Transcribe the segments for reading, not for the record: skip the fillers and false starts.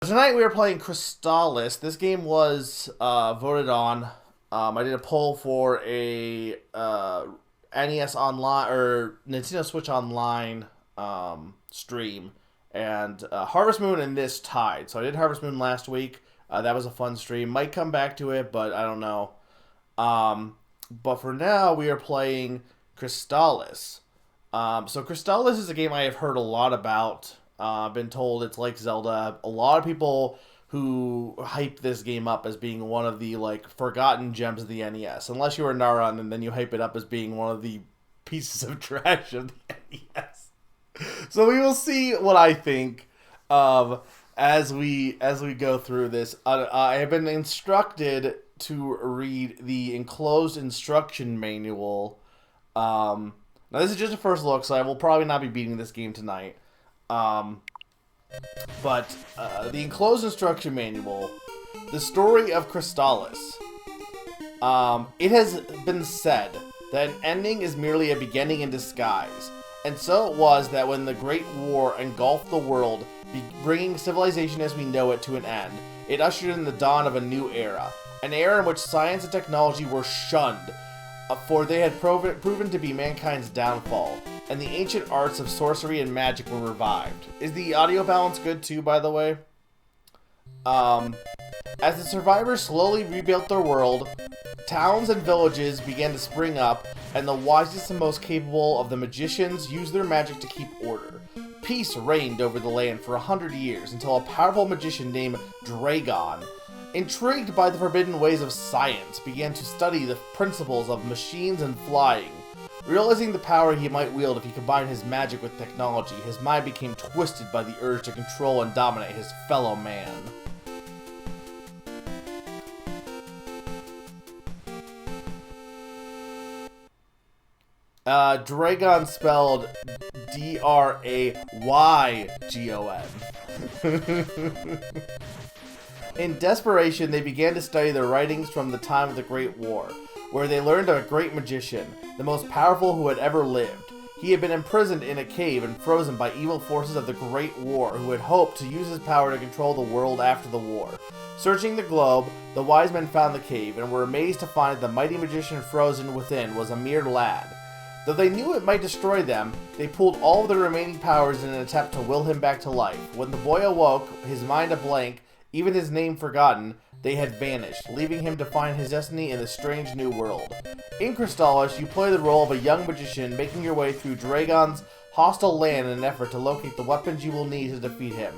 Tonight we are playing Crystalis. This game was voted on. I did a poll for a NES Online or Nintendo Switch Online stream, and Harvest Moon and this tied. So I did Harvest Moon last week. That was a fun stream. Might come back to it, but I don't know. But for now, we are playing Crystalis. So Crystalis is a game I have heard a lot about. I've been told it's like Zelda. A lot of people who hype this game up as being one of the forgotten gems of the NES. Unless you are Naran, and then you hype it up as being one of the pieces of trash of the NES. So we will see what I think as we go through this. I have been instructed to read the enclosed instruction manual. Now this is just a first look, so I will probably not be beating this game tonight. But the enclosed instruction manual, the story of Crystalis. It has been said that an ending is merely a beginning in disguise, and so it was that when the Great War engulfed the world, bringing civilization as we know it to an end, it ushered in the dawn of a new era, an era in which science and technology were shunned, for they had proven to be mankind's downfall, and the ancient arts of sorcery and magic were revived. Is the audio balance good too, by the way? As the survivors slowly rebuilt their world, towns and villages began to spring up, and the wisest and most capable of the magicians used their magic to keep order. Peace reigned over the land for 100 years, until a powerful magician named Dragon, intrigued by the forbidden ways of science, began to study the principles of machines and flying. Realizing the power he might wield if he combined his magic with technology, his mind became twisted by the urge to control and dominate his fellow man. Dragon spelled D-R-A-Y-G-O-N. In desperation, they began to study the writings from the time of the Great War, where they learned of a great magician, the most powerful who had ever lived. He had been imprisoned in a cave and frozen by evil forces of the Great War, who had hoped to use his power to control the world after the war. Searching the globe, the wise men found the cave, and were amazed to find that the mighty magician frozen within was a mere lad. Though they knew it might destroy them, they pulled all of their remaining powers in an attempt to will him back to life. When the boy awoke, his mind a blank, even his name forgotten, they had vanished, leaving him to find his destiny in the strange new world. In Crystalis, you play the role of a young magician making your way through Dragon's hostile land in an effort to locate the weapons you will need to defeat him.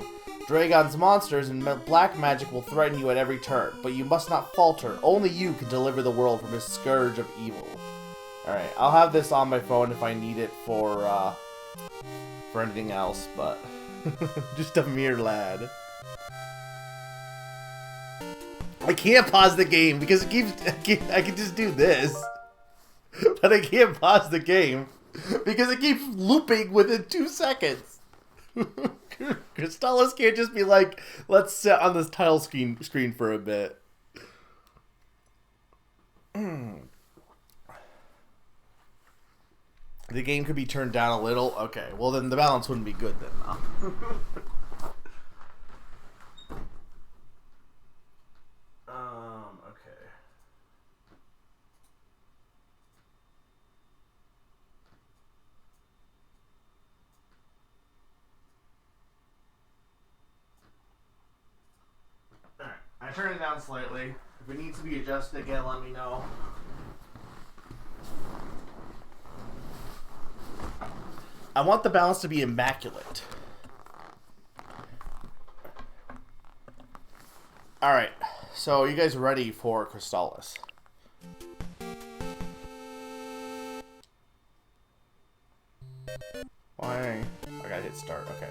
Dragon's monsters and black magic will threaten you at every turn, but you must not falter. Only you can deliver the world from his scourge of evil. Alright, I'll have this on my phone if I need it for anything else, but just a mere lad. I can't pause the game because it keeps. I can just do this, but I can't pause the game because it keeps looping within 2 seconds. Crystalis can't just be like, let's sit on this title screen for a bit. The game could be turned down a little. Okay, well then the balance wouldn't be good then. Huh? Okay. Alright, I turned it down slightly. If it needs to be adjusted again, let me know. I want the balance to be immaculate. Alright, so you guys ready for Crystalis? Why? I gotta hit start, okay.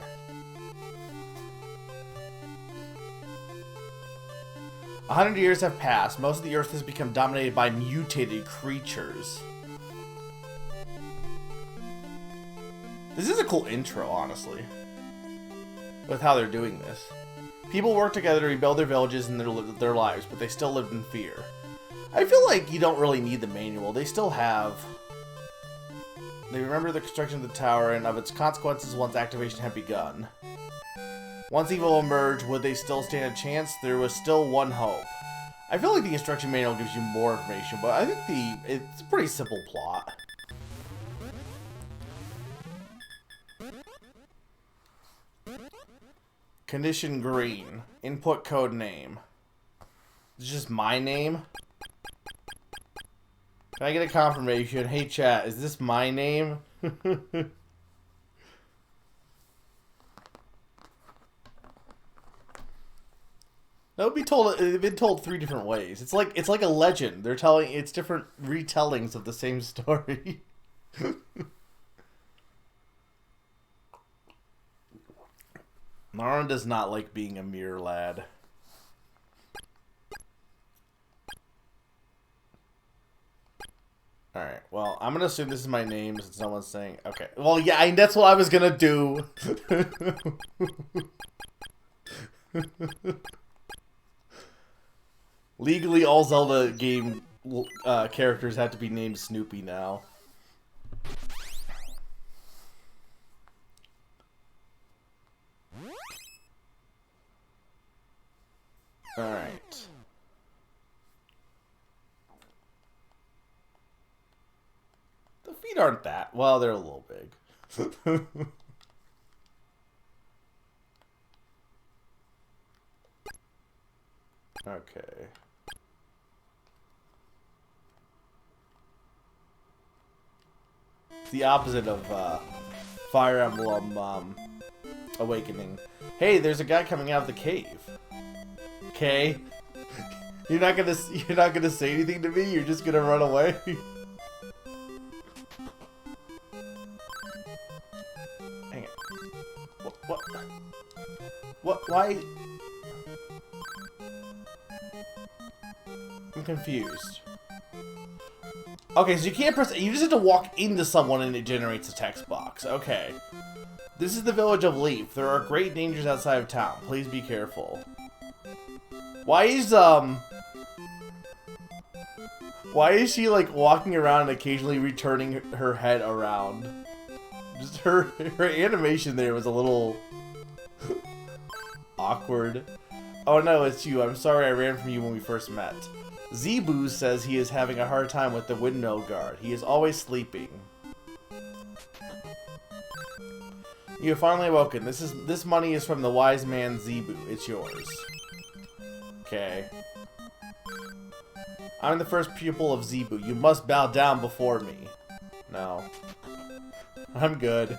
A 100 years have passed. Most of the Earth has become dominated by mutated creatures. This is a cool intro, honestly, with how they're doing this. People work together to rebuild their villages and their lives, but they still lived in fear. I feel like you don't really need the manual. They still have... They remember the construction of the tower and of its consequences once activation had begun. Once evil emerged, would they still stand a chance? There was still one hope. I feel like the instruction manual gives you more information, but I think it's a pretty simple plot. Condition green. Input code name. It's just my name. Can I get a confirmation? Hey chat, is this my name? They've been told 3 different ways. It's like a legend. It's different retellings of the same story. Marin does not like being a mere lad. Alright, well, I'm gonna assume this is my name since someone's saying... Okay, well, yeah, that's what I was gonna do. Legally, all Zelda game characters have to be named Snoopy now. Alright. The feet aren't that... Well, they're a little big. Okay. It's the opposite of Fire Emblem Awakening. Hey, there's a guy coming out of the cave. Okay. You're not gonna say anything to me? You're just gonna run away? Hang it. What? Why? I'm confused. Okay, so you can't press... You just have to walk into someone and it generates a text box. Okay. This is the village of Leaf. There are great dangers outside of town. Please be careful. Why is she, like, walking around and occasionally returning her head around? Just her animation there was a little... awkward. Oh no, it's you. I'm sorry I ran from you when we first met. Zebu says he is having a hard time with the windmill guard. He is always sleeping. You have finally awoken. This money is from the wise man Zebu. It's yours. Okay. I'm the first pupil of Zebu. You must bow down before me. No. I'm good.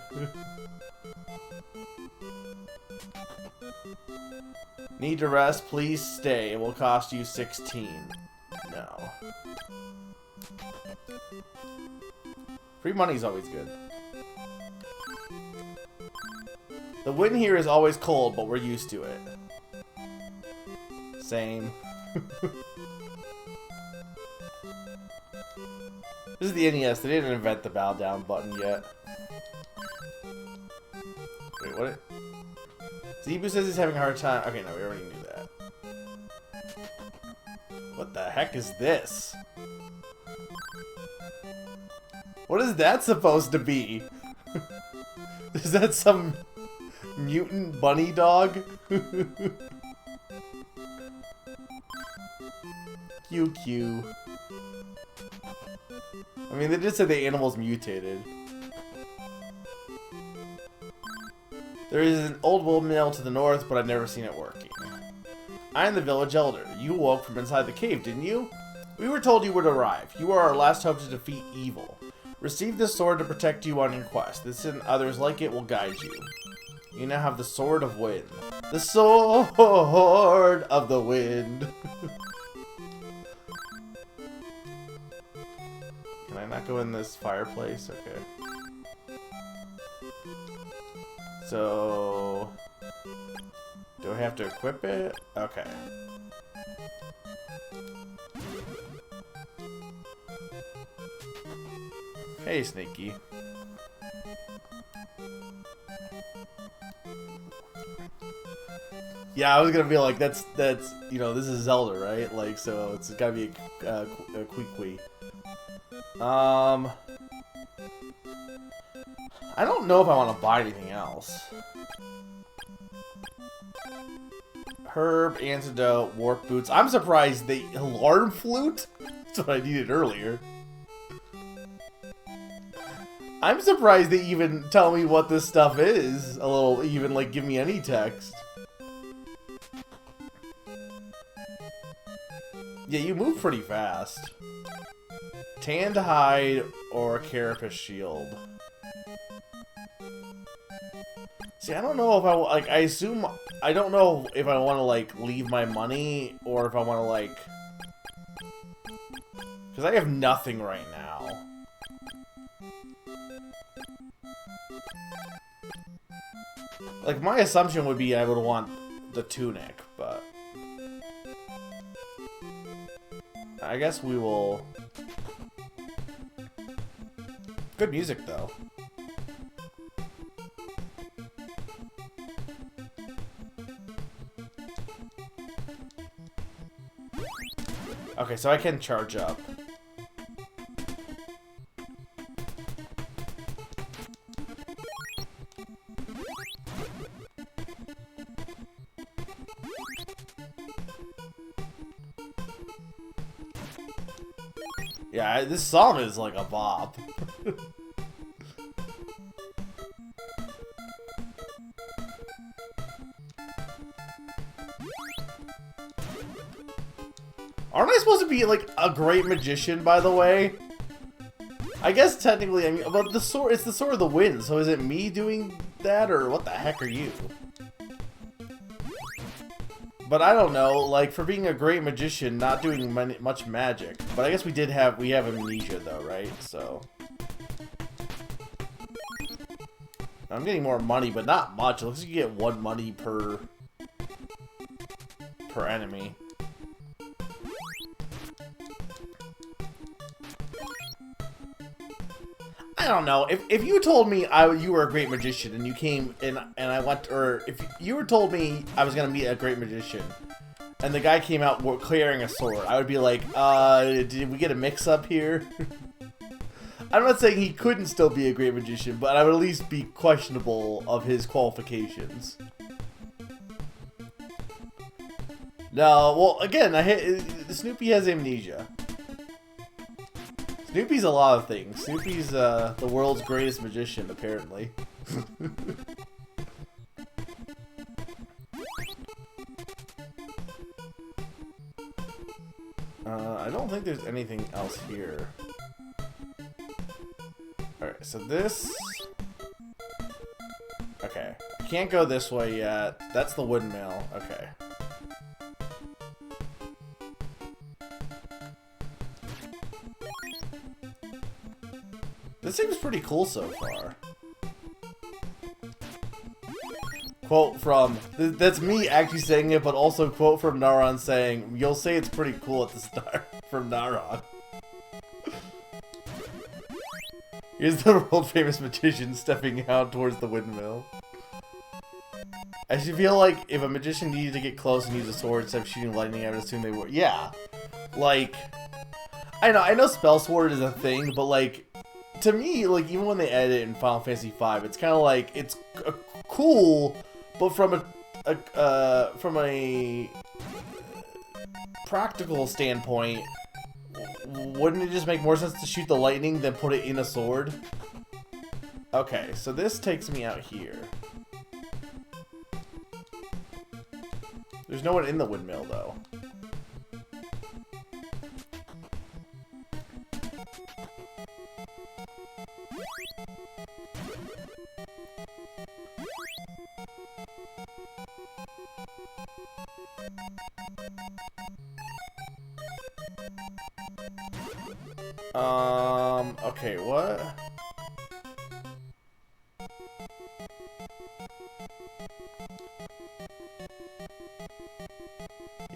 Need to rest? Please stay. It will cost you 16. No. Free money's always good. The wind here is always cold, but we're used to it. Same. This is the NES. They didn't invent the bow down button yet. Wait, what? Zebu says he's having a hard time. Okay, no, we already knew that. What the heck is this? What is that supposed to be? Is that some mutant bunny dog? QQ. I mean, they just said the animal's mutated. There is an old windmill to the north, but I've never seen it working. I am the village elder. You awoke from inside the cave, didn't you? We were told you would arrive. You are our last hope to defeat evil. Receive this sword to protect you on your quest. This and others like it will guide you. You now have the Sword of Wind. The Sword of the Wind. Can I not go in this fireplace? Okay. So... do I have to equip it? Okay. Hey, Sneaky. Yeah, I was gonna be like, that's you know, this is Zelda, right? Like, so it's gotta be a Queequeg. I don't know if I want to buy anything else. Herb, Antidote, Warp Boots. I'm surprised they... Alarm Flute? That's what I needed earlier. I'm surprised they even tell me what this stuff is. A little, even, like, give me any text. Yeah, you move pretty fast. Tanned Hide or Carapace Shield. See, I don't know if I, like, I assume, I don't know if I want to, like, leave my money, or if I want to, like, because I have nothing right now. Like, my assumption would be I would want the tunic, but I guess we will. Good music, though. Okay, so I can charge up. Yeah, this song is like a bop. Aren't I supposed to be, like, a great magician, by the way? I guess technically, I mean, but the sword, it's the Sword of the Wind, so is it me doing that, or what the heck are you? But I don't know, like, for being a great magician, not doing much magic. But I guess we have amnesia, though, right? So I'm getting more money, but not much. It looks like you get 1 money per enemy. I don't know. If you told me you were a great magician and you came and I went, or if you were told me I was gonna meet a great magician and the guy came out carrying a sword, I would be like, did we get a mix-up here? I'm not saying he couldn't still be a great magician, but I would at least be questionable of his qualifications. No, well, again, Snoopy has amnesia. Snoopy's a lot of things. Snoopy's the world's greatest magician, apparently. I don't think there's anything else here. Alright, so this... Okay. I can't go this way yet. That's the windmill. Okay. This seems pretty cool so far. Quote from... That's me actually saying it, but also quote from Naron saying, "You'll say it's pretty cool at the start," from Naron. Here's the world-famous magician stepping out towards the windmill. I should feel like if a magician needed to get close and use a sword instead of shooting lightning, I would assume they would. Yeah. Like... I know Spell Sword is a thing, but like... To me, like, even when they edit it in Final Fantasy V, it's kind of like, it's cool, but from a practical standpoint, wouldn't it just make more sense to shoot the lightning than put it in a sword? Okay, so this takes me out here. There's no one in the windmill, though. Okay, what?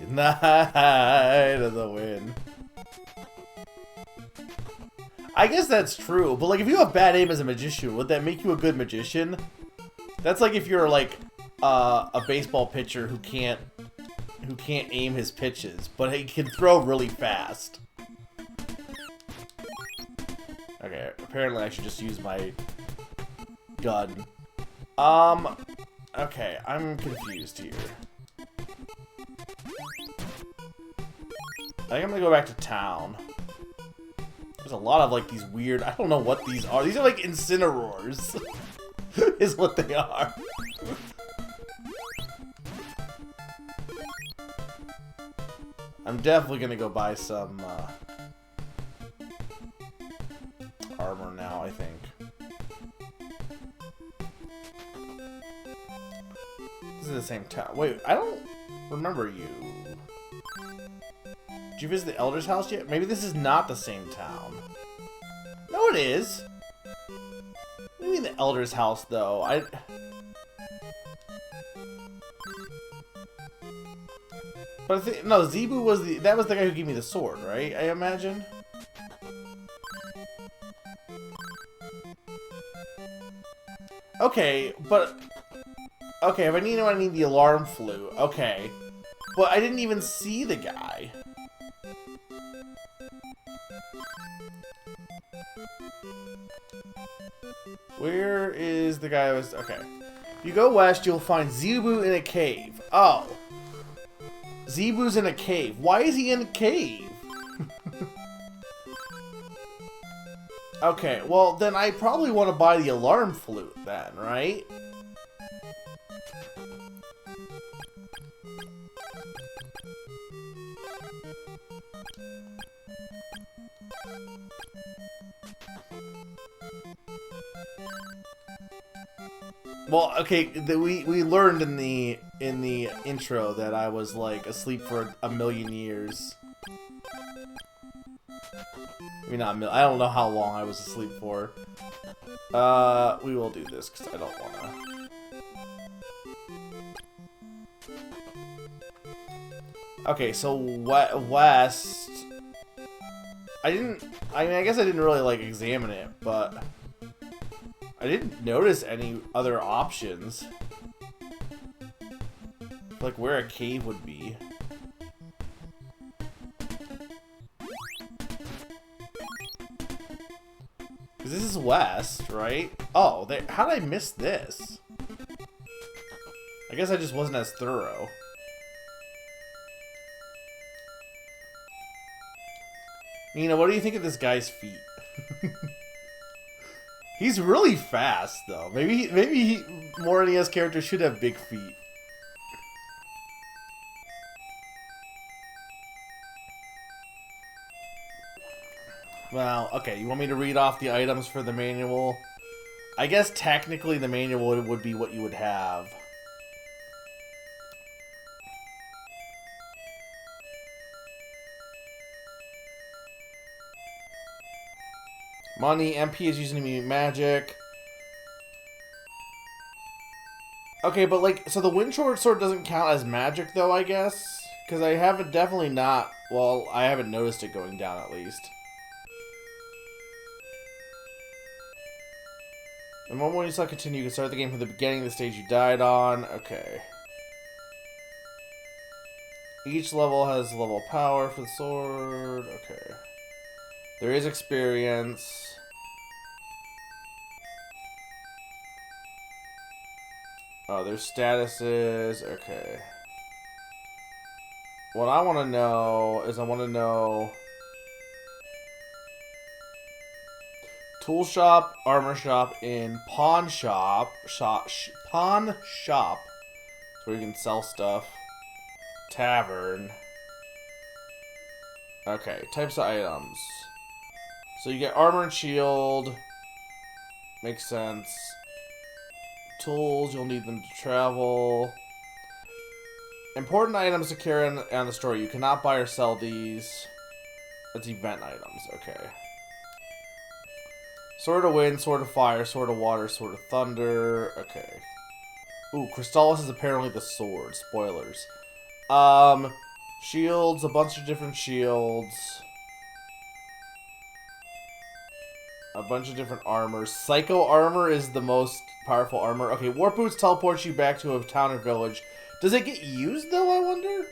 Night of the Wind. I guess that's true, but like if you have bad aim as a magician, would that make you a good magician? That's like if you're like a baseball pitcher who can't aim his pitches, but he can throw really fast. Okay, apparently I should just use my gun. Okay, I'm confused here. I think I'm gonna go back to town. There's a lot of like these weird, I don't know what these are. These are like incinerators. Is what they are. I'm definitely gonna go buy some armor now, I think. This is the same town. Wait, I don't remember you. Did you visit the Elder's house yet? Maybe this is not the same town. No, it is. What do you mean the Elder's house, though? But I think, no, Zebu was that was the guy who gave me the sword, right? I imagine. Okay, but okay, if I need the alarm flute. Okay, but I didn't even see the guy. Where is the guy? Okay. If you go west, you'll find Zebu in a cave. Oh. Zebu's in a cave. Why is he in a cave? Okay, well, then I probably want to buy the alarm flute then, right? Well, okay, we learned in the intro that I was like asleep for a million years. I mean, not a million. I don't know how long I was asleep for. We will do this because I don't wanna. Okay, so west. I mean, I guess I didn't really like examine it, but I didn't notice any other options. Like where a cave would be. Because this is west, right? Oh, how did I miss this? I guess I just wasn't as thorough. Nina, what do you think of this guy's feet? He's really fast, though. Maybe more NES characters should have big feet. Well, okay, you want me to read off the items for the manual? I guess technically the manual would be what you would have. Money, MP is using to be magic. Okay, but like, so the wind sword doesn't count as magic though, I guess? Because I haven't definitely not, well, I haven't noticed it going down at least. The moment when you select continue, you can start the game from the beginning of the stage you died on. Okay. Each level has level power for the sword. Okay. There is experience. Oh, there's statuses. Okay. What I want to know is tool shop, armor shop, and pawn shop. Pawn shop. So you can sell stuff. Tavern. Okay, types of items. So you get armor and shield. Makes sense. Tools, you'll need them to travel. Important items to carry on the story. You cannot buy or sell these. That's event items, okay. Sword of Wind, Sword of Fire, Sword of Water, Sword of Thunder. Okay. Ooh, Crystalis is apparently the sword. Spoilers. Shields, a bunch of different shields. A bunch of different armors. Psycho armor is the most powerful armor. Okay, Warp Boots teleports you back to a town or village. Does it get used, though, I wonder?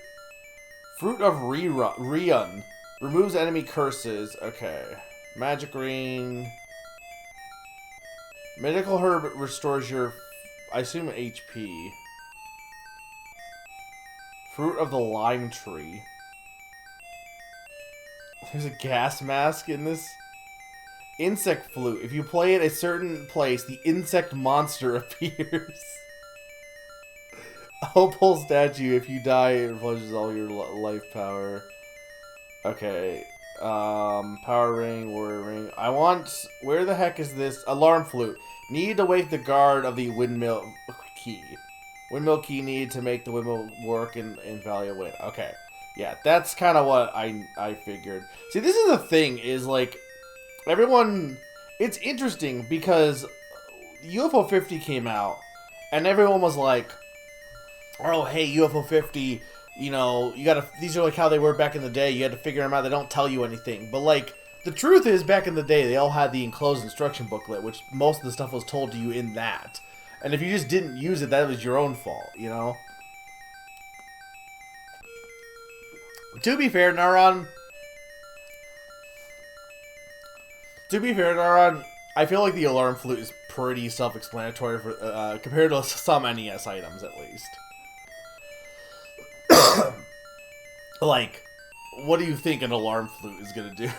Fruit of Rion. Removes enemy curses. Okay. Magic Ring. Medical Herb restores your, I assume, HP. Fruit of the Lime Tree. There's a gas mask in this. Insect flute. If you play at a certain place, the insect monster appears. Opal statue. If you die, it flushes all your life power. Okay. Power ring, warrior ring. I want... Where the heck is this? Alarm flute. Need to wake the guard of the windmill key. Windmill key needed to make the windmill work and value win. Okay. Yeah, that's kind of what I figured. See, this is the thing, is like... Everyone... It's interesting because UFO 50 came out, and everyone was like, oh, hey, UFO 50, you know, you gotta... These are like how they were back in the day. You had to figure them out. They don't tell you anything. But, like, the truth is, back in the day, they all had the enclosed instruction booklet, which most of the stuff was told to you in that. And if you just didn't use it, that was your own fault, you know? To be fair, Naron... I feel like the alarm flute is pretty self-explanatory for compared to some NES items, at least. Like, what do you think an alarm flute is gonna do?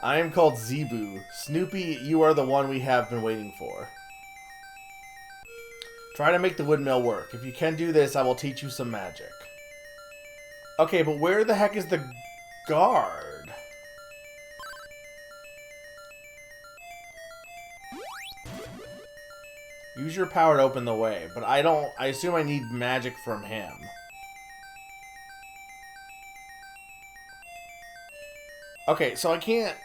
I am called Zebu. Snoopy, you are the one we have been waiting for. Try to make the windmill work. If you can do this, I will teach you some magic. Okay, but where the heck is the guard? Use your power to open the way, but I assume I need magic from him. Okay, so I can't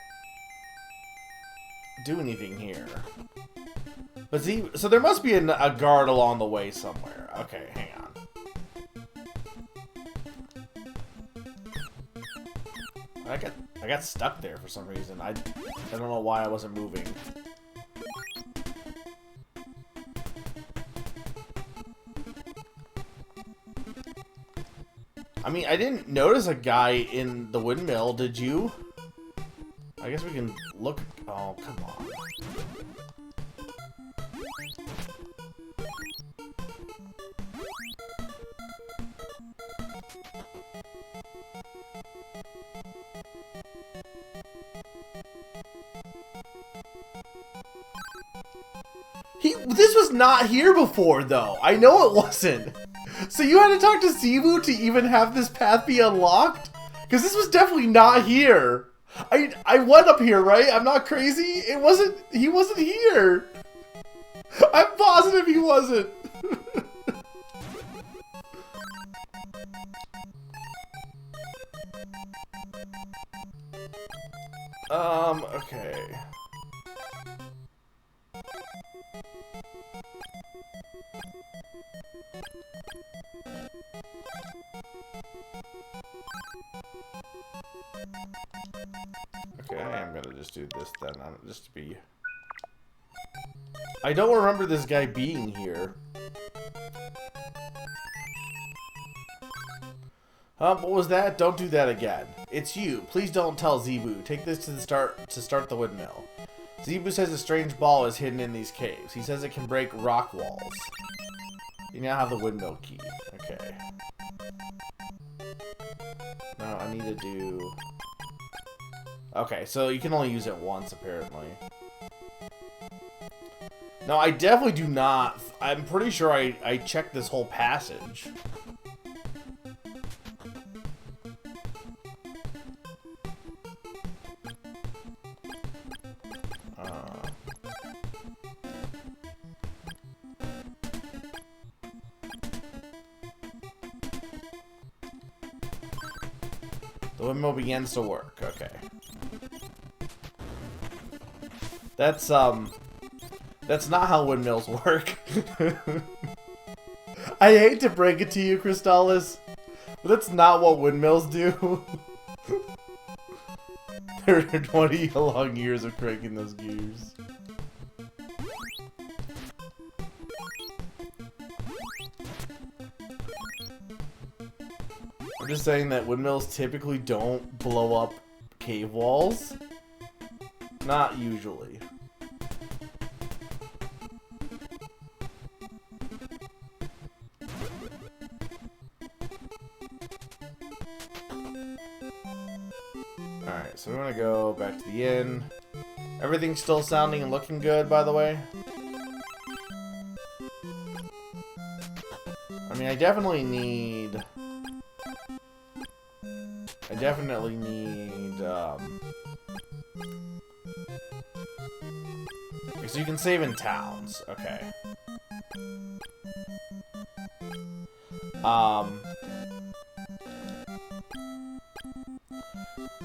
do anything here. But see, so there must be a guard along the way somewhere. Okay, hang on. I got stuck there for some reason. I don't know why I wasn't moving. I mean, I didn't notice a guy in the windmill, did you? I guess we can look... Oh, come on. This was not here before, though. I know it wasn't. So you had to talk to Zebu to even have this path be unlocked? Because this was definitely not here. I went up here, right? I'm not crazy. He wasn't here. I'm positive he wasn't. Okay. Okay, I am gonna just do this then, just to be... I don't remember this guy being here. What was that? Don't do that again. It's you. Please don't tell Zebu. Take this to start the windmill. Zebu says a strange ball is hidden in these caves. He says it can break rock walls. You now have the windmill key. Okay. Now I need to do... Okay, so you can only use it once, apparently. No, I definitely do not... I'm pretty sure I checked this whole passage. The windmill begins to work. Okay. That's not how windmills work. I hate to break it to you, Crystalis, but that's not what windmills do. There are 20 long years of cranking those gears. I'm just saying that windmills typically don't blow up cave walls. Not usually. Alright, so we're gonna go back to the inn. Everything's still sounding and looking good, by the way. I mean, I definitely need... So you can save in towns. Okay.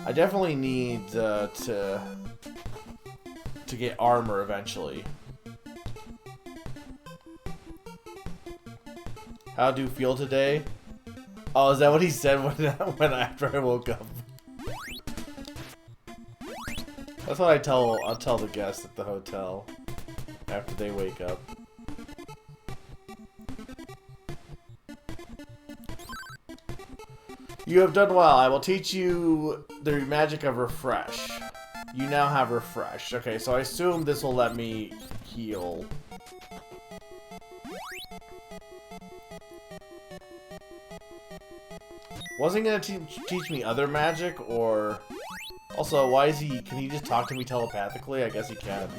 I definitely need to get armor eventually. How do you feel today? Oh, is that what he said when after I woke up? That's what I'll tell the guests at the hotel after they wake up. You have done well. I will teach you the magic of refresh. You now have refresh. Okay, so I assume this will let me heal. Wasn't gonna teach me other magic, or... Also, why is he... Can he just talk to me telepathically? I guess he can.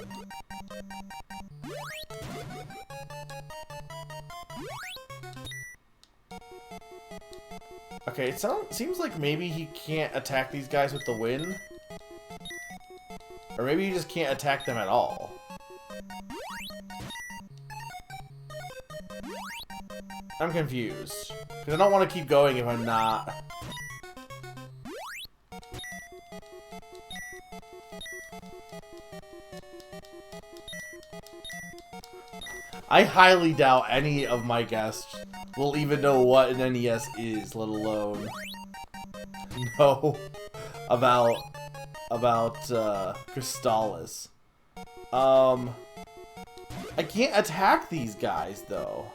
Okay, it seems like maybe he can't attack these guys with the wind. Or maybe he just can't attack them at all. I'm confused. Because I don't want to keep going if I'm not... I highly doubt any of my guests will even know what an NES is, let alone know about Crystalis. I can't attack these guys though.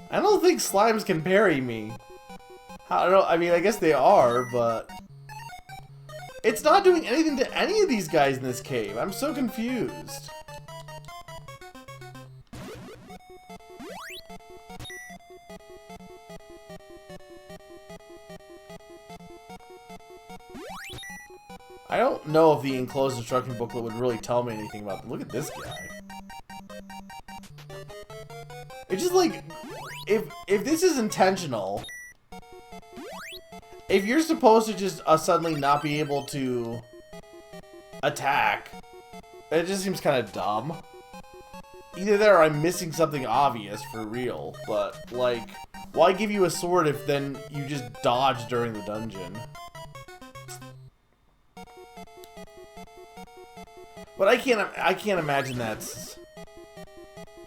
I don't think slimes can parry me. I mean, I guess they are, but... It's not doing anything to any of these guys in this cave. I'm so confused. I don't know if the enclosed instruction booklet would really tell me anything about them. Look at this guy. It's just like... If this is intentional, if you're supposed to just suddenly not be able to attack, it just seems kind of dumb. Either that or I'm missing something obvious for real, but like, why give you a sword if then you just dodge during the dungeon? But I can't imagine that's...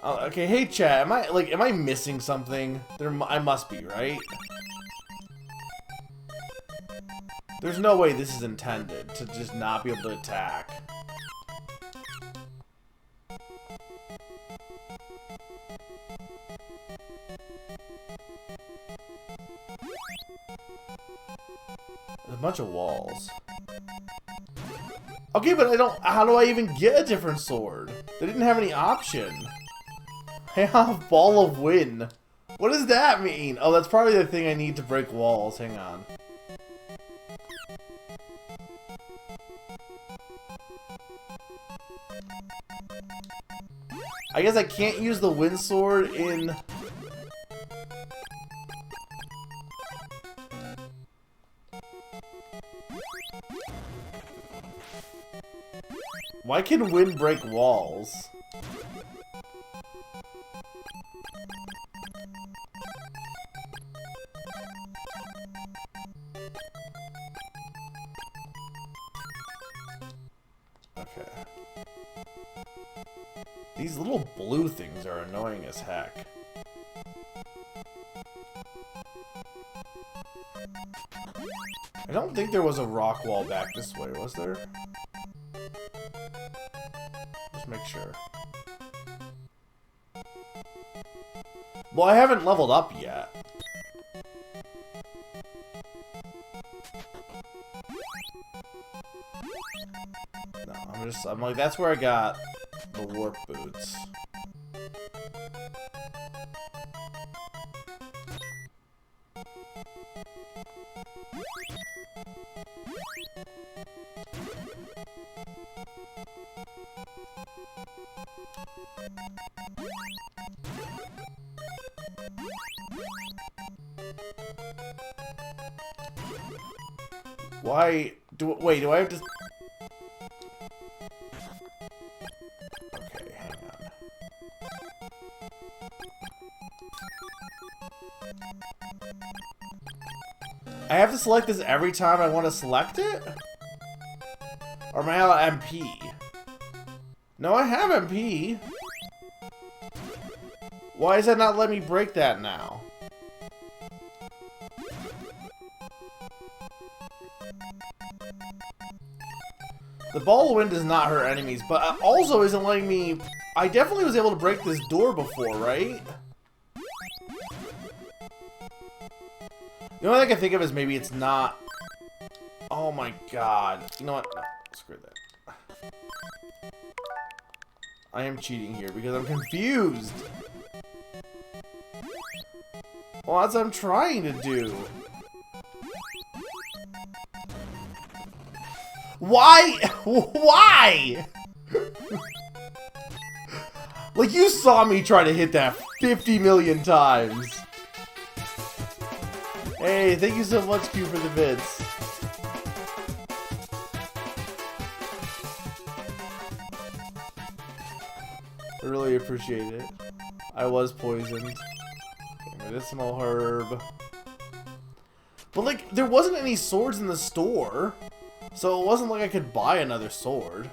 Oh, okay, hey chat, am I missing something? I must be, right? There's no way this is intended to just not be able to attack. There's a bunch of walls. Okay, but how do I even get a different sword? They didn't have any option. I have Ball of Wind. What does that mean? Oh, that's probably the thing I need to break walls. Hang on. I guess I can't use the wind sword in... Why can wind break walls? Okay. These little blue things are annoying as heck. I don't think there was a rock wall back this way, was there? Just make sure. Well, I haven't leveled up yet. boots. I'm like, that's where I got the warp boots. Why do wait, do I have to okay, hang on. I have to select this every time I want to select it? Or am I out of MP? No, I have MP. Why is that not letting me break that now? The ball of wind does not hurt enemies, but also isn't letting me... I definitely was able to break this door before, right? The only thing I can think of is maybe it's not... Oh my god. You know what? No, screw that. I am cheating here because I'm confused. Well, that's what I'm trying to do. Why? Why? Like, you saw me try to hit that 50 million times. Hey, thank you so much, Q, for the bits. I really appreciate it. I was poisoned. Medicinal herb. But, like, there wasn't any swords in the store. So it wasn't like I could buy another sword.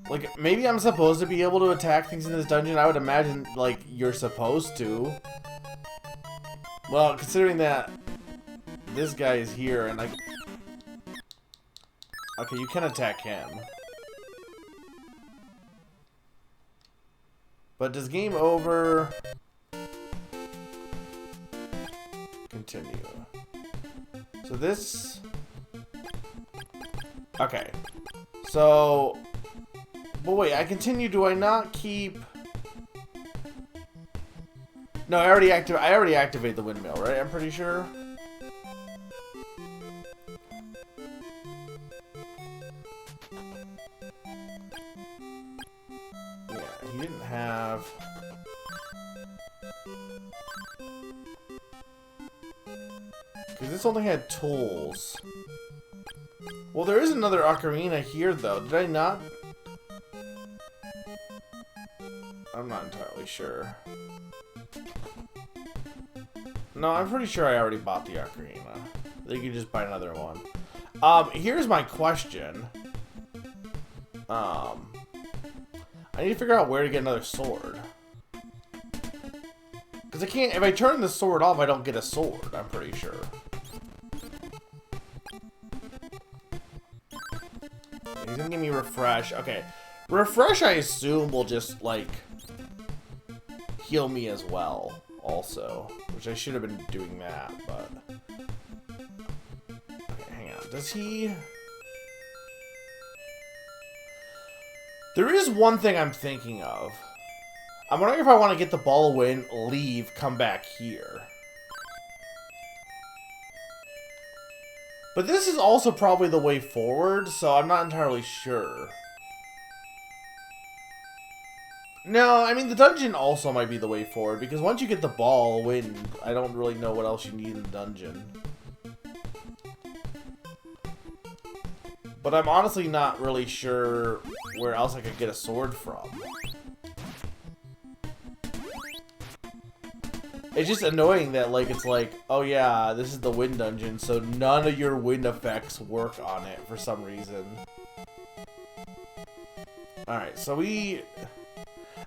Like, maybe I'm supposed to be able to attack things in this dungeon. I would imagine, like, you're supposed to. Well, considering that this guy is here and, like... Okay, you can attack him. But does game over... Continue. So this... Okay. So... But wait, I continue, do I not keep... No, I already activate the windmill, right? I'm pretty sure. Yeah, he didn't have... Because this only had tools. Well, there is another ocarina here, though. Did I not? I'm not entirely sure. No, I'm pretty sure I already bought the ocarina. You can just buy another one. Here's my question. I need to figure out where to get another sword. Because I can't, if I turn the sword off, I don't get a sword, I'm pretty sure. He's gonna give me refresh. Okay. Refresh, I assume, will just, like, heal me as well, also. Which I should have been doing that, but... Okay, hang on. Does he... There is one thing I'm thinking of. I'm wondering if I want to get the ball of wind, leave, come back here. But this is also probably the way forward, so I'm not entirely sure. No, I mean, the dungeon also might be the way forward, because once you get the ball of wind, I don't really know what else you need in the dungeon. But I'm honestly not really sure where else I could get a sword from. It's just annoying that, like, it's like, oh yeah, this is the wind dungeon, so none of your wind effects work on it for some reason. Alright, so we...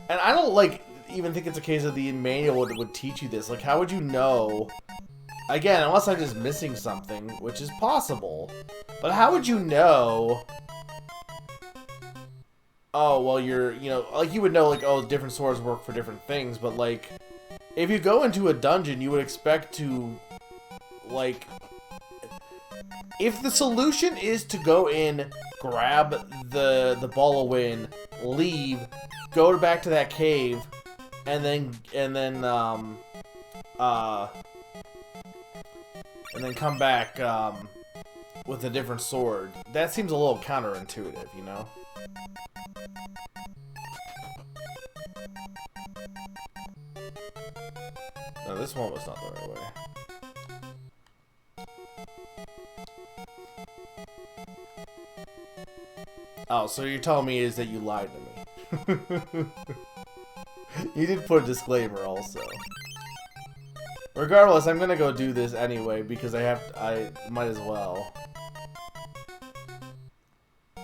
And I don't, like, even think it's a case of the manual would teach you this. Like, how would you know? Again, unless I'm just missing something, which is possible. But how would you know? Oh, well, you're, you know, like, you would know, like, oh, different swords work for different things, but, like, if you go into a dungeon, you would expect to, like, If the solution is to go in, grab the ball of wind, leave, go back to that cave, and then come back with a different sword, that seems a little counterintuitive, you know? No, this one was not the right way. Oh, so you're telling me is that you lied to me. You did put a disclaimer also. Regardless, I'm gonna go do this anyway because I might as well.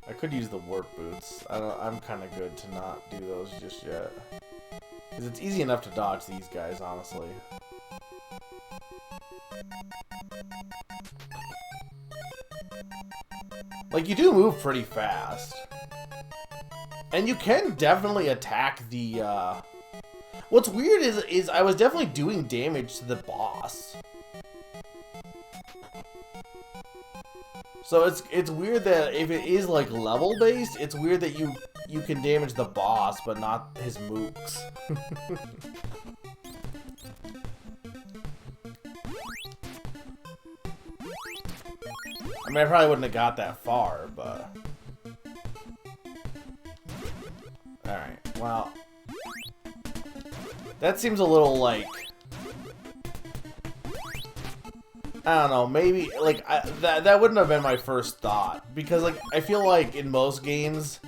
I could use the warp boots. I'm kind of good to not do those just yet. Because it's easy enough to dodge these guys, honestly. Like, you do move pretty fast. And you can definitely attack the, What's weird is I was definitely doing damage to the boss. So it's weird that if it is, like, level-based, it's weird that you can damage the boss, but not his mooks. I mean, I probably wouldn't have got that far, but... Alright, well... That seems a little, like... I don't know, maybe, like, that wouldn't have been my first thought. Because, like, I feel like in most games,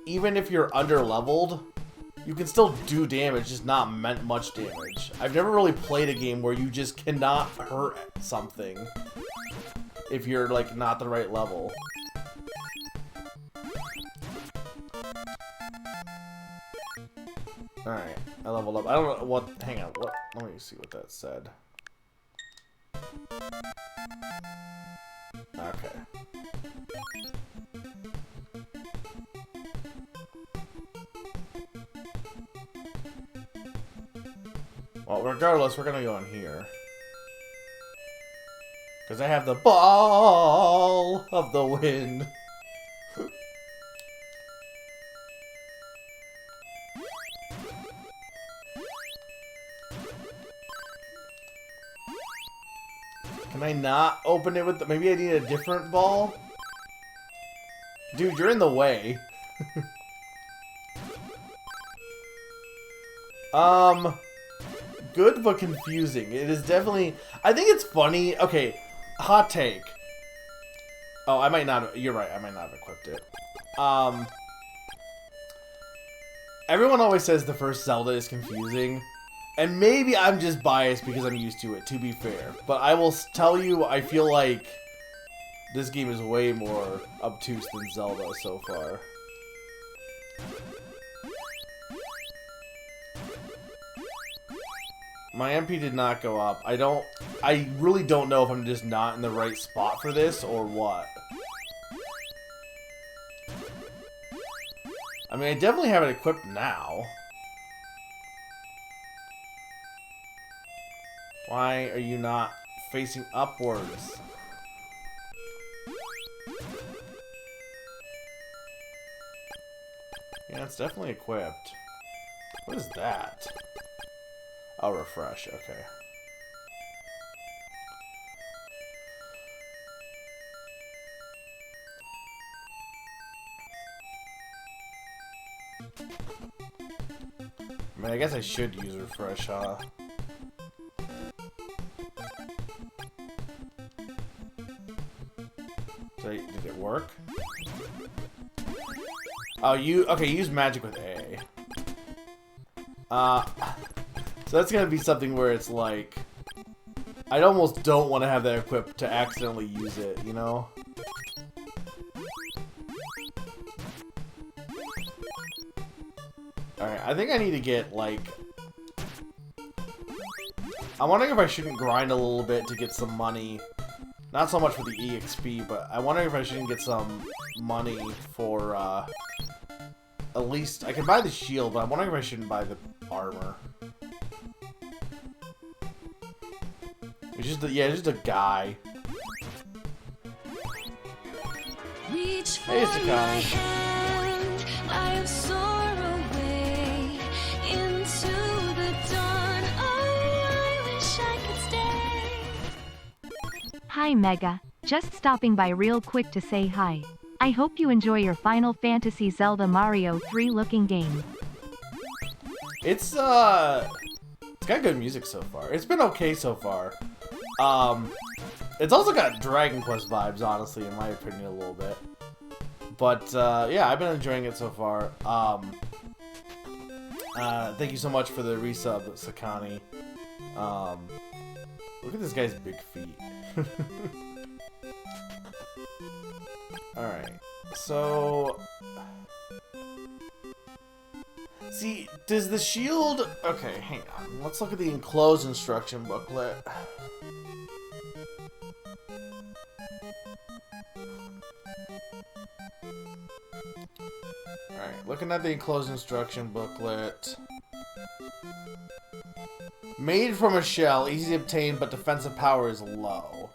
even if you're under-leveled, you can still do damage, just not much damage. I've never really played a game where you just cannot hurt something if you're, like, not the right level. Alright, I leveled up. I don't know what... Hang on, what... Let me see what that said. Okay. Well, regardless, we're gonna go in here. Because I have the ball of the wind. Can I not open it with the... Maybe I need a different ball? Dude, you're in the way. Good but confusing. It is definitely... I think it's funny. Okay, hot take. Oh, I might not... You're right, I might not have equipped it. Everyone always says the first Zelda is confusing. And maybe I'm just biased because I'm used to it, to be fair. But I will tell you, I feel like this game is way more obtuse than Zelda so far. My MP did not go up. I really don't know if I'm just not in the right spot for this or what. I mean, I definitely have it equipped now. Why are you not facing upwards? Yeah, it's definitely equipped. What is that? Oh, refresh, okay. I mean, I guess I should use refresh, huh? Did it work? Oh, okay, use magic with A. So that's gonna be something where it's like... I almost don't want to have that equipped to accidentally use it, you know? Alright, I think I need to get, like... I'm wondering if I shouldn't grind a little bit to get some money. Not so much for the EXP, but I wonder if I shouldn't get some money for, at least... I can buy the shield, but I'm wondering if I shouldn't buy the armor. It's just, yeah, it's just a guy. Hey, Sakani. I have soared away into the dawn. Oh, I wish I could stay. Hi Mega, just stopping by real quick to say hi. I hope you enjoy your Final Fantasy Zelda Mario 3 looking game. It's got good music so far. It's been okay so far. It's also got Dragon Quest vibes, honestly, in my opinion, a little bit. But, yeah, I've been enjoying it so far. Thank you so much for the resub, Sakani. Look at this guy's big feet. Alright, so... See, does the shield... Okay, hang on. Let's look at the enclosed instruction booklet. Alright, looking at the enclosed instruction booklet. Made from a shell, easy to obtain, but defensive power is low.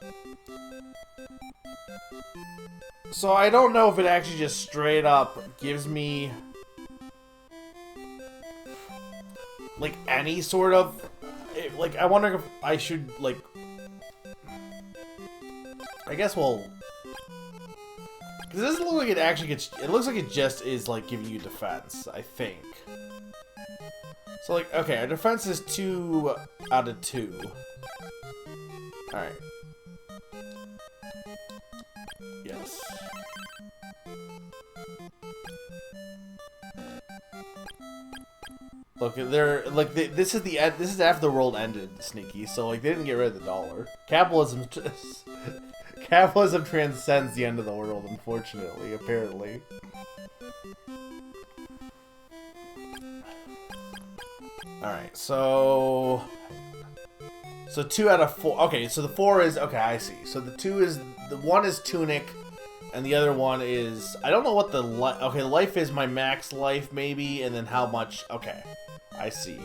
So I don't know if it actually just straight up gives me... like, any sort of... like, I wonder if I should, like... I guess we'll... Because it doesn't look like it actually gets... It looks like it just is, like, giving you defense, I think. So, like, okay, our defense is 2 out of 2. Alright. Yes. Look, they're like this is after the world ended, Sneaky. So like they didn't get rid of the dollar. Capitalism transcends the end of the world, unfortunately. Apparently. All right, so 2 out of 4. Okay, so the 4 is okay. I see. So the 1 is tunic. And the other one is, I don't know what the okay, life is my max life, maybe, and then how much, okay. I see.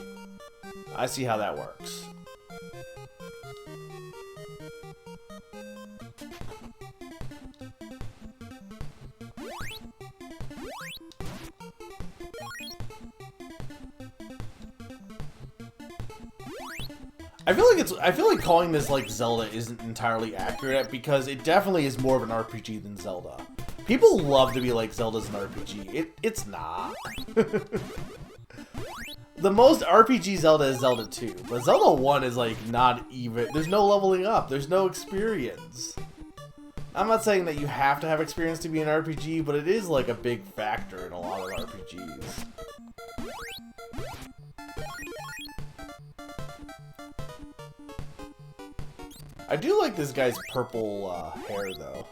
I see how that works. I feel like calling this like Zelda isn't entirely accurate because it definitely is more of an RPG than Zelda. People love to be like Zelda's an RPG. It's not. The most RPG Zelda is Zelda 2, but Zelda 1 is like not even. There's no leveling up. There's no experience. I'm not saying that you have to have experience to be an RPG, but it is like a big factor in a lot of RPGs. I do like this guy's purple hair, though.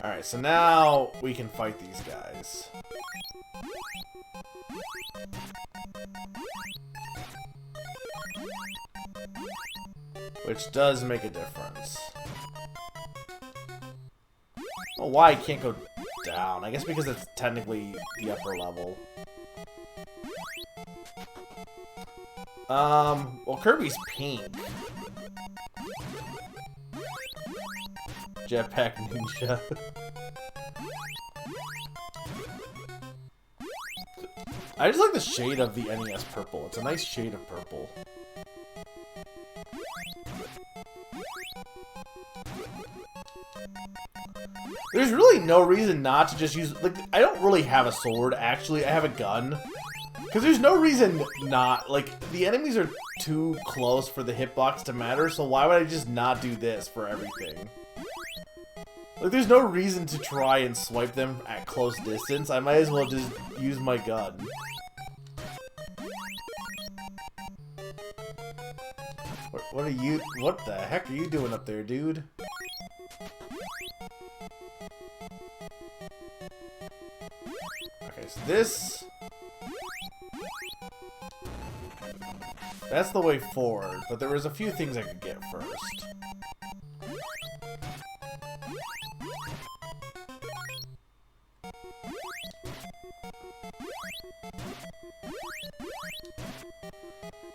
Alright, so now we can fight these guys. Which does make a difference. Oh, why I can't go down? I guess because it's technically the upper level. Well, Kirby's pink. Jetpack Ninja. I just like the shade of the NES purple. It's a nice shade of purple. There's really no reason not to just use... Like, I don't really have a sword, actually. I have a gun. Because there's no reason not... Like, the enemies are too close for the hitbox to matter, so why would I just not do this for everything? Like, there's no reason to try and swipe them at close distance. I might as well just use my gun. What are you... What the heck are you doing up there, dude? Okay, so this... That's the way forward, but there was a few things I could get first.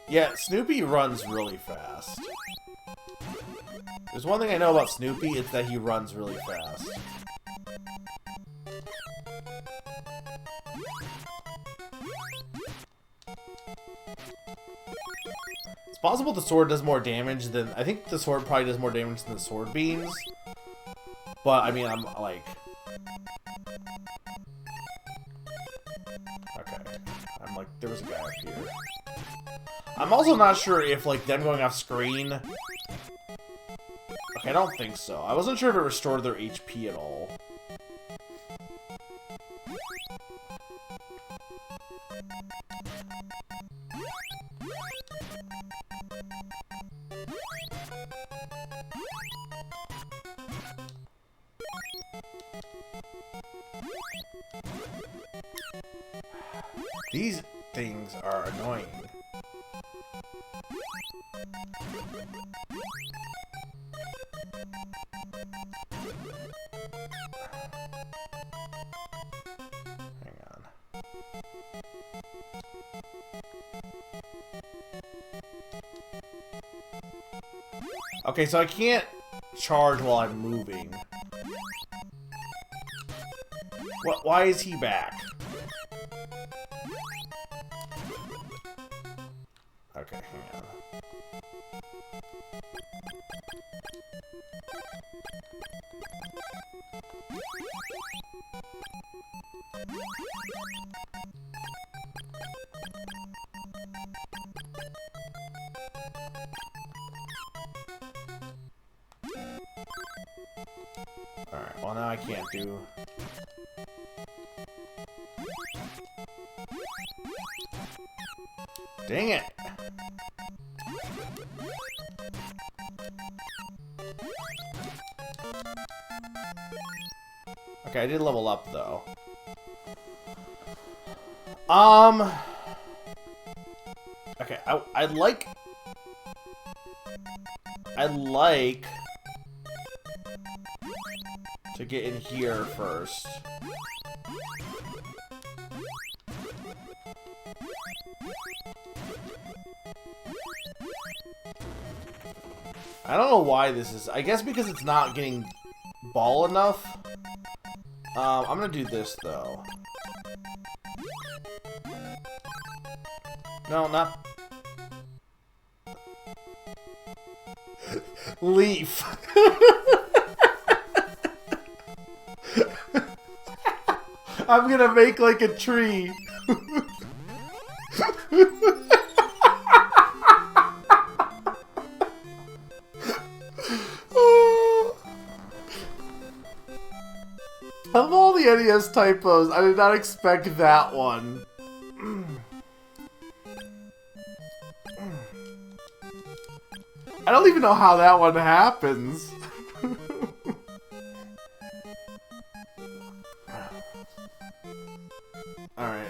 Yeah, Snoopy runs really fast. There's one thing I know about Snoopy, it's that he runs really fast. possible the sword does more damage than... I think the sword probably does more damage than the sword beams. But, I mean, I'm like... Okay. I'm like, there was a guy up here. I'm also not sure if, like, them going off screen... Okay, I don't think so. I wasn't sure if it restored their HP at all. These things are annoying. Hang on. Okay, so I can't charge while I'm moving. What? Why is he back? Okay, hang on. Alright, well now I can't do... Dang it! Okay, I did level up though. Okay, I'd like to get in here first. I don't know why this is. I guess because it's not getting ball enough. I'm gonna do this though. No, not leaf. I'm gonna make like a tree. Of all the NES typos, I did not expect that one. I don't even know how that one happens. Alright,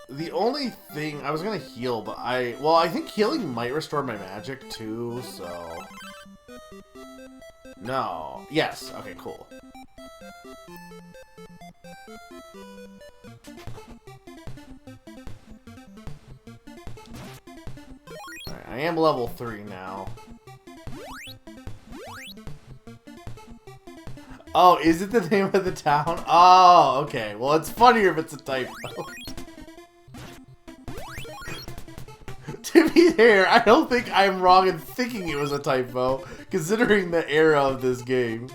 the only thing... I was gonna heal, but well, I think healing might restore my magic, too, so... No. Yes. Okay, cool. Alright, I am level 3 now. Oh, is it the name of the town? Oh, okay. Well, it's funnier if it's a typo. To be fair, I don't think I'm wrong in thinking it was a typo, considering the era of this game.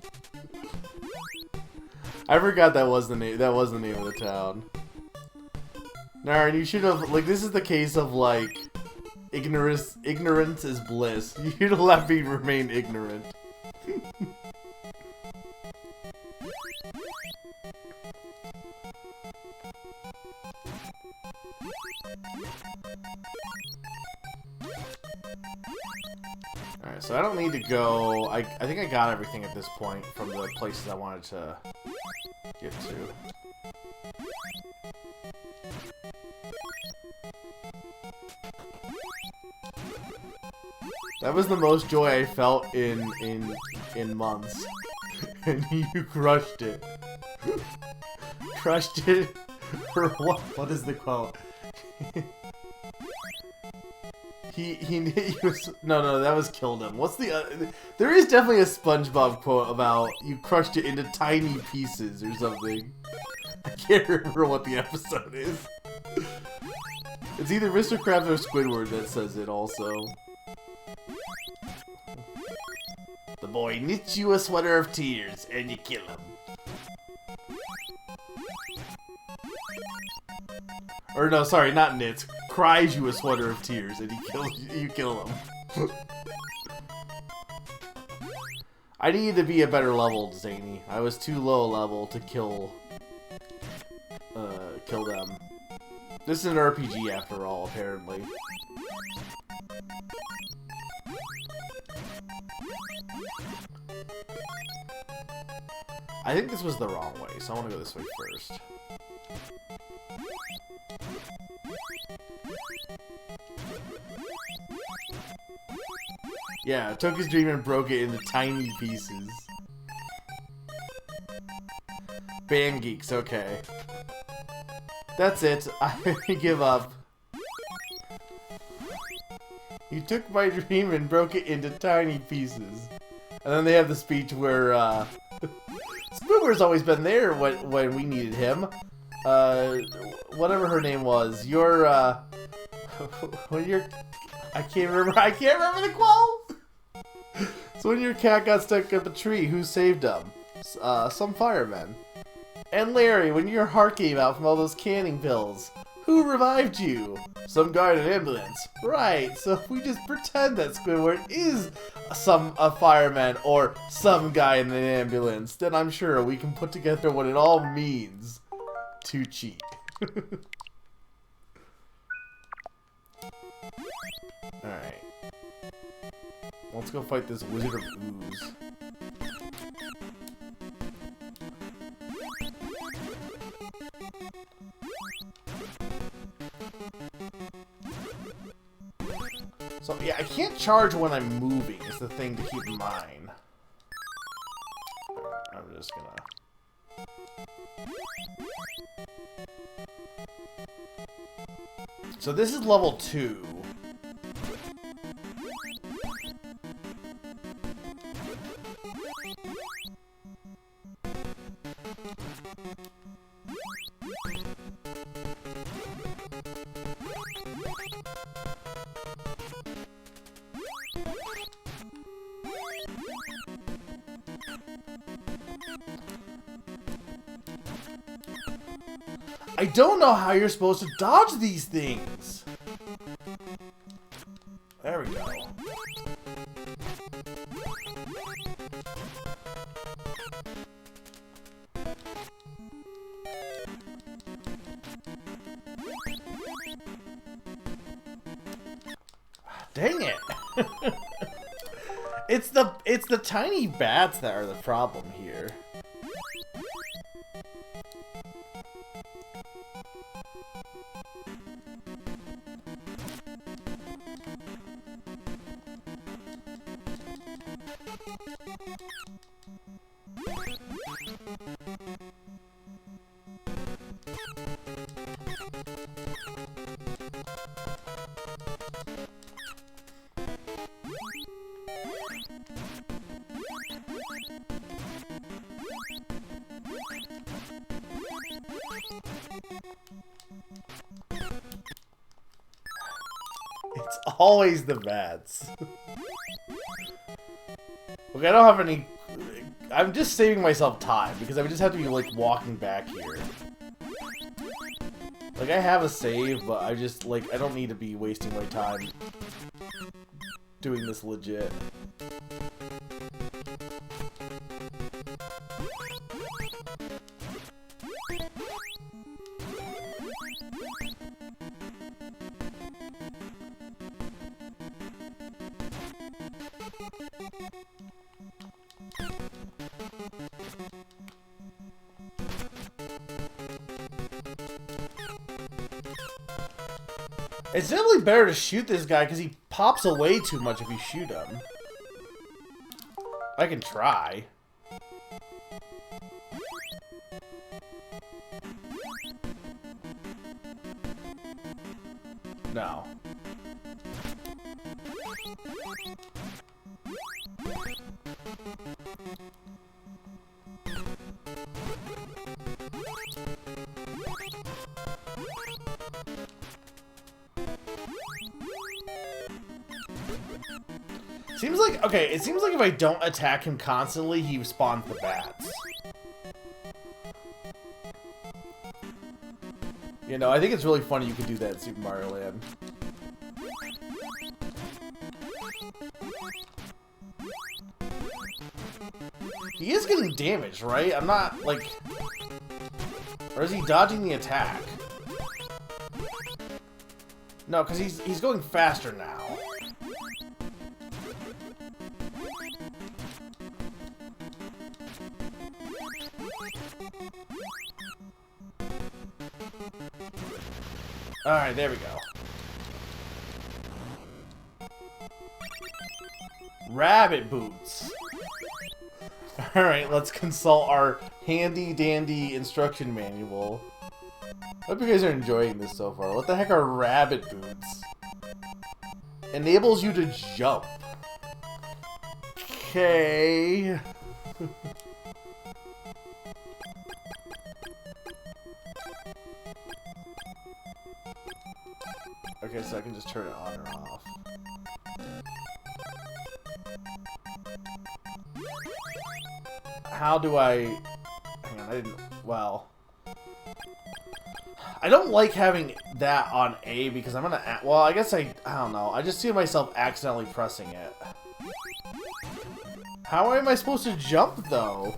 I forgot that was the name. That was the name of the town. Naren, you should have, like, this is the case of, like, ignorance is bliss. You should let me remain ignorant. Alright, so I don't need to go... I think I got everything at this point from the places I wanted to get to. That was the most joy I felt in months. And you crushed it. Crushed it for what? What is the quote? He was, no, that was killed him. What's the there is definitely a SpongeBob quote about you crushed it into tiny pieces or something. I can't remember what the episode is. It's either Mr. Krabs or Squidward that says it also. The boy knits you a sweater of tears, and you kill him. Or no, sorry, not knits. Cries you a sweater of tears, and you kill him. I needed to be a better level, Zany. I was too low level to kill them. This is an RPG after all, apparently. I think this was the wrong way, so I want to go this way first. Yeah, took his dream and broke it into tiny pieces. Band geeks, okay. That's it. I give up. You took my dream and broke it into tiny pieces. And then they have the speech where, Spoober's always been there when we needed him. Whatever her name was. When you're... I can't remember the quote! So when your cat got stuck up a tree, who saved him? Some firemen. And Larry, when your heart gave out from all those canning pills, who revived you? Some guy in an ambulance. Right, so if we just pretend that Squidward is a fireman or some guy in an ambulance, then I'm sure we can put together what it all means to cheat. Alright. Let's go fight this Wizard of Ooze. So, yeah, I can't charge when I'm moving, is the thing to keep in mind. I'm just gonna... So this is level 2. I don't know how you're supposed to dodge these things. There we go. Dang it. It's the tiny bats that are the problem here. It's always the bats. Okay, I don't have any... I'm just saving myself time, because I would just have to be, like, walking back here. Like, I have a save, but I just, like, I don't need to be wasting my time doing this legit. It's definitely better to shoot this guy because he pops away too much if you shoot him. I can try. No. Seems like, okay, it seems like if I don't attack him constantly, he spawns the bats. You know, I think it's really funny you can do that in Super Mario Land. He is getting damaged, right? I'm not, like... Or is he dodging the attack? No, because he's going faster now. Alright, there we go. Rabbit boots. Alright, let's consult our handy-dandy instruction manual. Hope you guys are enjoying this so far. What the heck are rabbit boots? Enables you to jump. Okay. Okay, so I can just turn it on or off. How do I... Hang on, I didn't... Well... I don't like having that on A because I'm gonna... Well, I guess I don't know. I just see myself accidentally pressing it. How am I supposed to jump, though?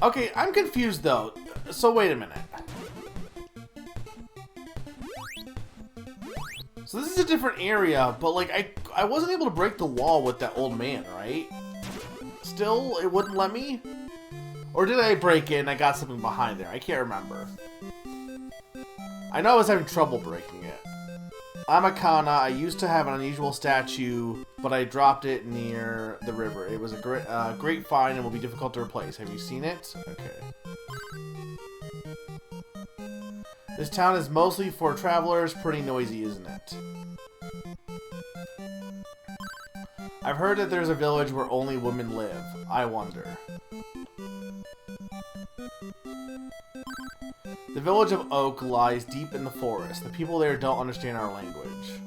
Okay, I'm confused though. So wait a minute. So this is a different area, but like I wasn't able to break the wall with that old man, right? Still, it wouldn't let me? Or did I break it and I got something behind there? I can't remember. I know I was having trouble breaking it. I'm a Kana. I used to have an unusual statue, but I dropped it near the river. It was a great find and will be difficult to replace. Have you seen it? Okay. This town is mostly for travelers. Pretty noisy, isn't it? I've heard that there's a village where only women live. I wonder. The village of Oak lies deep in the forest. The people there don't understand our language.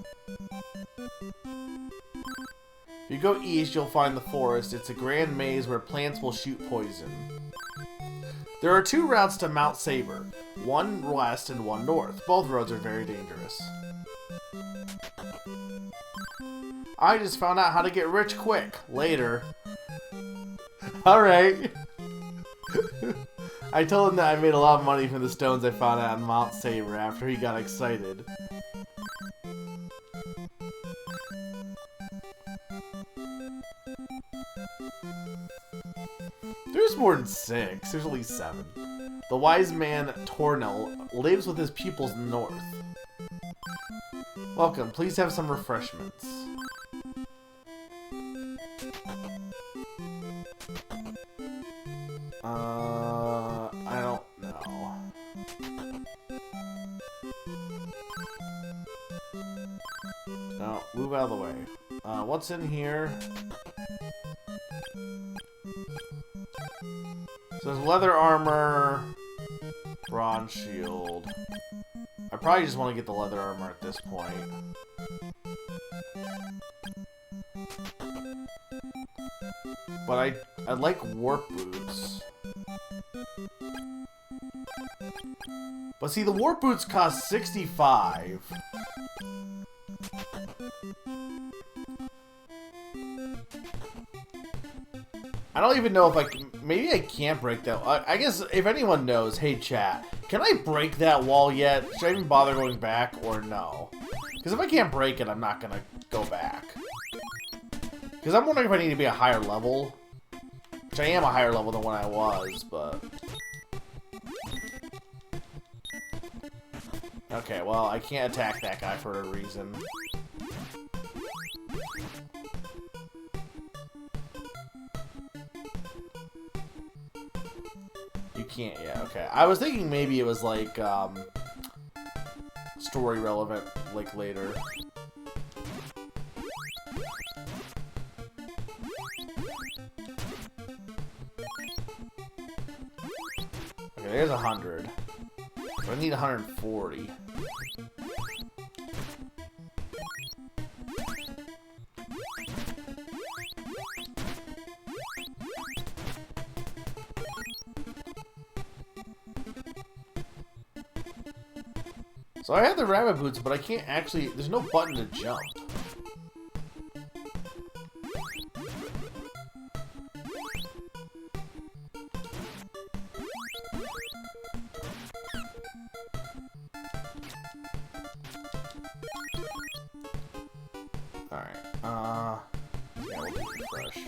If you go east, you'll find the forest. It's a grand maze where plants will shoot poison. There are 2 routes to Mount Saber. One west and one north. Both roads are very dangerous. I just found out how to get rich quick. Later. Alright. I told him that I made a lot of money from the stones I found out on Mount Saber after he got excited. There's more than 6. There's at least 7. The wise man Tornell lives with his pupils in the north. Welcome. Please have some refreshments. I don't know. No, move out of the way. What's in here? So there's leather armor, bronze shield. I probably just want to get the leather armor at this point. But I like warp boots. But see, the warp boots cost 65. I don't even know if I can... Maybe I can't break that. I guess if anyone knows, hey chat, can I break that wall yet? Should I even bother going back or no? Because if I can't break it, I'm not going to go back. Because I'm wondering if I need to be a higher level. Which I am a higher level than when I was, but... Okay, well, I can't attack that guy for a reason. You can't, yeah, okay. I was thinking maybe it was like, story relevant, like, later. Okay, there's 100. I need 140. So I have the rabbit boots, but I can't actually... There's no button to jump. Alright, yeah, we'll do refresh.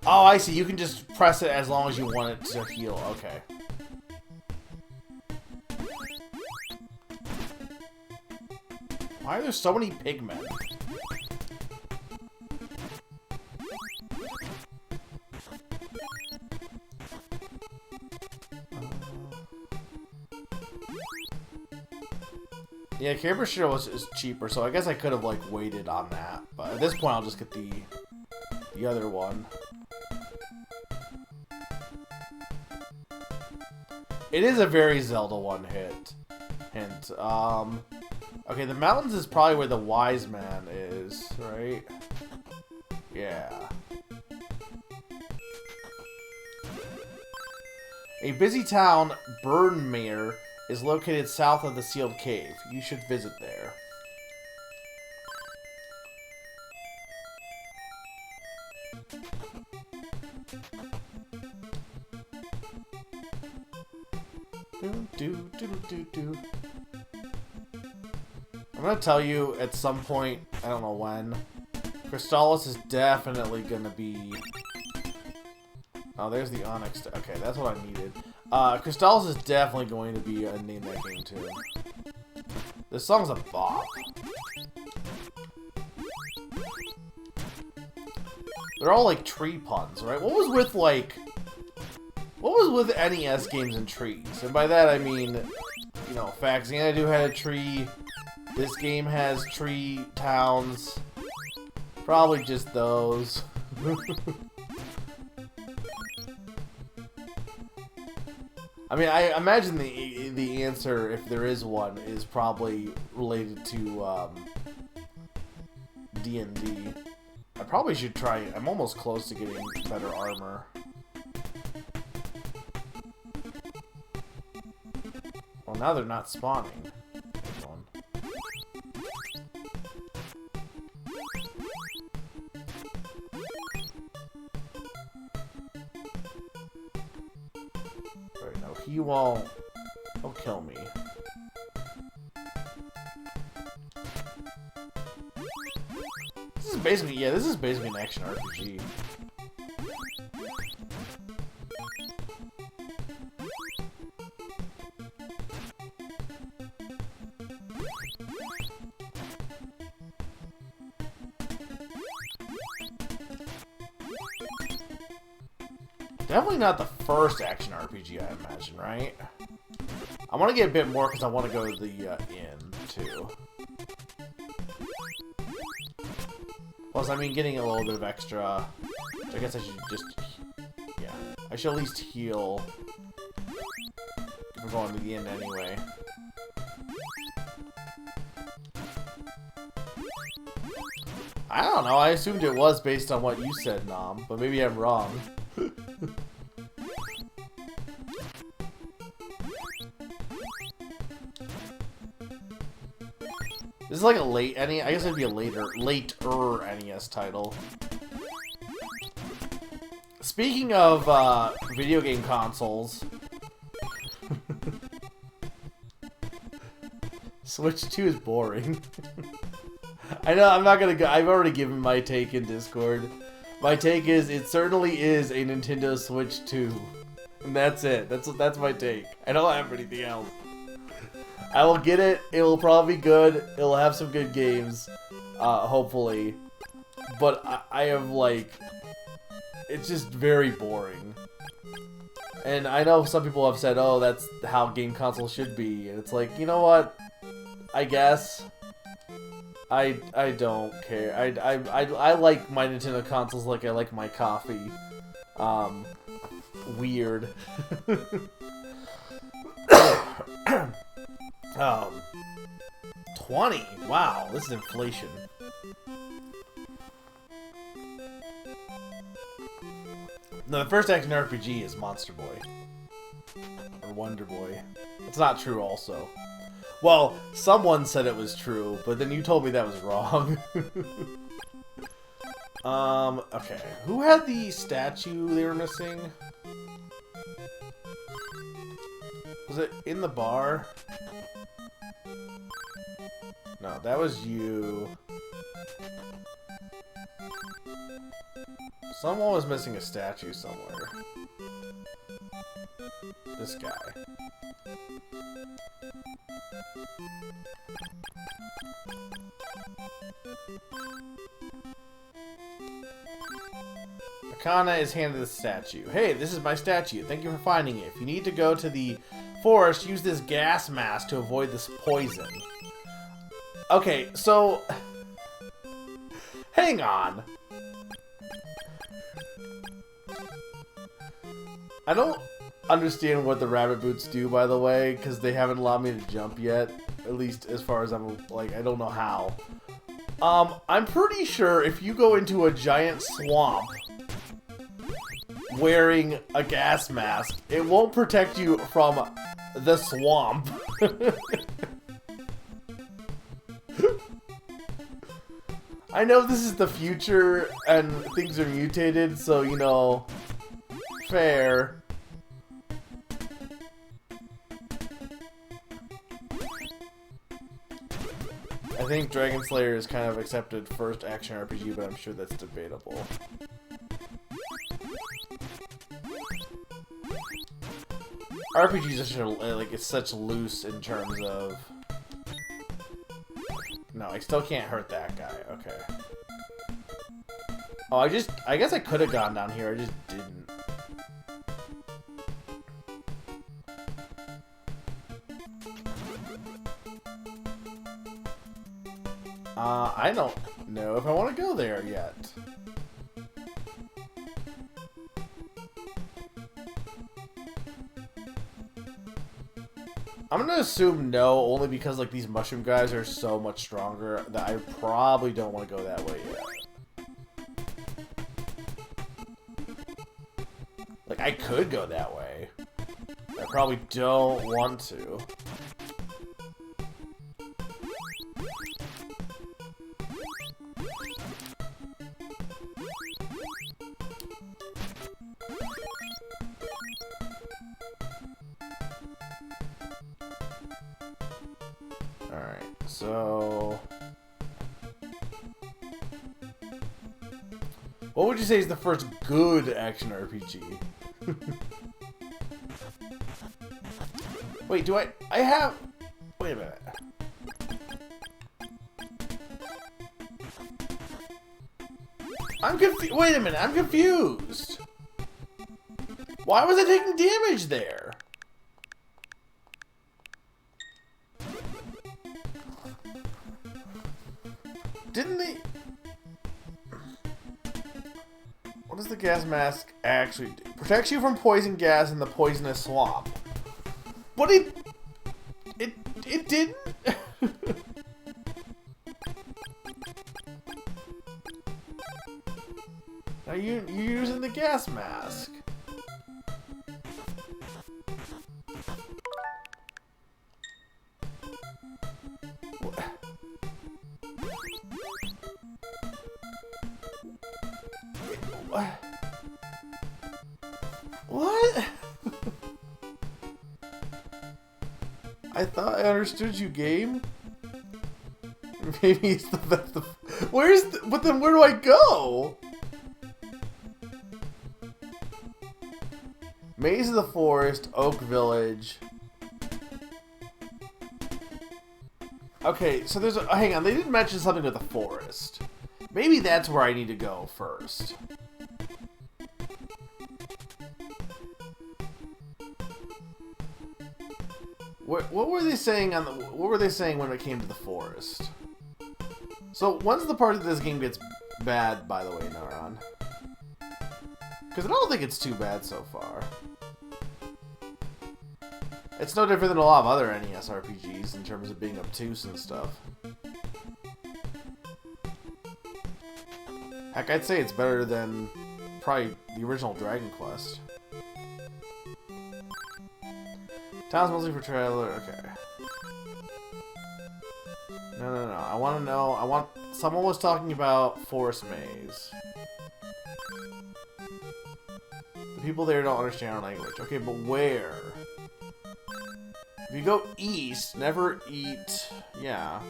Oh, I see. You can just press it as long as you want it to heal. Okay. Why are there so many pigmen? Yeah, Camper Shiro is cheaper, so I guess I could have, like, waited on that. But at this point, I'll just get the other one. It is a very Zelda one-hit. Hint. Okay, the mountains is probably where the wise man is, right? Yeah. A busy town, Burnmere, is located south of the sealed cave. You should visit there. I'm gonna tell you at some point, I don't know when, Crystalis is definitely gonna be... Oh, there's the Onyx. Okay, that's what I needed. Crystalis is definitely going to be ending that game too. This song's a bop. They're all like tree puns, right? What was with like... What was with NES games and trees? And by that I mean, you know, Xanadu had a tree. This game has tree towns. Probably just those. I mean, I imagine the answer, if there is one, is probably related to D&D. I probably should try it. I'm almost close to getting better armor. Well, now they're not spawning. Right, no, he won't. He'll kill me. This is basically, yeah, this is basically an action RPG. Definitely not the first action RPG, I imagine, right? I want to get a bit more because I want to go to the inn, too. Plus, I mean, getting a little bit of extra... I guess I should just... Yeah. I should at least heal. If we're going to the inn anyway. I don't know, I assumed it was based on what you said, Nom, but maybe I'm wrong. This is like a late NES, I guess it'd be a later NES title. Speaking of video game consoles, Switch 2 is boring. I know, I'm not gonna go, I've already given my take in Discord. My take is, it certainly is a Nintendo Switch 2. And that's it. That's my take. I don't have anything else. I will get it. It will probably be good. It will have some good games. Hopefully. But I have, like... It's just very boring. And I know some people have said, oh, that's how game consoles should be. And it's like, you know what? I guess. I don't care. I like my Nintendo consoles like I like my coffee. Weird. 20. Wow, this is inflation. No, the first action RPG is Monster Boy. Or Wonder Boy. It's not true also. Well, someone said it was true, but then you told me that was wrong. Okay. Who had the statue they were missing? Was it in the bar? No, that was you. Someone was missing a statue somewhere. This guy. Akana is handed the statue. Hey, this is my statue. Thank you for finding it. If you need to go to the forest, use this gas mask to avoid this poison. Okay, so... Hang on. I don't understand what the rabbit boots do, by the way, because they haven't allowed me to jump yet. At least as far as I'm, like, I don't know how. I'm pretty sure if you go into a giant swamp wearing a gas mask, it won't protect you from the swamp. I know this is the future and things are mutated, so, you know, fair. I think Dragon Slayer is kind of accepted first action RPG, but I'm sure that's debatable. RPGs are such a, like, it's such loose in terms of... No, I still can't hurt that guy. Okay. Oh, I guess I could have gone down here. I just didn't. I don't know if I want to go there yet. I'm gonna assume no, only because like these mushroom guys are so much stronger that I probably don't want to go that way yet. Like, I could go that way. I probably don't want to. Alright, so... What would you say is the first good action RPG? Wait, do I have... Wait a minute. I'm confused. Wait a minute, I'm confused. Why was I taking damage there? Didn't they... What does the gas mask actually do? Protects you from poison gas in the poisonous swamp. But it didn't? Now you're using the gas mask. What? I thought I understood you, game. Maybe it's that's the. Where's the? But then where do I go? Maze of the Forest, Oak Village. Okay, so there's a. Hang on, they didn't mention something with the forest. Maybe that's where I need to go first. What were they saying on the? What were they saying when it came to the forest? So when's the part of this game gets bad? By the way, Naran. Because I don't think it's too bad so far. It's no different than a lot of other NES RPGs in terms of being obtuse and stuff. Heck, I'd say it's better than probably the original Dragon Quest. Town's mostly for traveler. Okay. No. I want to know. Someone was talking about Forest Maze. The people there don't understand our language. Okay, but where? If you go east, never eat. Yeah.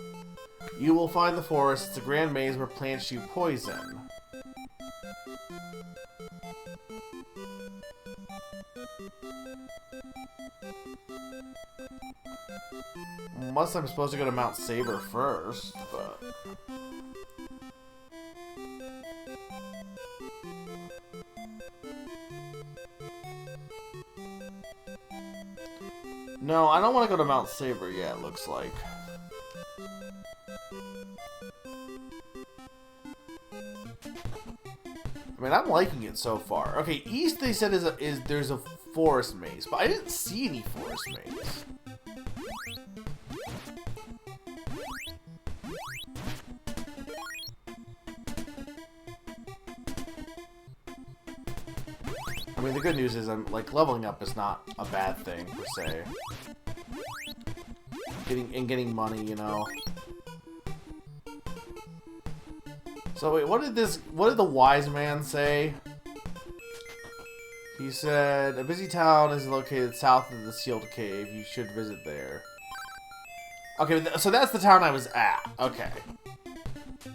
You will find the forest. It's a grand maze where plants shoot poison. Unless I'm supposed to go to Mount Saber first, but... No, I don't want to go to Mount Saber yet, looks like. I mean, I'm liking it so far. Okay, east they said there's a forest maze, but I didn't see any forest maze. I mean, the good news is I'm like leveling up is not a bad thing per se. Getting money, you know. So wait, what did the wise man say? He said, a busy town is located south of the sealed cave. You should visit there. Okay, so that's the town I was at. Okay.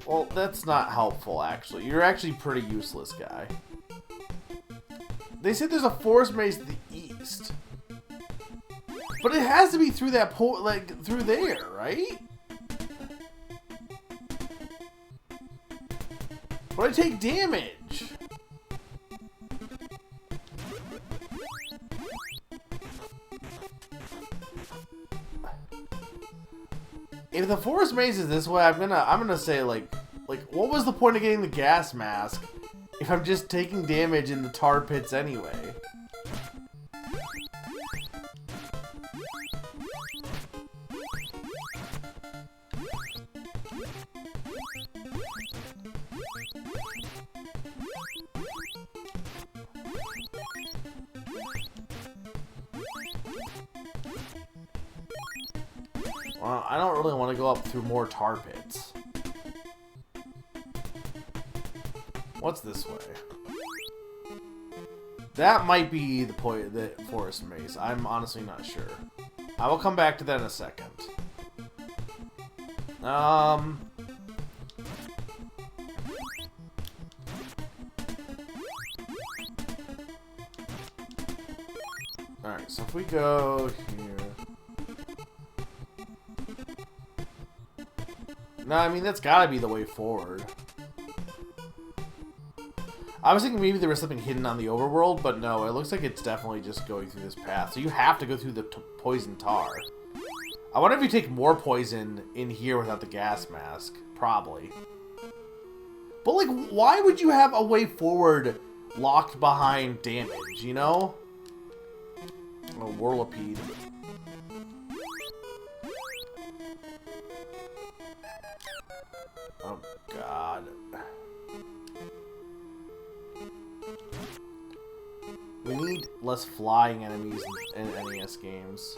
Well, that's not helpful, actually. You're actually pretty useless, guy. They said there's a forest maze to the east. But it has to be through that through there, right? But I take damage. If the forest maze is this way, I'm gonna say like what was the point of getting the gas mask if I'm just taking damage in the tar pits anyway? Well, I don't really want to go up through more tar pits. What's this way? That might be the point, the forest maze. I'm honestly not sure. I will come back to that in a second. Alright, so if we go here... No, I mean, that's gotta be the way forward. I was thinking maybe there was something hidden on the overworld, but no, it looks like it's definitely just going through this path. So you have to go through the poison tar. I wonder if you take more poison in here without the gas mask. Probably. But, like, why would you have a way forward locked behind damage, you know? Oh, Whirlipede. Oh, God. We need less flying enemies in NES games.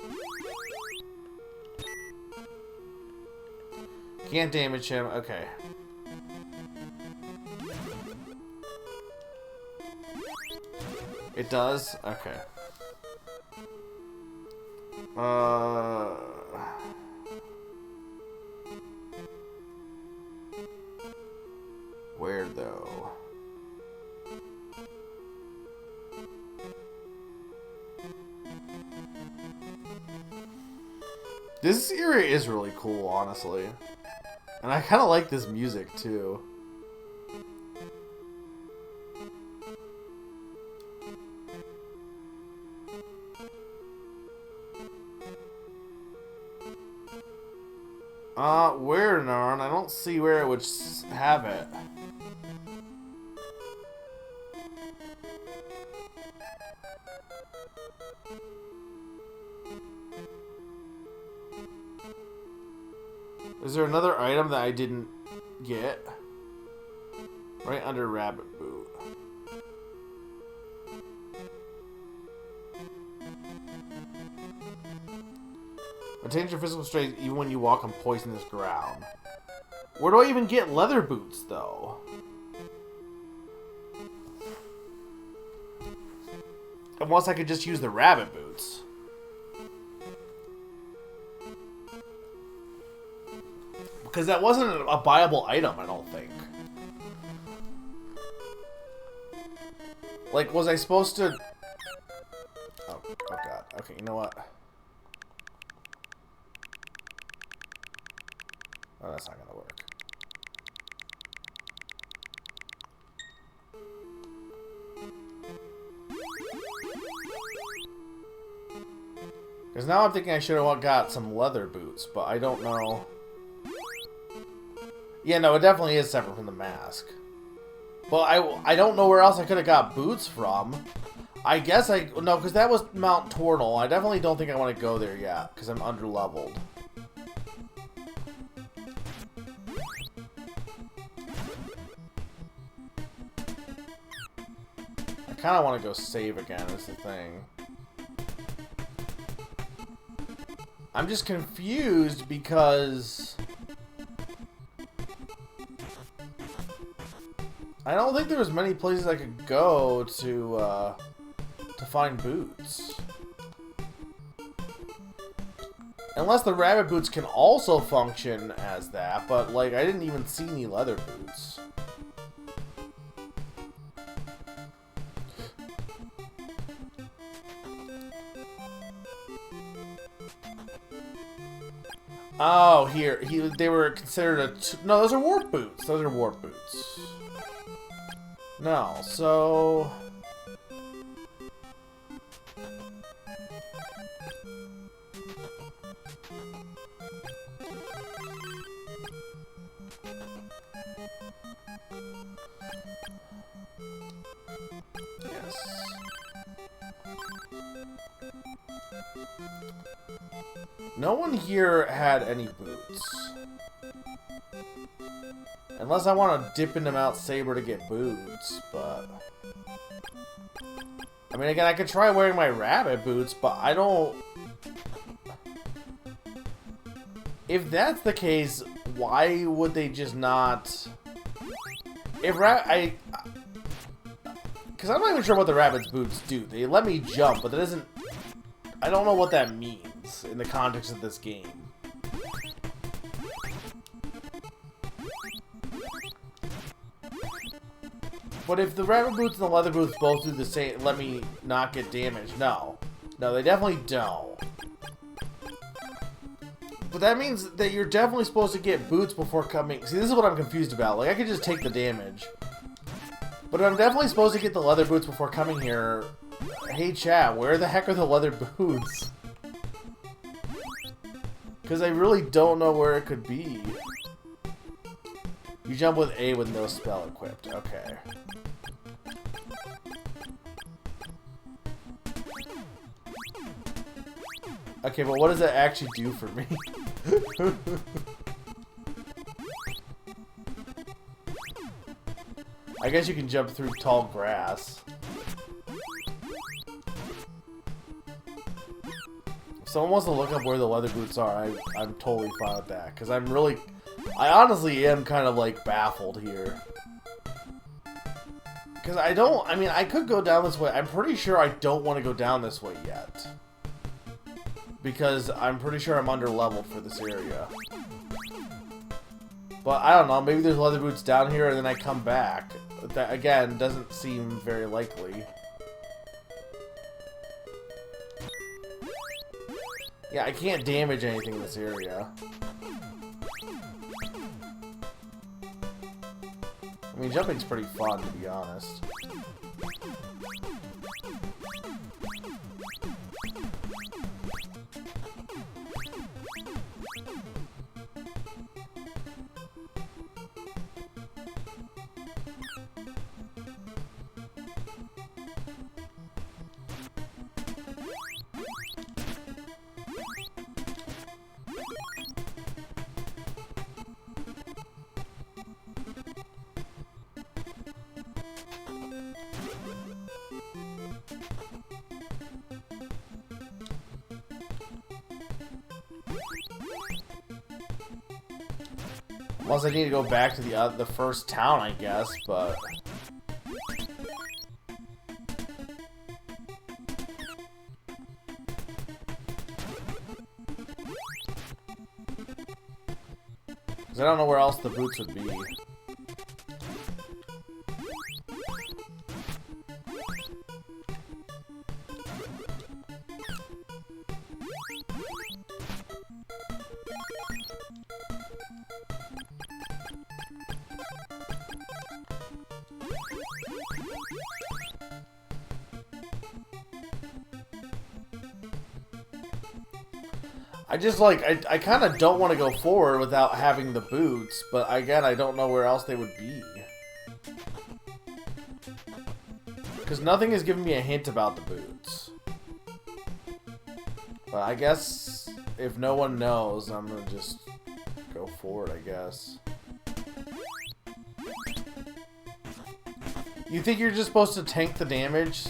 Can't damage him. Okay. It does? Okay. Where though? This area is really cool, honestly. And I kind of like this music, too. Where, Narn? I don't see where it would have it. Is there another item that I didn't get? Right under Rabbit Boot. Maintain your physical strength even when you walk on poisonous ground. Where do I even get leather boots, though? Unless I could just use the rabbit boots. Because that wasn't a buyable item, I don't think. Like, was I supposed to... Oh god. Okay, you know what? Oh, that's not gonna work. Because now I'm thinking I should have got some leather boots, but I don't know. Yeah, no, it definitely is separate from the mask. But I don't know where else I could have got boots from. I guess no, because that was Mount Tornal. I definitely don't think I want to go there yet, because I'm underleveled. I kind of want to go save again, is the thing. I'm just confused because... I don't think there was many places I could go to find boots. Unless the rabbit boots can also function as that, but like I didn't even see any leather boots. Oh, here. They were considered no, those are warp boots. Those are warp boots. No, so... Yes. No one here had any boots. Unless I want to dip into Mount Saber to get boots, but... I mean, again, I could try wearing my rabbit boots, but I don't... If that's the case, why would they just not... If because I'm not even sure what the rabbit's boots do. They let me jump, but that doesn't... I don't know what that means in the context of this game. But if the rabbit boots and the leather boots both do the same, let me not get damaged. No. No, they definitely don't. But that means that you're definitely supposed to get boots before coming... See, this is what I'm confused about. Like, I could just take the damage. But I'm definitely supposed to get the leather boots before coming here. Hey, chat, where the heck are the leather boots? Because I really don't know where it could be. You jump with A with no spell equipped. Okay. Okay, but what does that actually do for me? I guess you can jump through tall grass. If someone wants to look up where the leather boots are, I'm totally fine with that. Because I honestly am kind of like baffled here. Because I mean, I could go down this way. I'm pretty sure I don't want to go down this way yet. Because I'm pretty sure I'm under-leveled for this area. But I don't know, maybe there's leather boots down here and then I come back. That, again, doesn't seem very likely. Yeah, I can't damage anything in this area. I mean, jumping's pretty fun, to be honest. Unless I need to go back to the first town, I guess, but... Because I don't know where else the boots would be. I just like, I kind of don't want to go forward without having the boots, but again, I don't know where else they would be. Because nothing has given me a hint about the boots. But I guess if no one knows, I'm going to just go forward, I guess. You think you're just supposed to tank the damage?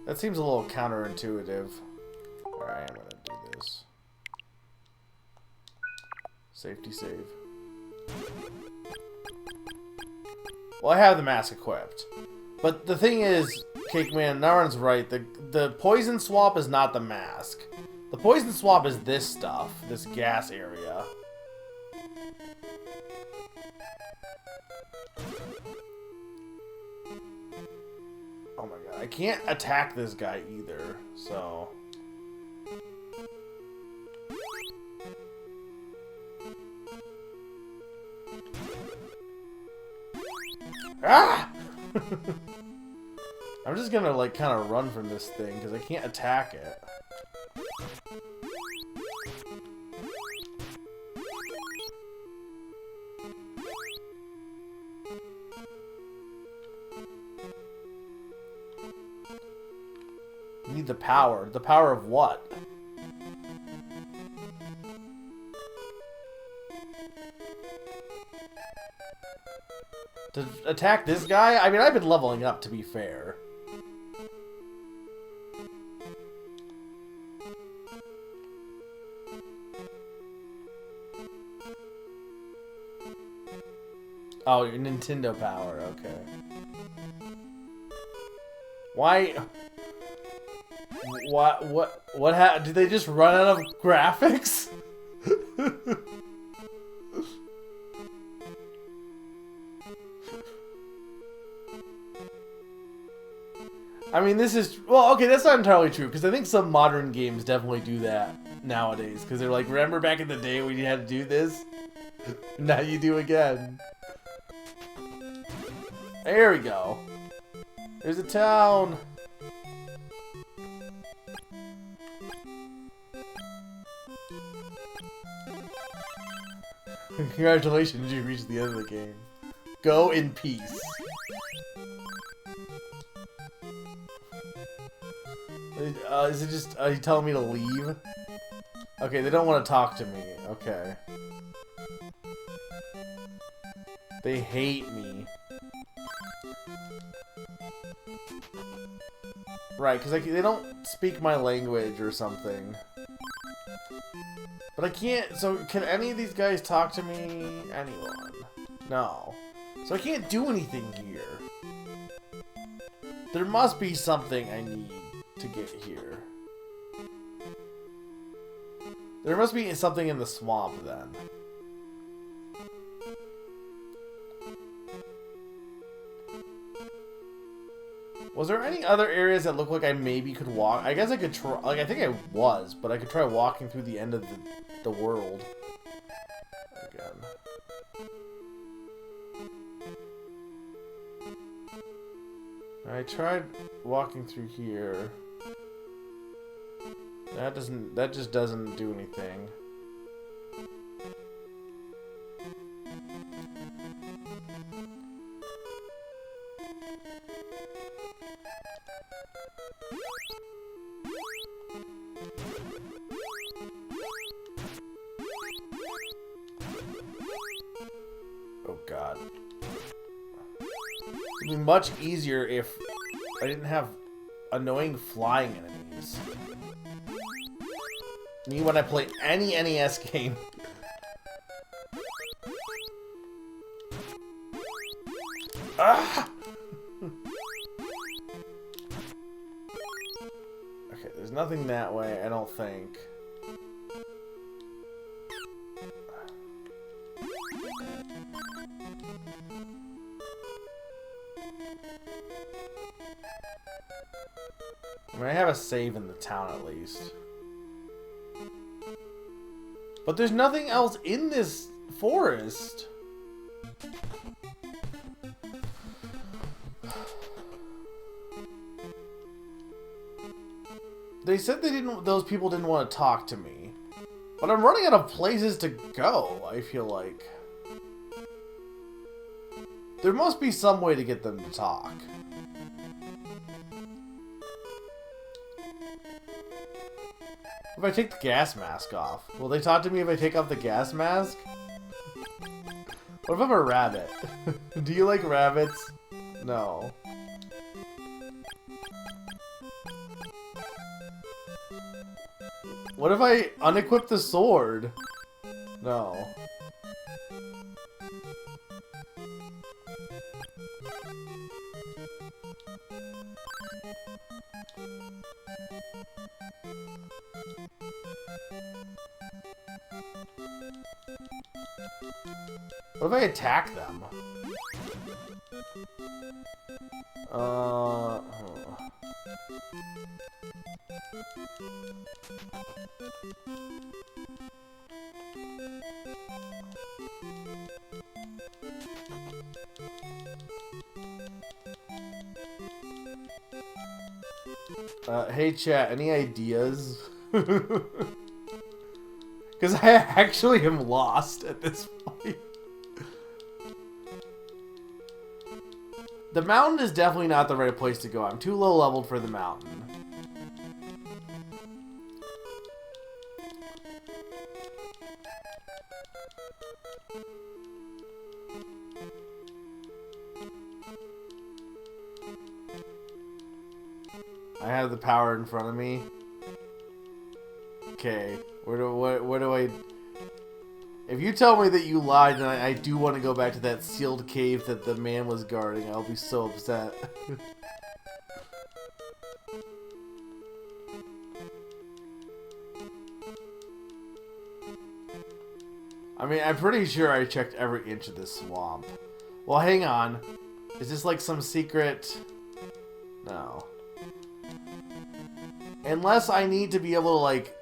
That seems a little counterintuitive. Alright, I'm gonna do this. Safety save. Well, I have the mask equipped. But the thing is, Cake Man, Naren's right. The poison swap is not the mask. The poison swap is this stuff. This gas area. Oh my god, I can't attack this guy either, so... Ah! I'm just gonna, like, kind of run from this thing, because I can't attack it. Need the power. The power of what? To attack this guy? I mean, I've been leveling up, to be fair. Oh, your Nintendo power. Okay. Why... What happened? Did they just run out of graphics? I mean, this is... Well, okay, that's not entirely true, because I think some modern games definitely do that nowadays, because they're like, remember back in the day when you had to do this? Now you do again. There we go. There's a town. Congratulations, you reached the end of the game. Go in peace. Is it just... Are you telling me to leave? Okay, they don't want to talk to me. Okay. They hate me. Right, because they don't speak my language or something. But I can't... So, can any of these guys talk to me? Anyone? No. So I can't do anything here. There must be something I need to get here. There must be something in the swamp, then. Was there any other areas that look like I maybe could walk? I guess I could try... Like, I think I was, but I could try walking through the end of the world. Again. I tried walking through here. That just doesn't do anything. Oh god. It'd be much easier if I didn't have annoying flying enemies. Me when I play any NES game. Ah! Okay, there's nothing that way, I don't think. I mean, I have a save in the town at least. But there's nothing else in this forest. They said those people didn't want to talk to me. But I'm running out of places to go, I feel like. There must be some way to get them to talk. If I take the gas mask off, will they talk to me if I take off the gas mask? What if I'm a rabbit? Do you like rabbits? No. What if I unequip the sword? No. What if I attack them? Hey chat, any ideas? Because I actually am lost at this point. The mountain is definitely not the right place to go. I'm too low leveled for the mountain. I have the power in front of me. Okay, where do I... If you tell me that you lied and I do want to go back to that sealed cave that the man was guarding, I'll be so upset. I mean, I'm pretty sure I checked every inch of this swamp. Well, hang on. Is this like some secret... No. Unless I need to be able to, like...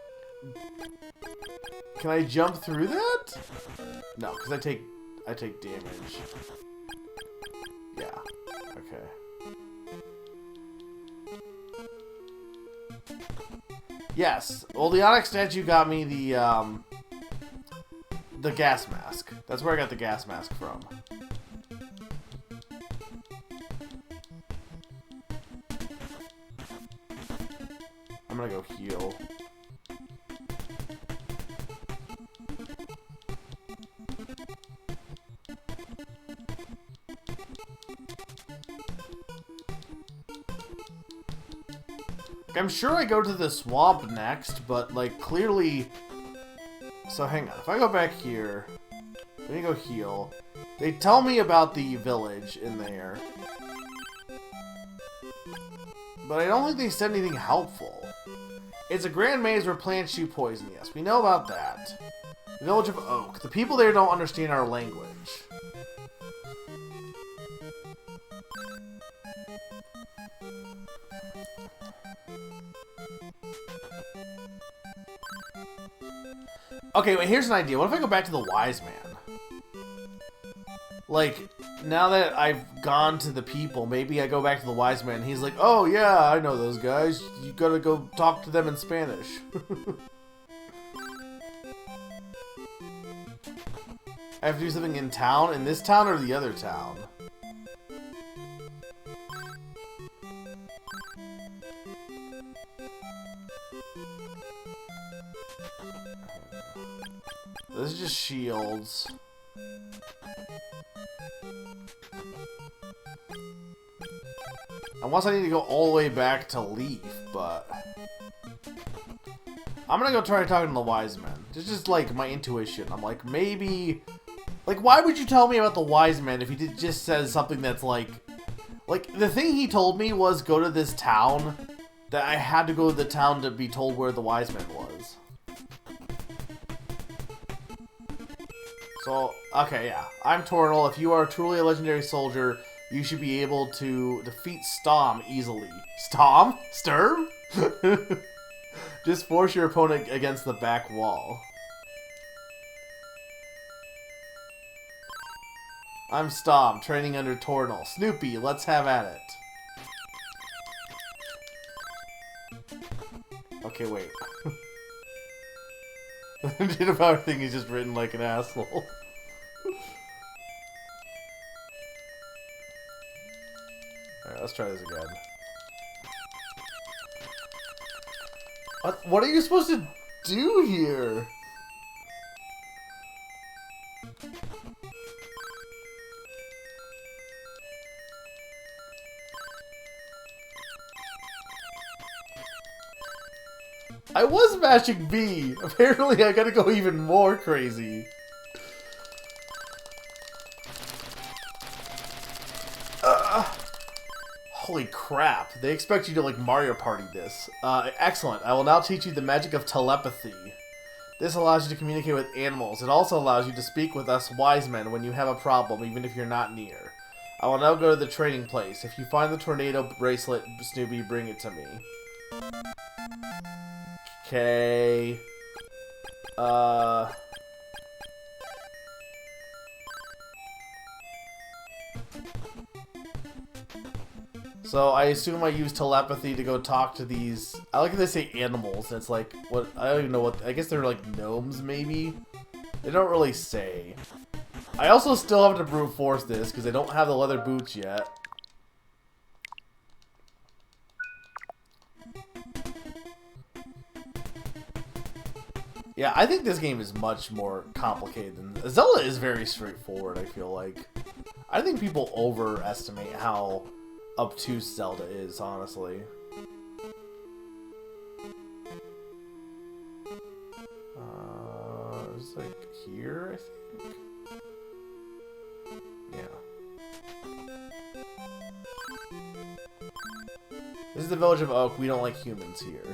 Can I jump through that? No, because I take damage. Yeah. Okay. Yes. Well, the Onyx statue got me the gas mask. That's where I got the gas mask from. I'm gonna go heal. I'm sure I go to the swamp next, but, like, clearly... So, hang on. If I go back here... Let me go heal. They tell me about the village in there. But I don't think they said anything helpful. It's a grand maze where plants shoot poison. Yes, we know about that. The village of Oak. The people there don't understand our language. Okay, wait, here's an idea. What if I go back to the wise man? Like, now that I've gone to the people, maybe I go back to the wise man and he's like, oh yeah, I know those guys. You gotta go talk to them in Spanish. I have to do something in town? In this town or the other town? This is just shields. Unless I need to go all the way back to Leaf, but... I'm gonna go try talking to the wise men. It's just like my intuition. I'm like, maybe... Like, why would you tell me about the wise men if he just says something that's like... Like, the thing he told me was go to this town, that I had to go to the town to be told where the wise man was. So, okay, yeah. I'm Tornal. If you are truly a legendary soldier, you should be able to defeat Storm easily. Storm? Sturm? Just force your opponent against the back wall. I'm Storm, training under Tornal. Snoopy, let's have at it. Okay, wait. The Digit Power thing is just written like an asshole. Alright, let's try this again. What are you supposed to do here? I was mashing B. Apparently I gotta go even more crazy. Holy crap. They expect you to like Mario Party this. Excellent. I will now teach you the magic of telepathy. This allows you to communicate with animals. It also allows you to speak with us wise men when you have a problem, even if you're not near. I will now go to the training place. If you find the tornado bracelet, Snoopy, bring it to me. Okay. So I assume I use telepathy to go talk to these... I like how they say animals, and it's like, what? I don't even know what... I guess they're like gnomes, maybe? They don't really say. I also still have to brute force this, because I don't have the leather boots yet. Yeah, I think this game is much more complicated than... Zelda is very straightforward, I feel like. I think people overestimate how obtuse Zelda is, honestly. It's like here, I think? Yeah. This is the village of Oak. We don't like humans here.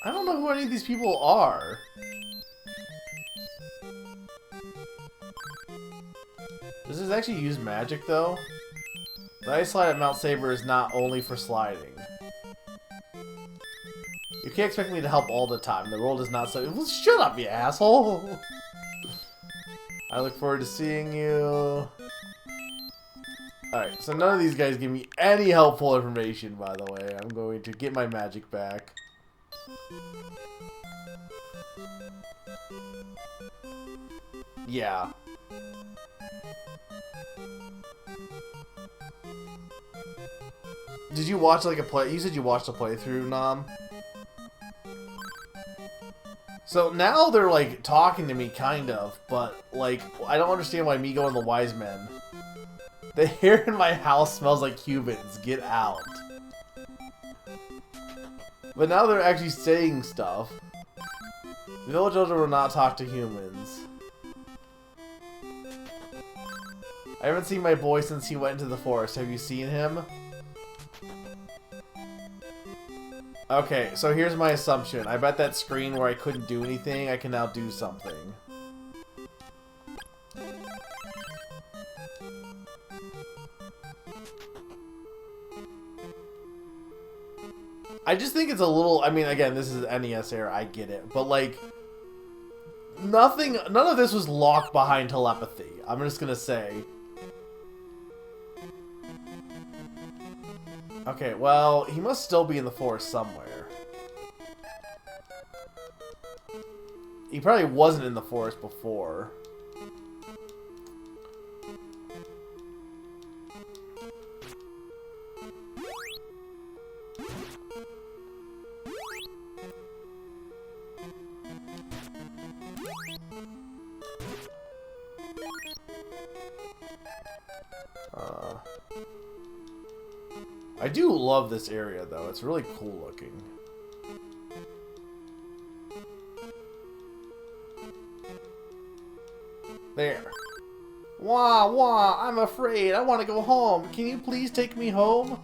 I don't know who any of these people are. Does this actually use magic, though? The ice slide at Mount Saber is not only for sliding. You can't expect me to help all the time. The world is not so... Well, shut up, you asshole! I look forward to seeing you. Alright, so none of these guys give me any helpful information, by the way. I'm going to get my magic back. Yeah. Did you watch like a play? You said you watched a playthrough, Nam. So now they're like talking to me, kind of, but like I don't understand why me going the wise men. The air in my house smells like humans. Get out. But now they're actually saying stuff. The village elder will not talk to humans. I haven't seen my boy since he went into the forest. Have you seen him? Okay, so here's my assumption. I bet that screen where I couldn't do anything, I can now do something. I just think it's a little... I mean, again, this is NES era, I get it. But, like, none of this was locked behind telepathy. I'm just gonna say... Okay, well, he must still be in the forest somewhere. He probably wasn't in the forest before. I do love this area, though. It's really cool looking. There. Wah, wah, I'm afraid. I want to go home. Can you please take me home?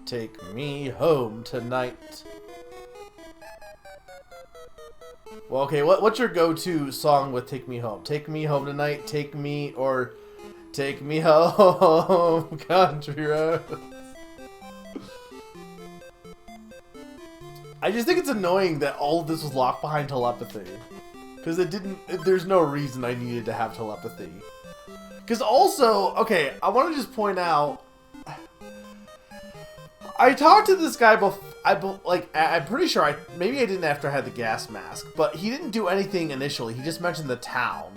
Take me home tonight. Well, okay, what's your go-to song with Take Me Home? Take Me Home Tonight, Take Me, or Take Me Home, Country Road. I just think it's annoying that all of this was locked behind telepathy. Because there's no reason I needed to have telepathy. Because also, okay, I want to just point out, I talked to this guy before, I'm pretty sure maybe I didn't after I had the gas mask, but he didn't do anything initially, he just mentioned the town.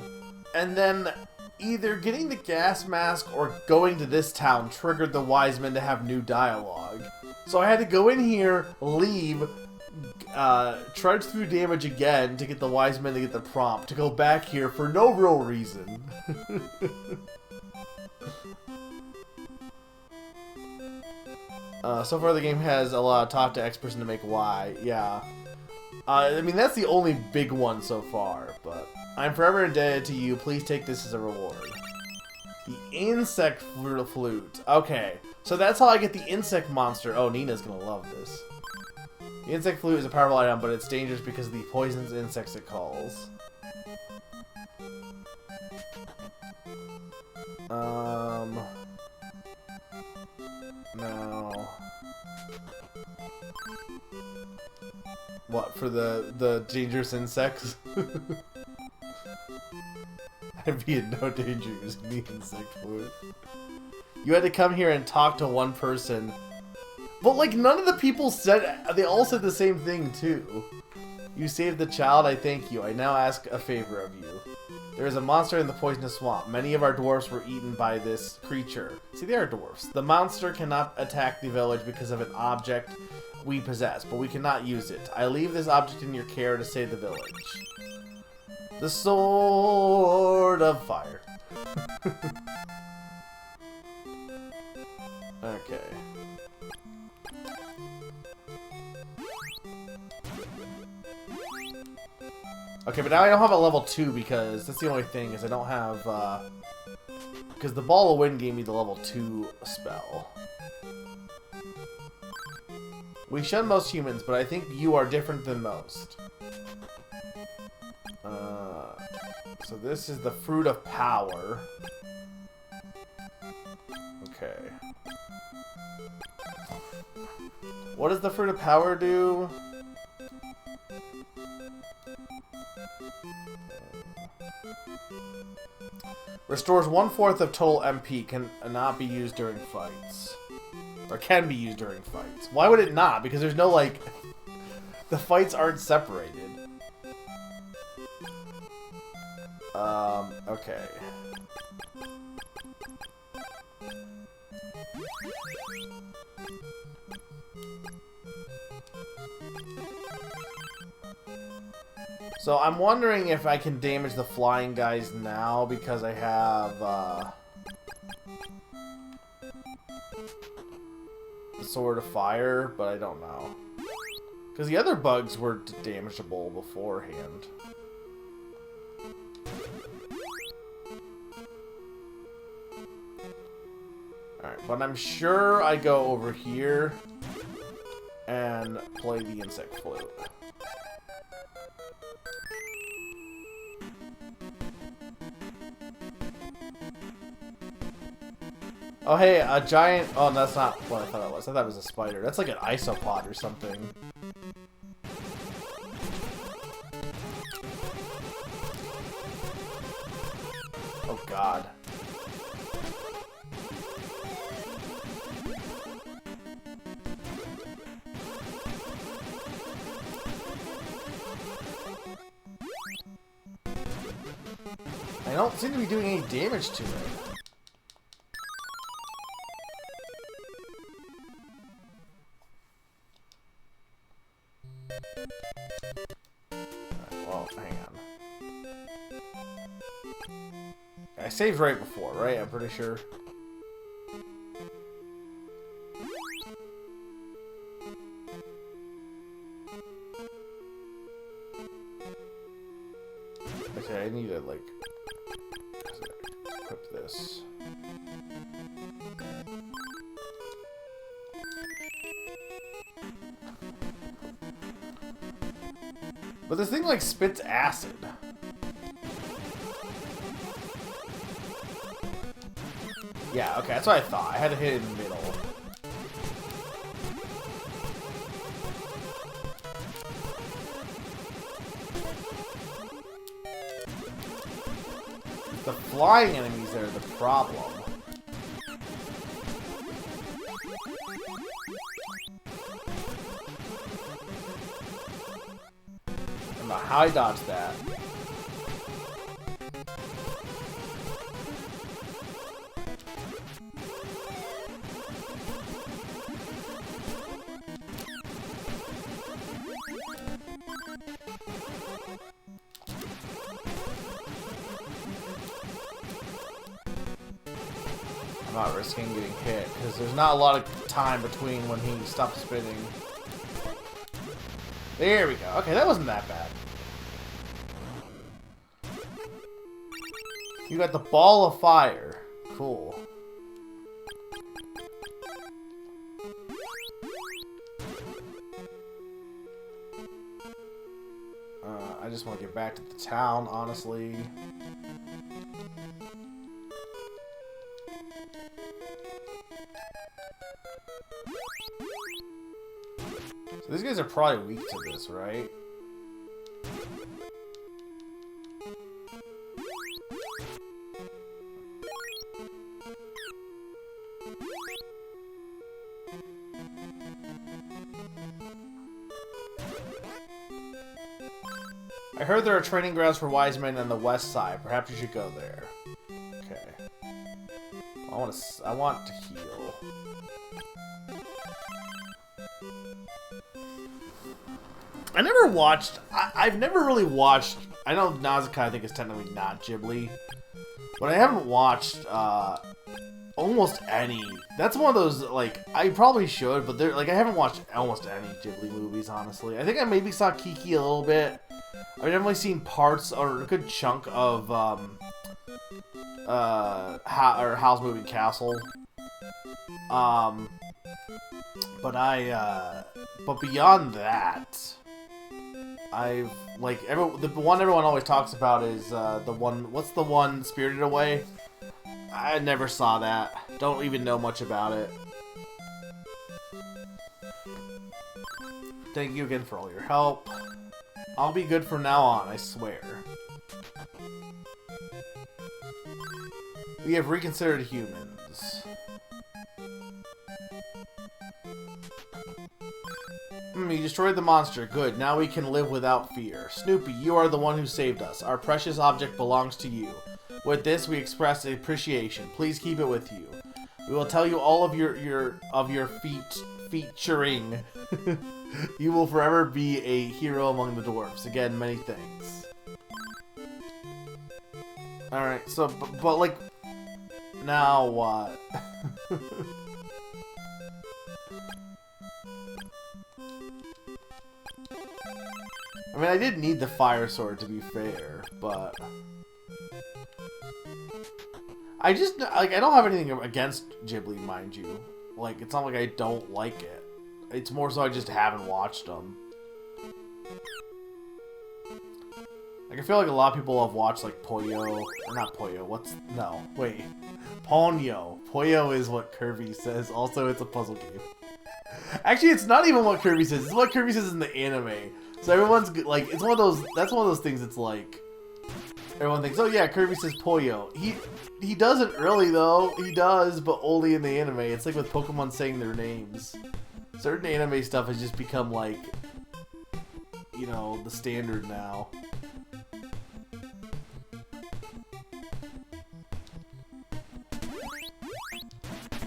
And then either getting the gas mask or going to this town triggered the wise men to have new dialogue. So I had to go in here, leave, trudge through damage again to get the wise men to get the prompt, to go back here for no real reason. So far the game has allowed talk to X person to make Y. Yeah. I mean, that's the only big one so far, but I'm forever indebted to you. Please take this as a reward. The insect flute. Okay, so that's how I get the insect monster. Oh, Nina's gonna love this. The insect flute is a powerful item, but it's dangerous because of the poisonous insects it calls. No. What, for the dangerous insects? I'd be in no danger using the insect flute. You had to come here and talk to one person. But, like, none of the people said... They all said the same thing, too. You saved the child, I thank you. I now ask a favor of you. There is a monster in the poisonous swamp. Many of our dwarfs were eaten by this creature. See, they are dwarfs. The monster cannot attack the village because of an object we possess, but we cannot use it. I leave this object in your care to save the village. The Sword of Fire. Okay. Okay, but now I don't have a level 2 because that's the only thing is I don't have, because the Ball of Wind gave me the level 2 spell. We shun most humans, but I think you are different than most. So this is the Fruit of Power. Okay. What does the Fruit of Power do? Restores 1/4 of total MP, cannot be used during fights. Or can be used during fights. Why would it not? Because there's no, like... The fights aren't separated. Okay. So I'm wondering if I can damage the flying guys now because I have the Sword of Fire, but I don't know. Because the other bugs were damageable beforehand. Alright, but I'm sure I go over here and play the insect flute. Oh hey, a giant... Oh, that's not what I thought it was. I thought it was a spider. That's like an isopod or something. Oh god. I don't seem to be doing any damage to it. Well, hang on. I saved right before, right? I'm pretty sure. need to, like, equip this. But this thing, like, spits acid. Yeah, okay, that's what I thought. I had to hit it in the middle. The flying enemies are the problem. I don't know how I dodged that. I'm not risking getting hit, because there's not a lot of time between when he stops spinning. There we go. Okay, that wasn't that bad. You got the ball of fire. Cool. I just want to get back to the town, honestly. So these guys are probably weak to this, right? I heard there are training grounds for wise men on the west side. Perhaps you should go there. Okay. I want to heal. I never watched. I've never really watched. I know Nausicaa, I think, is technically not Ghibli, but I haven't watched almost any. That's one of those, like, I probably should, but they're like, I haven't watched almost any Ghibli movies, honestly. I think I maybe saw Kiki a little bit. I've definitely seen parts or a good chunk of Howl's Moving Castle. But beyond that, I've like the one everyone always talks about is the one. What's the one? Spirited Away. I never saw that. Don't even know much about it. Thank you again for all your help. I'll be good from now on, I swear. We have reconsidered humans. You destroyed the monster. Good. Now we can live without fear. Snoopy, you are the one who saved us. Our precious object belongs to you. With this, we express appreciation. Please keep it with you. We will tell you all of your featuring. You will forever be a hero among the dwarves. Again, many thanks. Alright, so, but like, now what? I mean, I did need the fire sword, to be fair, but I just, like, I don't have anything against Ghibli, mind you. Like, it's not like I don't like it. It's more so I just haven't watched them. Like, I feel like a lot of people have watched, like, Puyo, or not Puyo, no, wait, Ponyo. Puyo is what Kirby says, also it's a puzzle game. Actually, it's not even what Kirby says, it's what Kirby says in the anime. So everyone's, like, it's one of those, that's one of those things that's like, everyone thinks, oh yeah, Kirby says Puyo. He doesn't really, though. He does, but only in the anime. It's like with Pokemon saying their names. Certain anime stuff has just become, like, you know, the standard now.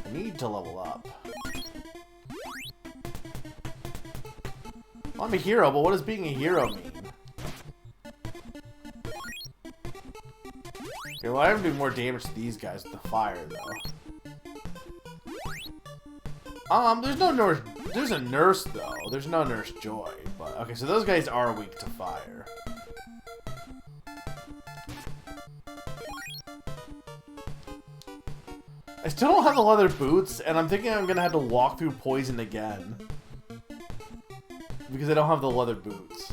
I need to level up. Well, I'm a hero, but what does being a hero mean? Okay, well, I have to do more damage to these guys with the fire, though. There's no nurse. There's a nurse, though. There's no Nurse Joy. But okay, so those guys are weak to fire. I still don't have the leather boots, and I'm thinking I'm gonna have to walk through poison again. Because I don't have the leather boots.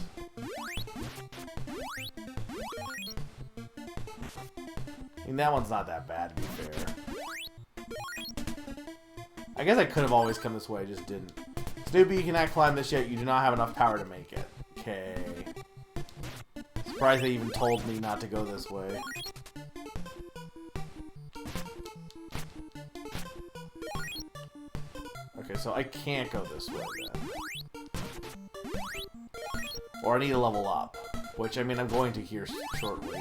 I mean, that one's not that bad, to be fair. I guess I could have always come this way, I just didn't. Snoopy, you cannot climb this yet. You do not have enough power to make it. Okay. Surprised they even told me not to go this way. Okay, so I can't go this way then. Or I need to level up. Which, I mean, I'm going to here shortly.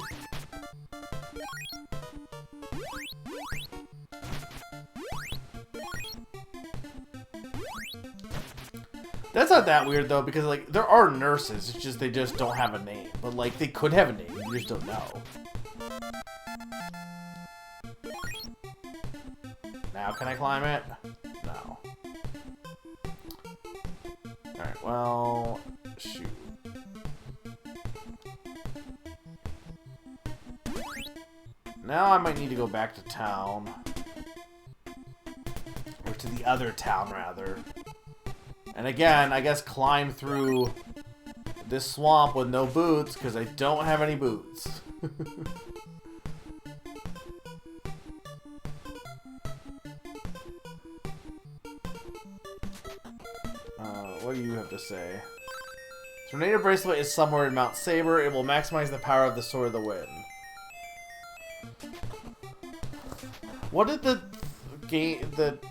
That's not that weird, though, because, like, there are nurses. It's just they just don't have a name. But, like, they could have a name. You just don't know. Now can I climb it? No. Alright, well... shoot. Now I might need to go back to town. Or to the other town, rather. And again, I guess climb through this swamp with no boots, because I don't have any boots. What do you have to say? Tornado Bracelet is somewhere in Mount Saber. It will maximize the power of the Sword of the Wind. What did the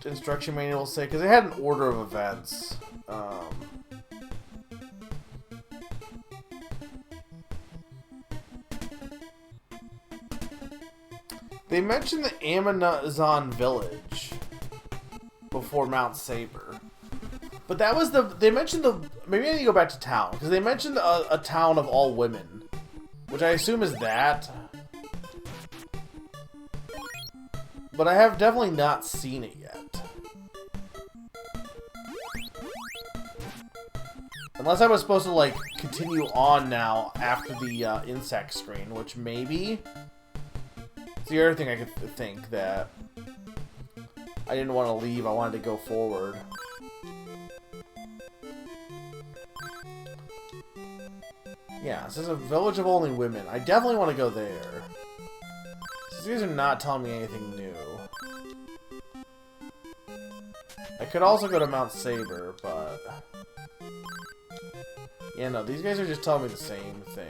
instruction manual say? Because it had an order of events. They mentioned the Amazon village before Mount Saber. But that was the... They mentioned the... Maybe I need to go back to town. Because they mentioned a town of all women. Which I assume is that. But I have definitely not seen it yet. Unless I was supposed to, like, continue on now after the insect screen. Which maybe... It's the other thing I could think that... I didn't want to leave. I wanted to go forward. Yeah, this is a village of only women. I definitely want to go there. These guys are not telling me anything new. I could also go to Mount Saber, but... Yeah, no, these guys are just telling me the same thing.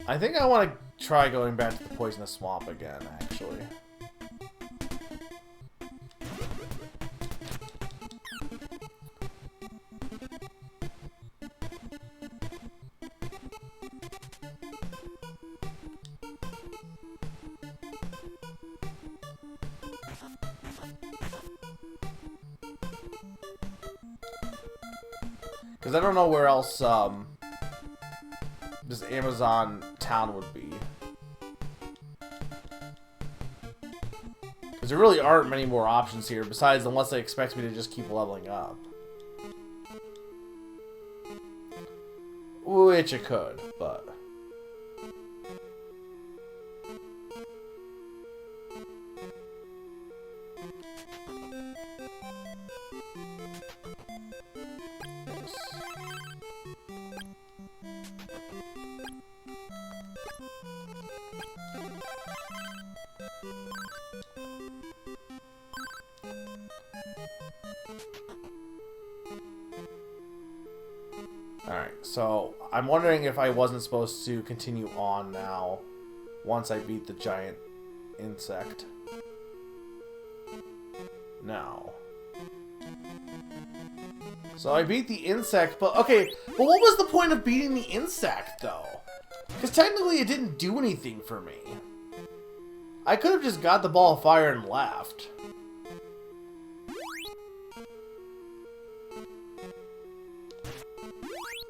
I think I want to try going back to the Poisonous Swamp again, actually. Because I don't know where else, this Amazon town would be. Because there really aren't many more options here, besides unless they expect me to just keep leveling up. Which it could, but... Alright, so I'm wondering if I wasn't supposed to continue on now once I beat the giant insect. No. So I beat the insect, but okay, but what was the point of beating the insect though? Because technically it didn't do anything for me. I could have just got the ball of fire and left.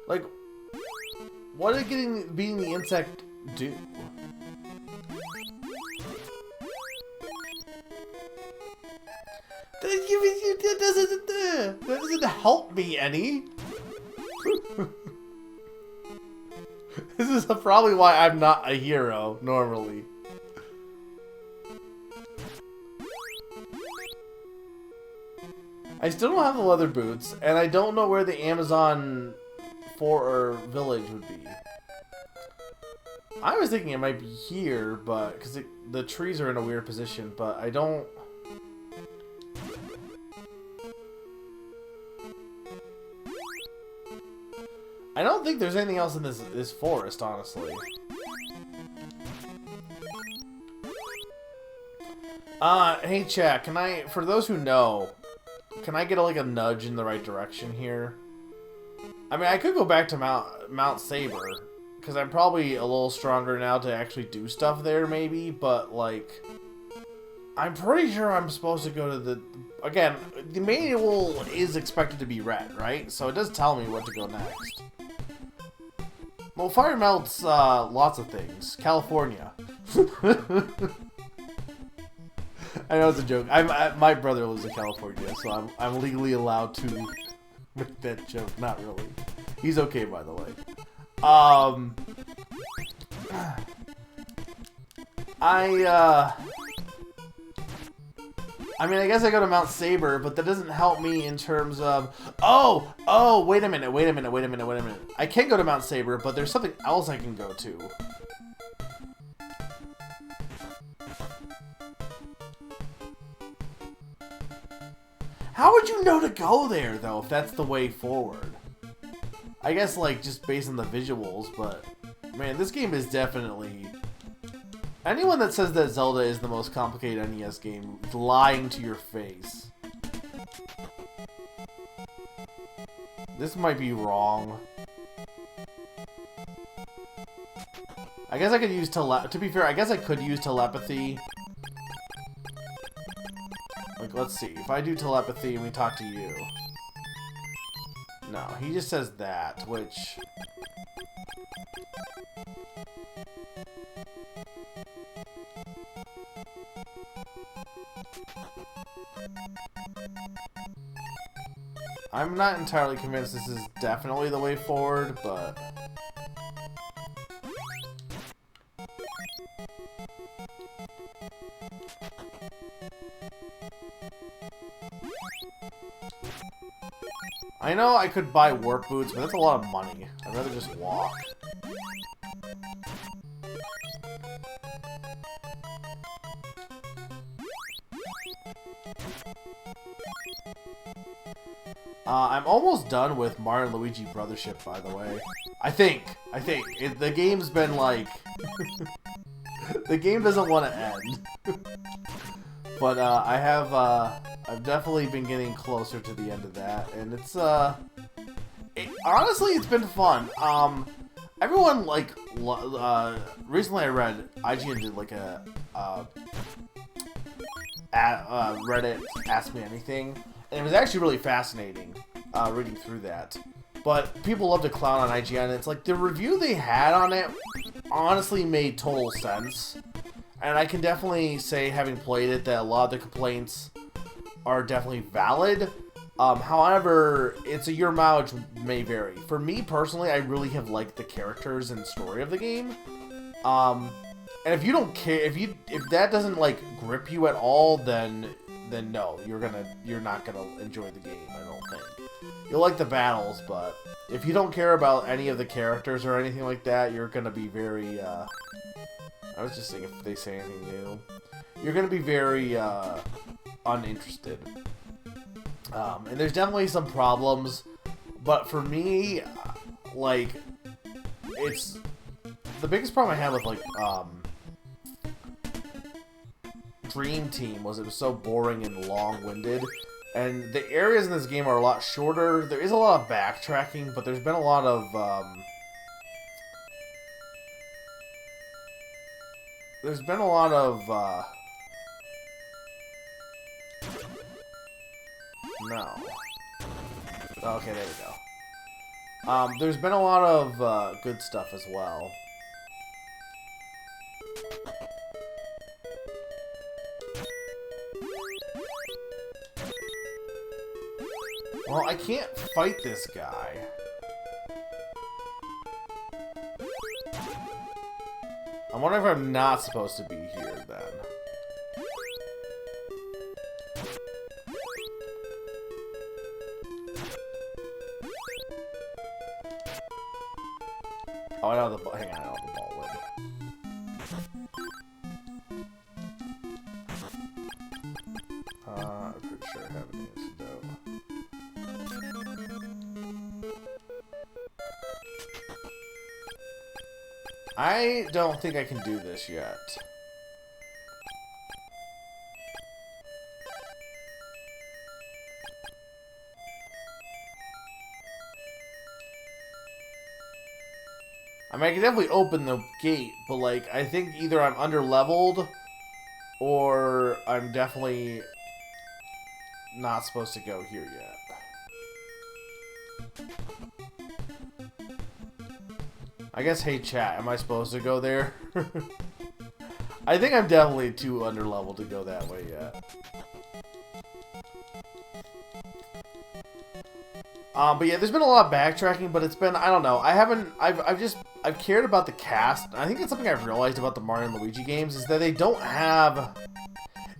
Like, what did beating the insect do? That doesn't help me any. This is probably why I'm not a hero normally. I still don't have the leather boots, and I don't know where the Amazon village would be. I was thinking it might be here, but because the trees are in a weird position, but I don't. I don't think there's anything else in this forest, honestly. Hey chat, can I, for those who know, can I get like a nudge in the right direction here? I mean, I could go back to Mount Saber, because I'm probably a little stronger now to actually do stuff there, maybe, but like, I'm pretty sure I'm supposed to go to the, again, the manual is expected to be red, right? So it does tell me what to go next. Well, fire melts lots of things. California. I know it's a joke. My brother lives in California, so I'm legally allowed to make that joke. Not really. He's okay, by the way. I mean, I guess I go to Mount Saber, but that doesn't help me in terms of... Oh, wait a minute. I can go to Mount Saber, but there's something else I can go to. How would you know to go there, though, if that's the way forward? I guess, like, just based on the visuals, but... Man, this game is definitely... Anyone that says that Zelda is the most complicated NES game is lying to your face. This might be wrong. I guess I could use to be fair, I guess I could use telepathy. Like, let's see. If I do telepathy and we talk to you. No, he just says that, which... I'm not entirely convinced this is definitely the way forward, but... I know I could buy warp boots, but that's a lot of money. I'd rather just walk. I'm almost done with Mario and Luigi Brothership, by the way. I think. The game's been like... the game doesn't want to end. But I've definitely been getting closer to the end of that, and it's honestly, it's been fun. Everyone like recently I read IGN did like a Reddit Ask Me Anything, and it was actually really fascinating reading through that. But people love to clown on IGN, and it's like the review they had on it honestly made total sense. And I can definitely say, having played it, that a lot of the complaints are definitely valid. However, your mileage may vary. For me personally, I really have liked the characters and story of the game. And if you don't care, if that doesn't like grip you at all, then no, you're not gonna enjoy the game. I don't think you'll like the battles, but if you don't care about any of the characters or anything like that, you're gonna be very. I was just saying, if they say anything new, you're gonna be very uninterested. And there's definitely some problems, but for me, like, it's the biggest problem I had with like Dream Team was it was so boring and long-winded, and the areas in this game are a lot shorter. There is a lot of backtracking, but there's been a lot of no. Okay, there we go. There's been a lot of good stuff as well. Well, I can't fight this guy. I wonder if I'm not supposed to be here then. Oh, I know the ball. Hang on, I know the ball went. I'm pretty sure I have an antidote. I don't think I can do this yet. I mean, I can definitely open the gate, but, like, I think either I'm under-leveled or I'm definitely not supposed to go here yet. I guess, hey, chat, am I supposed to go there? I think I'm definitely too under-leveled to go that way yet. But yeah, there's been a lot of backtracking, but it's been, I don't know, I've cared about the cast. I think it's something I've realized about the Mario and Luigi games is that they don't have,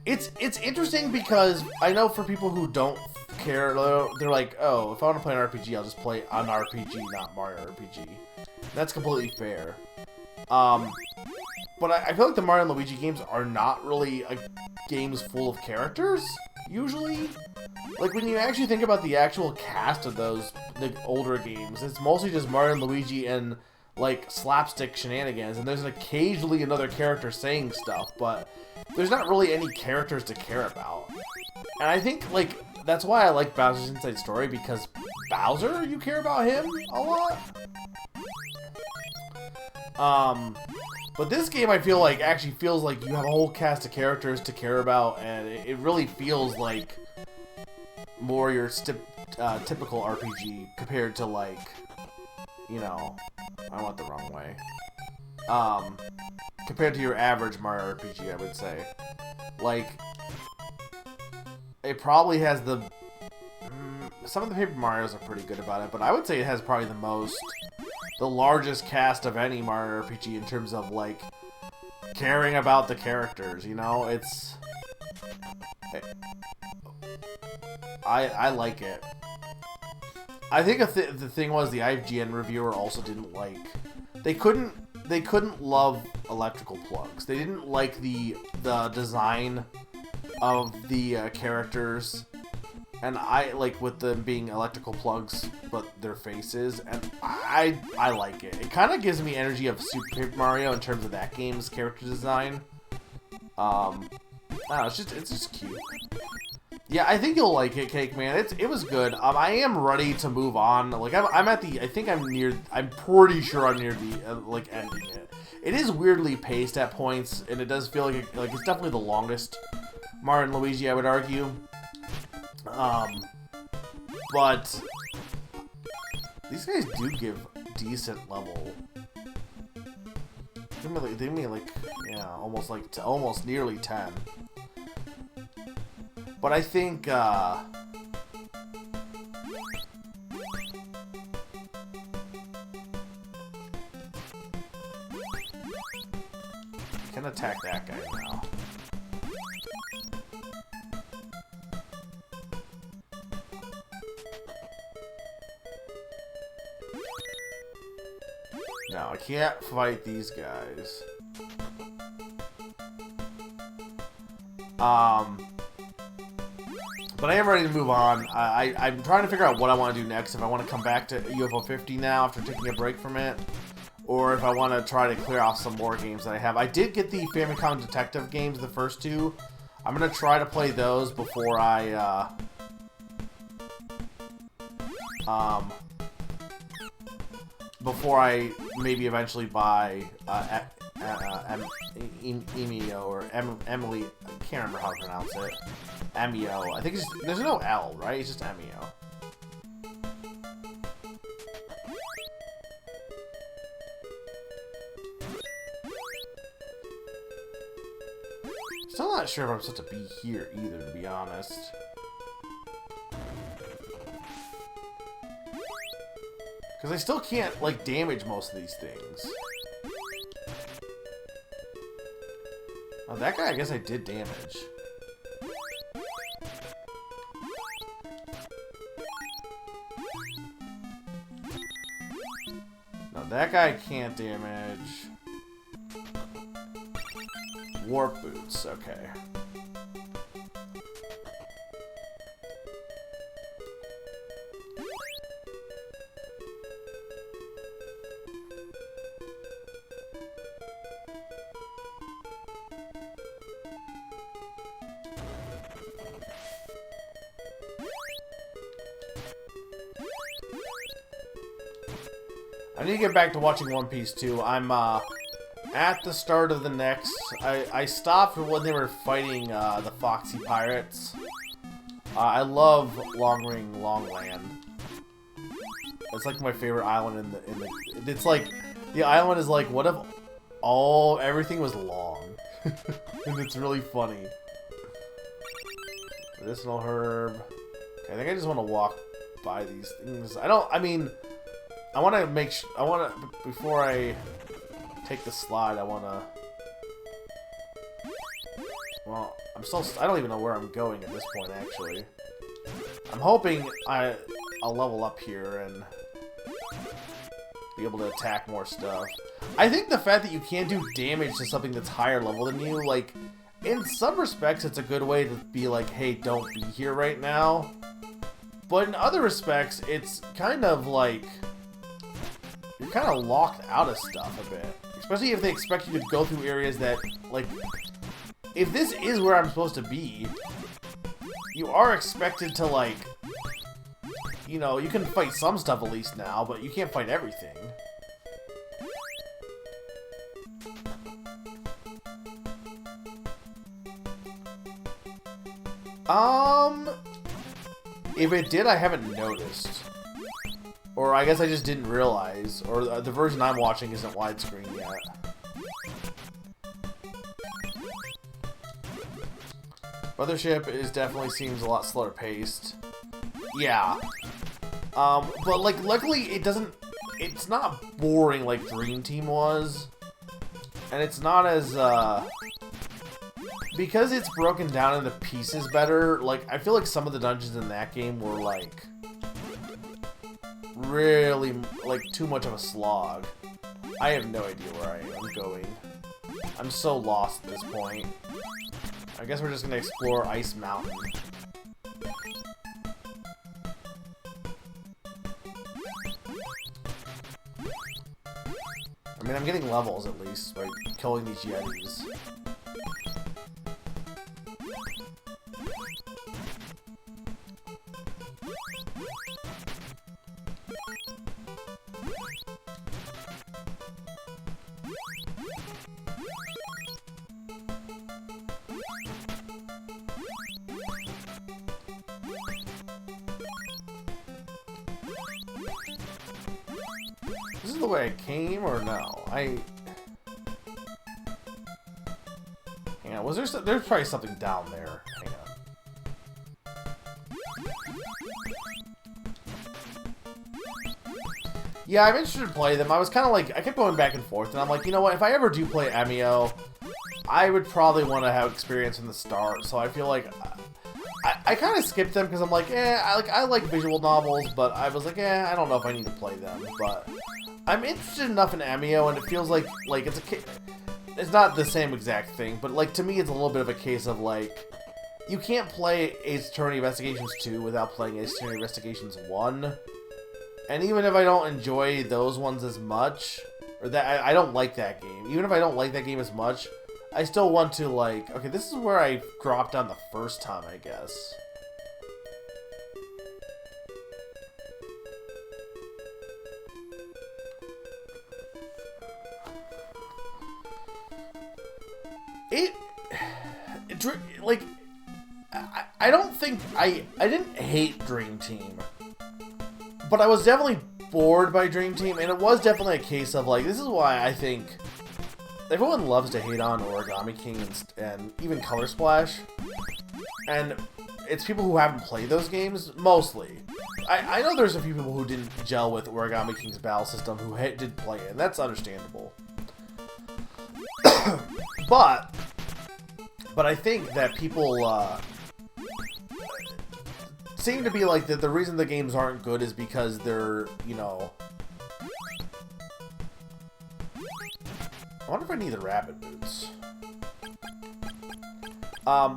it's interesting because I know for people who don't care, they're like, oh, if I want to play an RPG, I'll just play an RPG, not Mario RPG. That's completely fair. But I feel like the Mario and Luigi games are not really games full of characters, usually. Like, when you actually think about the actual cast of the older games, it's mostly just Mario and Luigi and, like, slapstick shenanigans, and there's occasionally another character saying stuff, but there's not really any characters to care about. And I think, like, that's why I like Bowser's Inside Story, because Bowser, you care about him a lot. But this game, I feel like, actually feels like you have a whole cast of characters to care about, and it really feels like more your typical RPG compared to, like, you know, I went the wrong way. Compared to your average Mario RPG, I would say. Like, it probably has the... some of the Paper Marios are pretty good about it, but I would say it has probably the largest cast of any Mario RPG in terms of, like, caring about the characters, you know? It's... I like it. I think the thing was the IGN reviewer also didn't like... They couldn't love electrical plugs. They didn't like the design of the characters. And I like with them being electrical plugs, but their faces, and I like it. It kind of gives me energy of Super Paper Mario in terms of that game's character design. I don't know, it's just cute. Yeah, I think you'll like it, Cake Man. It was good. I am ready to move on. Like I'm at the. I think I'm near. I'm pretty sure I'm near the like ending it. It is weirdly paced at points, and it does feel like it's definitely the longest Mario and Luigi, I would argue. But these guys do give decent level. They give me like yeah, almost nearly 10. But I think can attack that guy now. No, I can't fight these guys. But I am ready to move on. I'm trying to figure out what I want to do next. If I want to come back to UFO 50 now after taking a break from it, or if I want to try to clear off some more games that I have. I did get the Famicom Detective games, the first two. I'm going to try to play those before I, maybe eventually buy Emio or Emily. I can't remember how to pronounce it. Emio. I think there's no L, right? It's just Emio. Still not sure if I'm supposed to be here either, to be honest. Because I still can't, like, damage most of these things. Oh, that guy, I guess I did damage. No, that guy can't damage. Warp boots, okay. I need to get back to watching One Piece too. I'm at the start of the next. I stopped when they were fighting the Foxy Pirates. I love Long Ring Long Land. It's like my favorite island in the. It's like the island is like, what if everything was long, and it's really funny. Medicinal herb. Okay, I think I just want to walk by these things. I mean, I want to make sure. I want to before I take the slide. I want to. Well, I don't even know where I'm going at this point. Actually, I'm hoping I'll level up here and be able to attack more stuff. I think the fact that you can't do damage to something that's higher level than you, like, in some respects, it's a good way to be like, hey, don't be here right now. But in other respects, it's kind of like you're kind of locked out of stuff a bit. Especially if they expect you to go through areas that, like, if this is where I'm supposed to be, you are expected to, like, you know, you can fight some stuff at least now, but you can't fight everything. If it did, I haven't noticed. Or I guess I just didn't realize. Or the version I'm watching isn't widescreen yet. Mothership definitely seems a lot slower paced. Yeah. But like, luckily it's not boring like Dream Team was. And it's not as, because it's broken down into pieces better, like, I feel like some of the dungeons in that game were, like, really, like, too much of a slog. I have no idea where I am going. I'm so lost at this point. I guess we're just gonna explore Ice Mountain. I mean, I'm getting levels at least by killing these Yetis. This is the way I came, or no? Hang on, was there there's probably something down there. Hang on. Yeah, I'm interested to play them. I was kind of like, I kept going back and forth, and I'm like, you know what, if I ever do play Amio, I would probably want to have experience from the start, so I feel like I kind of skipped them because I'm like, I like visual novels, but I was like, I don't know if I need to play them, but I'm interested enough in Amio, and it feels like it's not the same exact thing, but like to me, it's a little bit of a case of like, you can't play Ace Attorney Investigations 2 without playing Ace Attorney Investigations 1, and even if I don't enjoy those ones as much, or that I don't like that game, even if I don't like that game as much, I still want to, like, okay, this is where I dropped down the first time, I guess. Like, I don't think, I didn't hate Dream Team, but I was definitely bored by Dream Team, and it was definitely a case of, like, this is why I think everyone loves to hate on Origami King and even Color Splash, and it's people who haven't played those games, mostly. I know there's a few people who didn't gel with Origami King's battle system who did play it, and that's understandable. but I think that people seem to be like that the reason the games aren't good is because they're, you know... I wonder if I need the rabbit boots.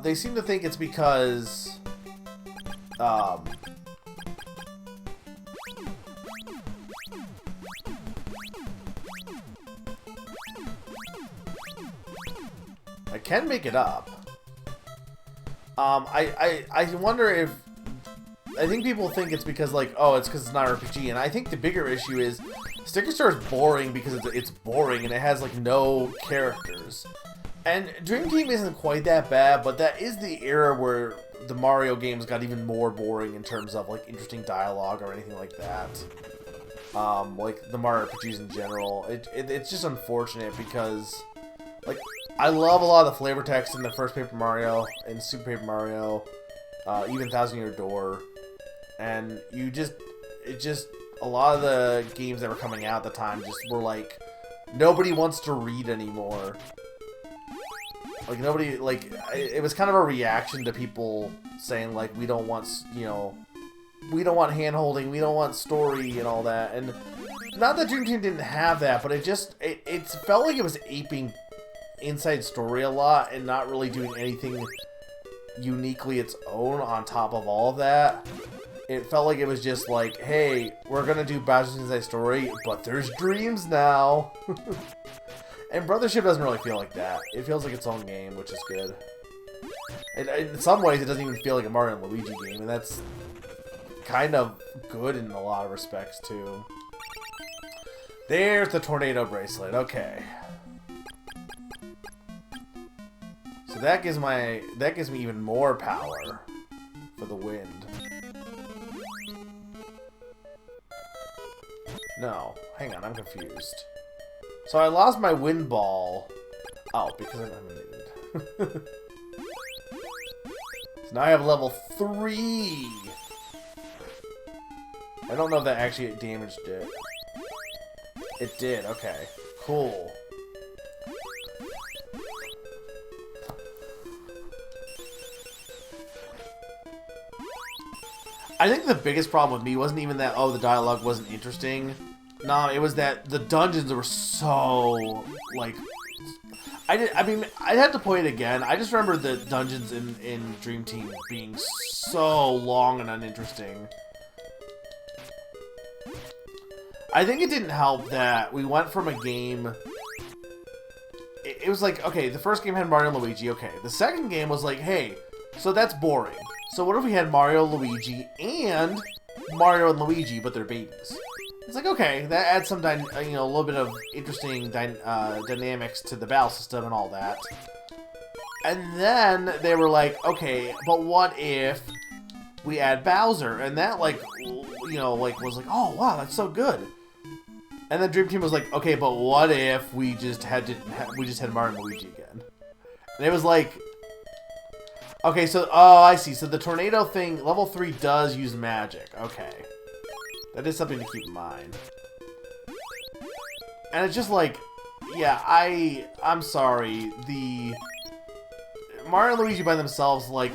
They seem to think it's because... I can make it up. I wonder if... I think people think it's because, like, oh, it's because it's not RPG, and I think the bigger issue is Sticker Star is boring because it's boring and it has, like, no characters. And Dream Team isn't quite that bad, but that is the era where the Mario games got even more boring in terms of, like, interesting dialogue or anything like that. Like, the Mario RPGs in general. It's just unfortunate because, like, I love a lot of the flavor text in the first Paper Mario and Super Paper Mario, even Thousand Year Door. And a lot of the games that were coming out at the time just were like, nobody wants to read anymore. Like, nobody, like, it was kind of a reaction to people saying, like, we don't want, you know, we don't want hand-holding, we don't want story and all that. And not that Dream Team didn't have that, but it felt like it was aping Inside Story a lot and not really doing anything uniquely its own on top of all of that. It felt like it was just like, hey, we're gonna do Bowser's Inside Story, but there's dreams now. And Brothership doesn't really feel like that. It feels like its own game, which is good. And in some ways, it doesn't even feel like a Mario and Luigi game, and that's kind of good in a lot of respects, too. There's the Tornado Bracelet, okay. So that gives me even more power for the wind. No, hang on, I'm confused. So I lost my wind ball. Oh, because I'm unlimited. So now I have level 3. I don't know if that actually damaged it. It did, okay. Cool. I think the biggest problem with me wasn't even that, oh, the dialogue wasn't interesting. Nah, it was that the dungeons were so, like... I mean, I'd have to play it again. I just remember the dungeons in Dream Team being so long and uninteresting. I think it didn't help that we went from a game... It was like, okay, the first game had Mario and Luigi, okay. The second game was like, hey, so that's boring. So what if we had Mario, Luigi, and Mario and Luigi, but they're babies? It's like, okay, that adds some, a little bit of interesting dynamics to the battle system and all that. And then they were like, okay, but what if we add Bowser? And that, like, was like, oh, wow, that's so good. And then Dream Team was like, okay, but what if we just had Mario and Luigi again? And it was like, okay, so, oh, I see. So the tornado thing, level 3 does use magic. Okay. That is something to keep in mind. And it's just like, yeah, I'm sorry. The Mario and Luigi by themselves, like,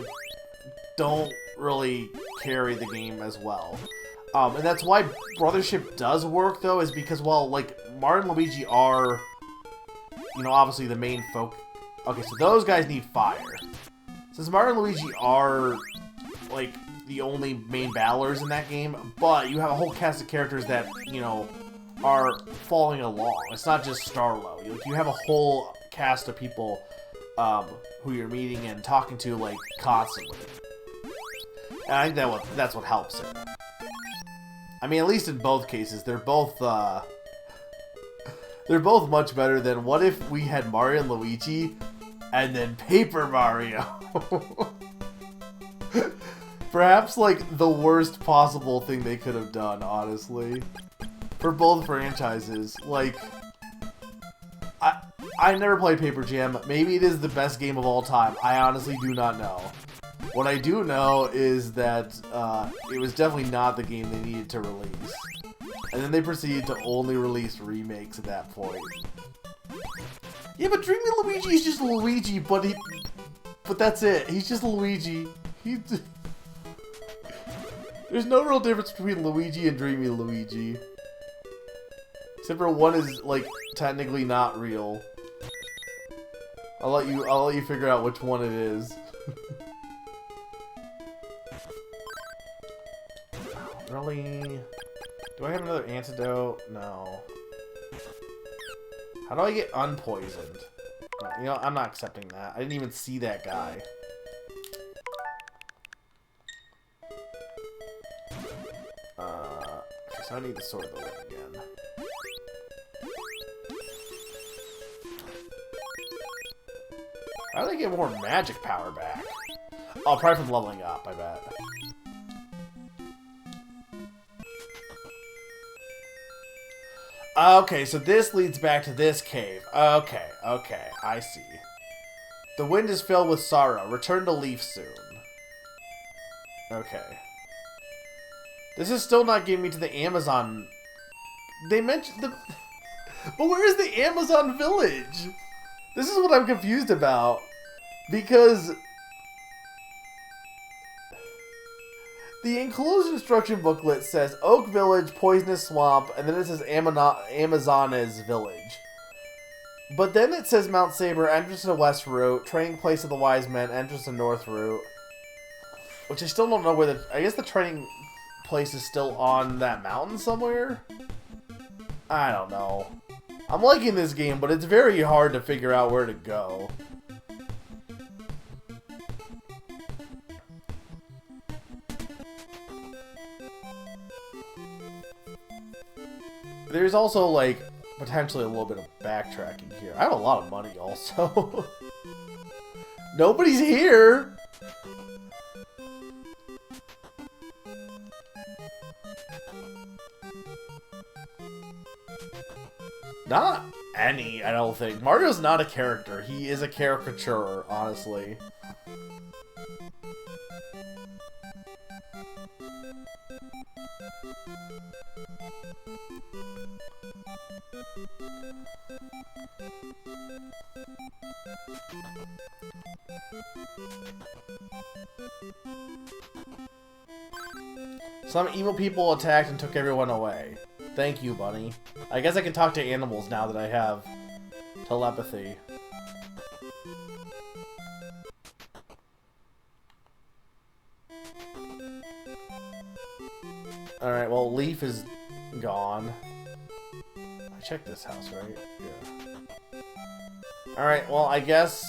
don't really carry the game as well. And that's why Brothership does work, though, is because, well, like, Mario and Luigi are, obviously the main folk. Okay, so those guys need fire. Since Mario and Luigi are, like, the only main battlers in that game, but you have a whole cast of characters that, are following along. It's not just Starlo. You have a whole cast of people who you're meeting and talking to, like, constantly. And I think that's what helps it. I mean, at least in both cases, they're both much better than what if we had Mario and Luigi and then Paper Mario. Perhaps, like, the worst possible thing they could have done, honestly. For both franchises. Like, I never played Paper Jam. Maybe it is the best game of all time. I honestly do not know. What I do know is that it was definitely not the game they needed to release. And then they proceeded to only release remakes at that point. Yeah, but Dreamy Luigi is just Luigi, but that's it. He's just Luigi. There's no real difference between Luigi and Dreamy Luigi. Except for one is, like, technically not real. I'll let you figure out which one it is. Really? Do I have another antidote? No. How do I get unpoisoned? You know, I'm not accepting that. I didn't even see that guy. Okay, so I need the Sword of the Wind again. How do I get more magic power back? Oh, probably from leveling up, I bet. Okay, so this leads back to this cave. Okay, I see. The wind is filled with sorrow. Return to Leaf soon. Okay. This is still not getting me to the Amazon... They mentioned the... But where is the Amazon village? This is what I'm confused about. Because... the enclosed instruction booklet says Oak Village, Poisonous Swamp, and then it says Amazona's Village. But then it says Mount Saber, entrance to the West Route, training place of the Wise Men, entrance to North Route. Which I still don't know where the... I guess the training place is still on that mountain somewhere? I don't know. I'm liking this game, but it's very hard to figure out where to go. There's also, like, potentially a little bit of backtracking here. I have a lot of money, also. Nobody's here! Not any, I don't think. Mario's not a character. He is a caricature, honestly. Some evil people attacked and took everyone away. Thank you, Bunny. I guess I can talk to animals now that I have telepathy. Alright, well, Leaf is gone. I checked this house, right? Yeah. Alright, well, I guess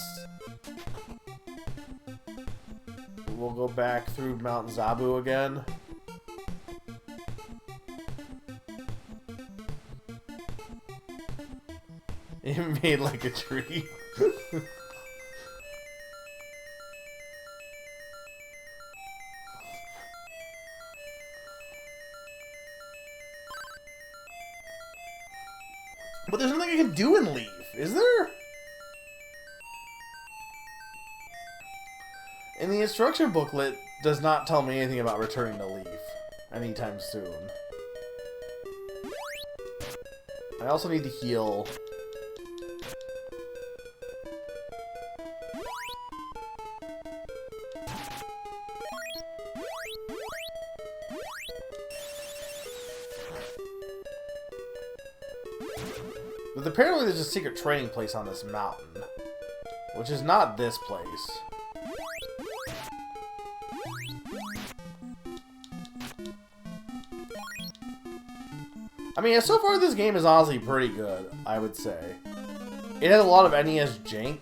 we'll go back through Mount Zabu again. It made like a tree. But there's nothing I can do in Leaf, is there? And the instruction booklet does not tell me anything about returning to Leaf anytime soon. I also need to heal. But apparently there's a secret training place on this mountain, which is not this place. I mean, so far this game is honestly pretty good, I would say. It has a lot of NES jank,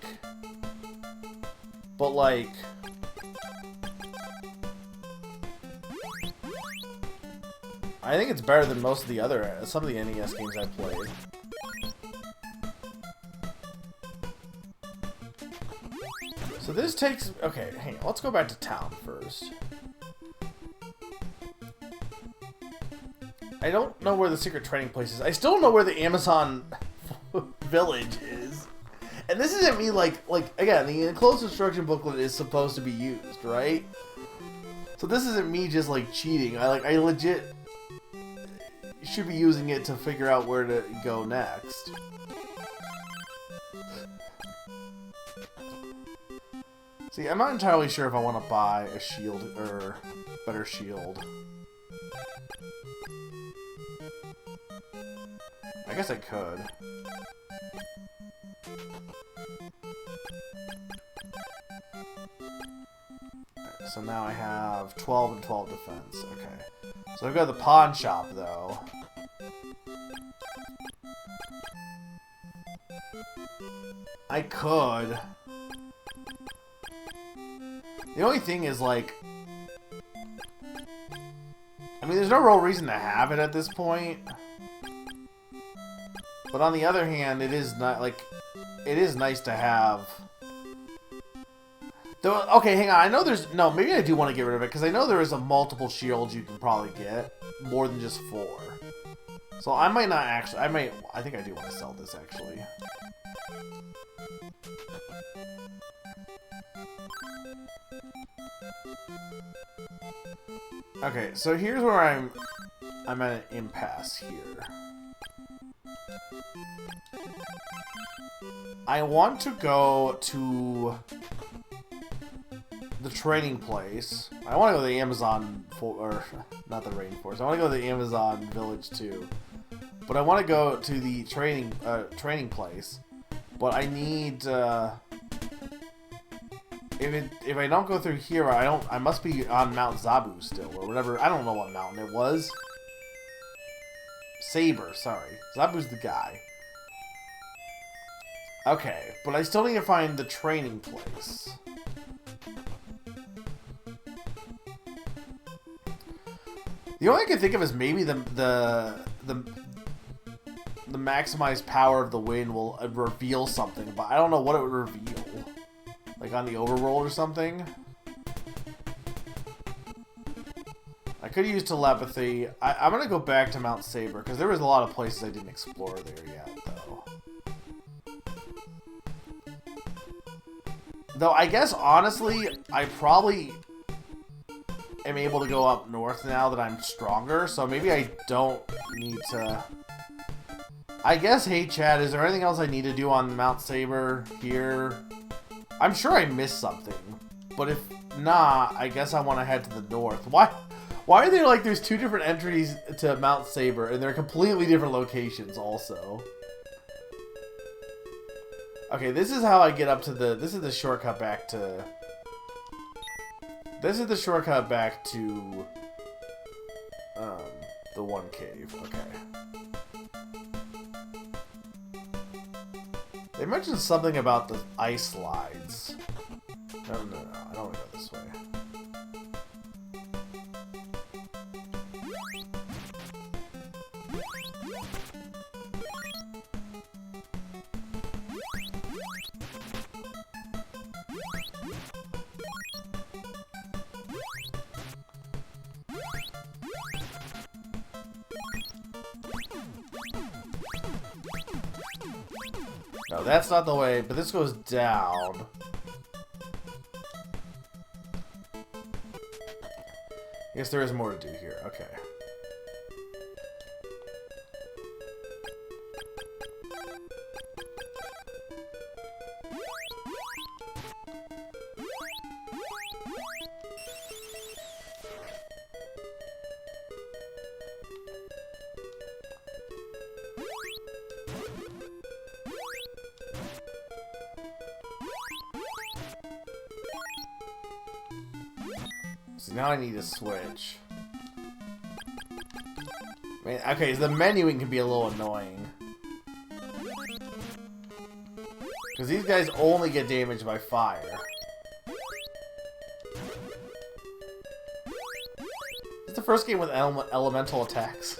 but like... I think it's better than most of the other, some of the NES games I've played. So this takes... Okay, hang on. Let's go back to town first. I don't know where the secret training place is. I still don't know where the Amazon village is. And this isn't me like again, the enclosed instruction booklet is supposed to be used, right? So this isn't me just like cheating. I legit should be using it to figure out where to go next. See, I'm not entirely sure if I want to buy a shield or better shield. I guess I could. So now I have 12 and 12 defense. Okay. So I go to the pawn shop, though. I could. The only thing is, like... I mean, there's no real reason to have it at this point. But on the other hand, it is not, like... It is nice to have... Though, okay, hang on. I know there's... No, maybe I do want to get rid of it, because I know there is a multiple shields you can probably get. More than just 4. So I might not actually... I think I do want to sell this, actually. Okay, so here's where I'm at an impasse here. I want to go to the training place. I want to go to the Amazon, or not the rainforest. I want to go to the Amazon village too. But I want to go to the training place. But I need if I don't go through here, I must be on Mount Zabu still or whatever. I don't know what mountain it was. Saber, sorry. Zabu's the guy. Okay, but I still need to find the training place. The only I can think of is maybe the maximized power of the wind will reveal something, but I don't know what it would reveal. Like on the overworld or something? I could use telepathy. I'm gonna go back to Mount Saber, because there was a lot of places I didn't explore there yet, though. Though, I guess, honestly, I probably am able to go up north now that I'm stronger, so maybe I don't need to... I guess, hey Chad, is there anything else I need to do on Mount Saber here? I'm sure I missed something, but if not, I guess I want to head to the north. Why are there like there's 2 different entries to Mount Saber and they're completely different locations also? Okay, this is how I get up to this is the shortcut back to the one cave. Okay. They mentioned something about the ice slides. No, I don't want to go this way. No, that's not the way, but this goes down. I guess there is more to do here. Okay. So now I need to switch. Man, okay, so the menuing can be a little annoying. Because these guys only get damaged by fire. It's the first game with elemental attacks.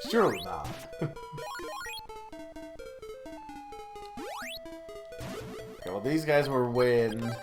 Surely not. Okay, well these guys were wind.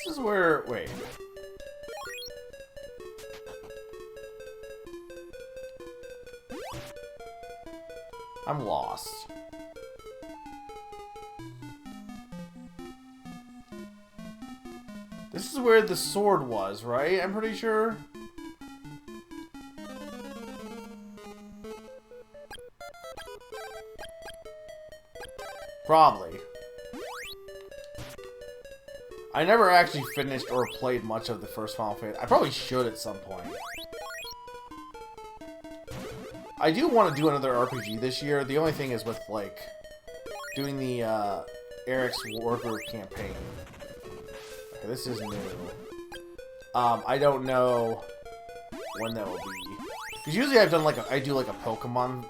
This is where... Wait. I'm lost. This is where the sword was, right? I'm pretty sure. Probably. I never actually finished or played much of the first Final Fantasy. I probably should at some point. I do want to do another RPG this year. The only thing is with, like, doing the Eric's War Group campaign. Okay, this is new. I don't know when that will be. Because usually I've done, like, I do, like, a Pokemon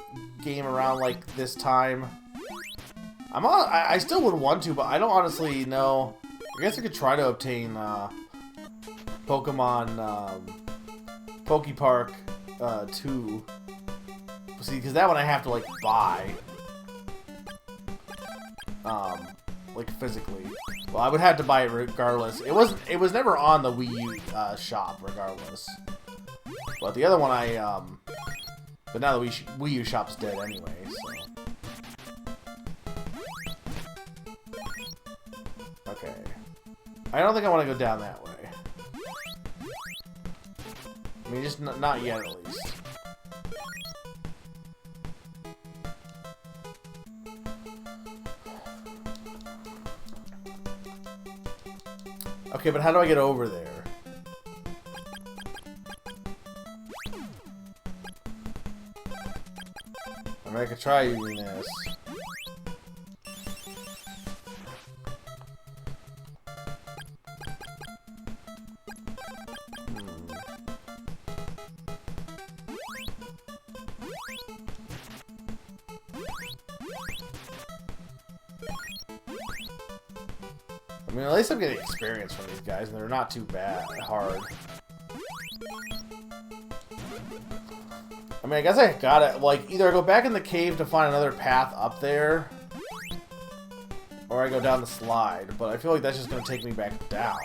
game around, like, this time. I still would want to, but I don't honestly know. I guess I could try to obtain Pokemon Pokepark 2. See, because that one I have to like buy, like physically. Well, I would have to buy it regardless. It was never on the Wii U shop regardless. But the other one but now the Wii U shop's dead anyway. So. Okay. I don't think I want to go down that way. I mean, just not yet, at least. Okay, but how do I get over there? I mean, I could try using this. I mean, at least I'm getting experience from these guys, and they're not too hard. I mean, I guess I gotta, like, either I go back in the cave to find another path up there, or I go down the slide, but I feel like that's just gonna take me back down.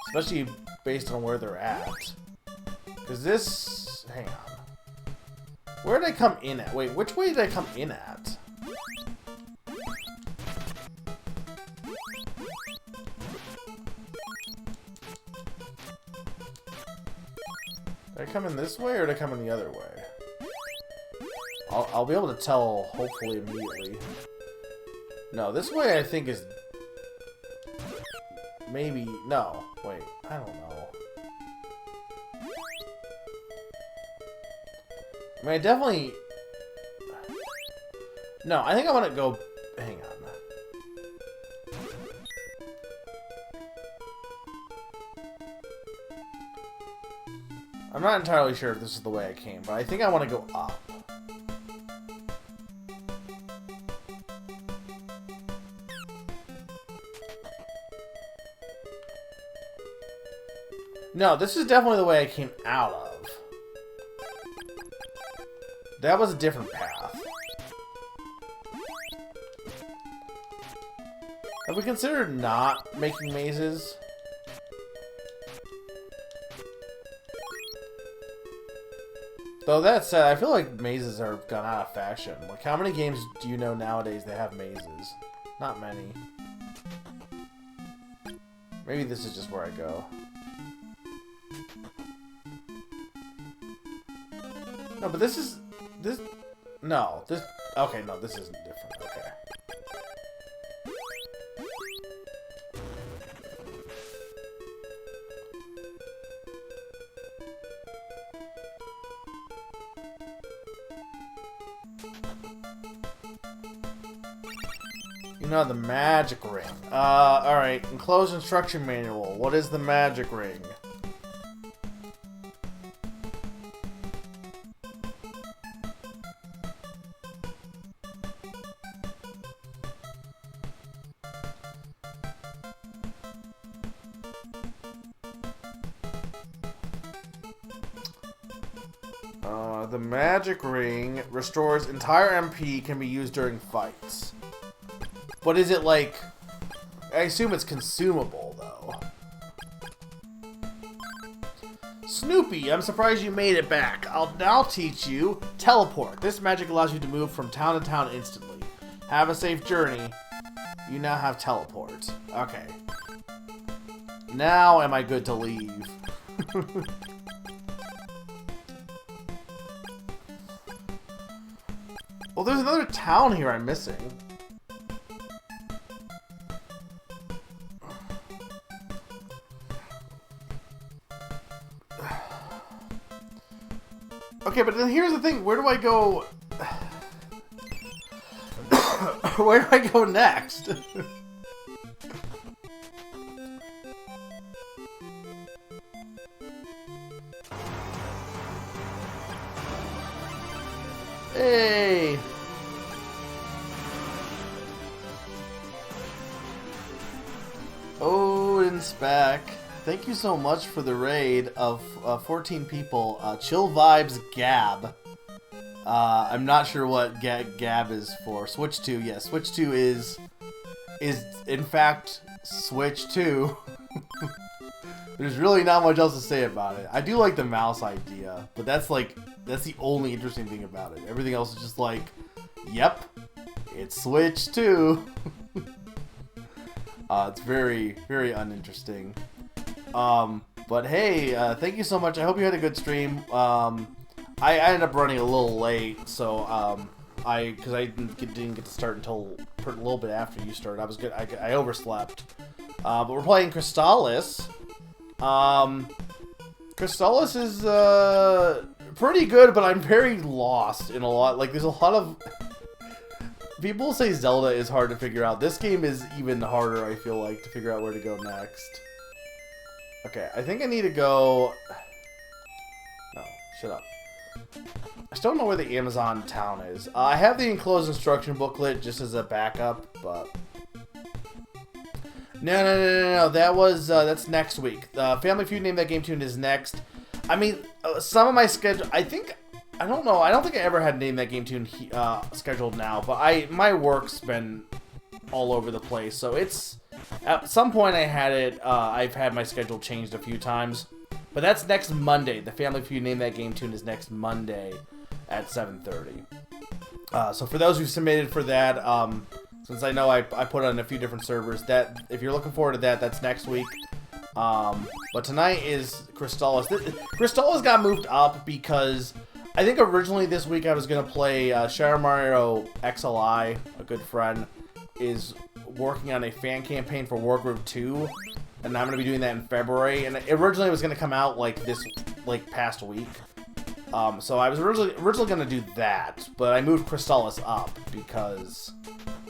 Especially based on where they're at. Because this... hang on. Where did I come in at? Wait, which way did I come in at? Did I come in this way, or did I come in the other way? I'll be able to tell, hopefully, immediately. No, this way I think is... maybe... no. Wait, I don't know. I mean, I definitely... no, I think I want to go... hang on. I'm not entirely sure if this is the way I came, but I think I want to go up. No, this is definitely the way I came out of. That was a different path. Have we considered not making mazes? Though that said, I feel like mazes are gone out of fashion. Like, how many games do you know nowadays that have mazes? Not many. Maybe this is just where I go. No, but this is... this... no, this... okay, no, this isn't different. Okay. You know, the magic ring. Alright. Enclosed instruction manual. What is the magic ring? The magic ring restores entire MP, can be used during fights. But is it like... assume it's consumable, though. Snoopy, I'm surprised you made it back. I'll now teach you teleport. This magic allows you to move from town to town instantly. Have a safe journey. You now have teleport. Okay. Now am I good to leave? Well, there's another town here I'm missing. Okay, but then here's the thing. Where do I go? Where do I go next? Hey! Odin's back. Thank you so much for the raid of 14 people. Chill Vibes Gab. I'm not sure what Gab is for. Switch 2, yes. Switch 2 is in fact Switch 2. There's really not much else to say about it. I do like the mouse idea, but that's the only interesting thing about it. Everything else is just like, yep, it's Switch 2. It's very, very uninteresting. But hey, thank you so much. I hope you had a good stream. I ended up running a little late, so because I didn't get to start until a little bit after you started. I was good. I overslept. But we're playing Crystalis. Crystalis is pretty good, but I'm very lost in a lot. Like, there's a lot of people say Zelda is hard to figure out. This game is even harder, I feel like, to figure out where to go next. Okay, I think I need to go... No, shut up. I still don't know where the Amazon town is. I have the enclosed instruction booklet just as a backup, but... No. That was, that's next week. Family Feud Name That Game Tune is next. I mean, some of my schedule... I don't know. I don't think I ever had Name That Game Tune scheduled now, but my work's been all over the place, so it's... At some point I had it, I've had my schedule changed a few times, but that's next Monday. The Family Feud Name That Game Tune is next Monday at 7:30. So for those who submitted for that, since I know I put on a few different servers, that if you're looking forward to that, that's next week. But tonight is Crystalis. Crystalis got moved up because I think originally this week I was going to play Shadow Mario XLI, a good friend, is working on a fan campaign for Wargroove 2, and I'm going to be doing that in February, and originally it was going to come out like this, past week. So I was originally going to do that, but I moved Crystalis up because,